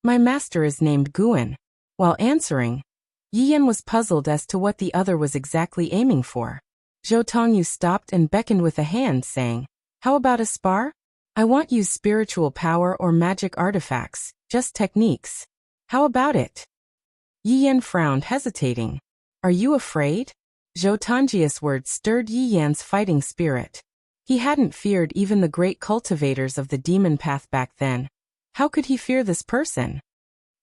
"My master is named Guan." While answering, Yi Yan was puzzled as to what the other was exactly aiming for. Zhou Tongyu stopped and beckoned with a hand, saying, "How about a spar? I won't use spiritual power or magic artifacts, just techniques. How about it?" Yi Yan frowned, hesitating. "Are you afraid?" Zhou Tongji's words stirred Yi Yan's fighting spirit. He hadn't feared even the great cultivators of the demon path back then. How could he fear this person?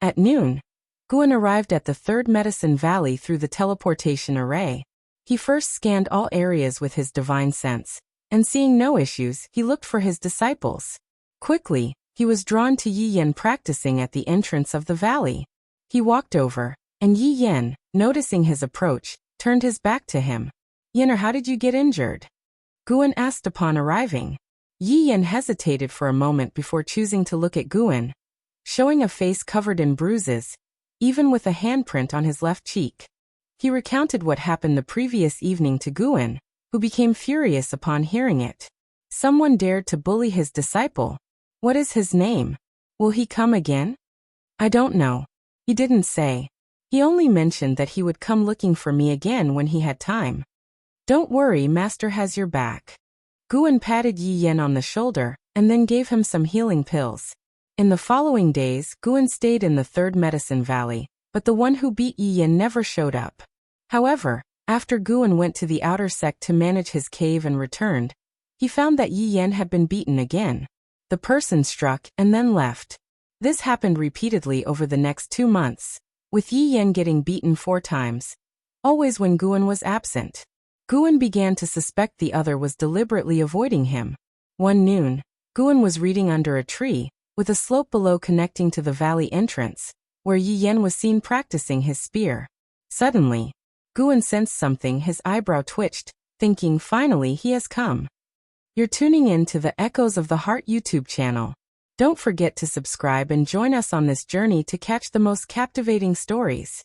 At noon, Guan arrived at the third medicine valley through the teleportation array. He first scanned all areas with his divine sense, and seeing no issues, he looked for his disciples. Quickly, he was drawn to Yi Yan practicing at the entrance of the valley. He walked over, and Yi Yan, noticing his approach, turned his back to him. "Yenner, how did you get injured?" Guan asked upon arriving. Yi Yan hesitated for a moment before choosing to look at Guan. Showing a face covered in bruises, even with a handprint on his left cheek. He recounted what happened the previous evening to Guan, who became furious upon hearing it. Someone dared to bully his disciple. "What is his name? Will he come again?" "I don't know. He didn't say. He only mentioned that he would come looking for me again when he had time." "Don't worry, Master has your back." Guan patted Yi Yan on the shoulder, and then gave him some healing pills. In the following days, Guan stayed in the third medicine valley, but the one who beat Yi Yan never showed up. However, after Guan went to the outer Sect to manage his cave and returned, he found that Yi Yan had been beaten again. The person struck and then left. This happened repeatedly over the next 2 months, with Yi Yan getting beaten 4 times, always when Guan was absent. Guan began to suspect the other was deliberately avoiding him. One noon, Guan was reading under a tree, with a slope below connecting to the valley entrance, where Yi Yan was seen practicing his spear. Suddenly, Guan sensed something. His eyebrow twitched, thinking, finally he has come. You're tuning in to the Echoes of the Heart YouTube channel. Don't forget to subscribe and join us on this journey to catch the most captivating stories.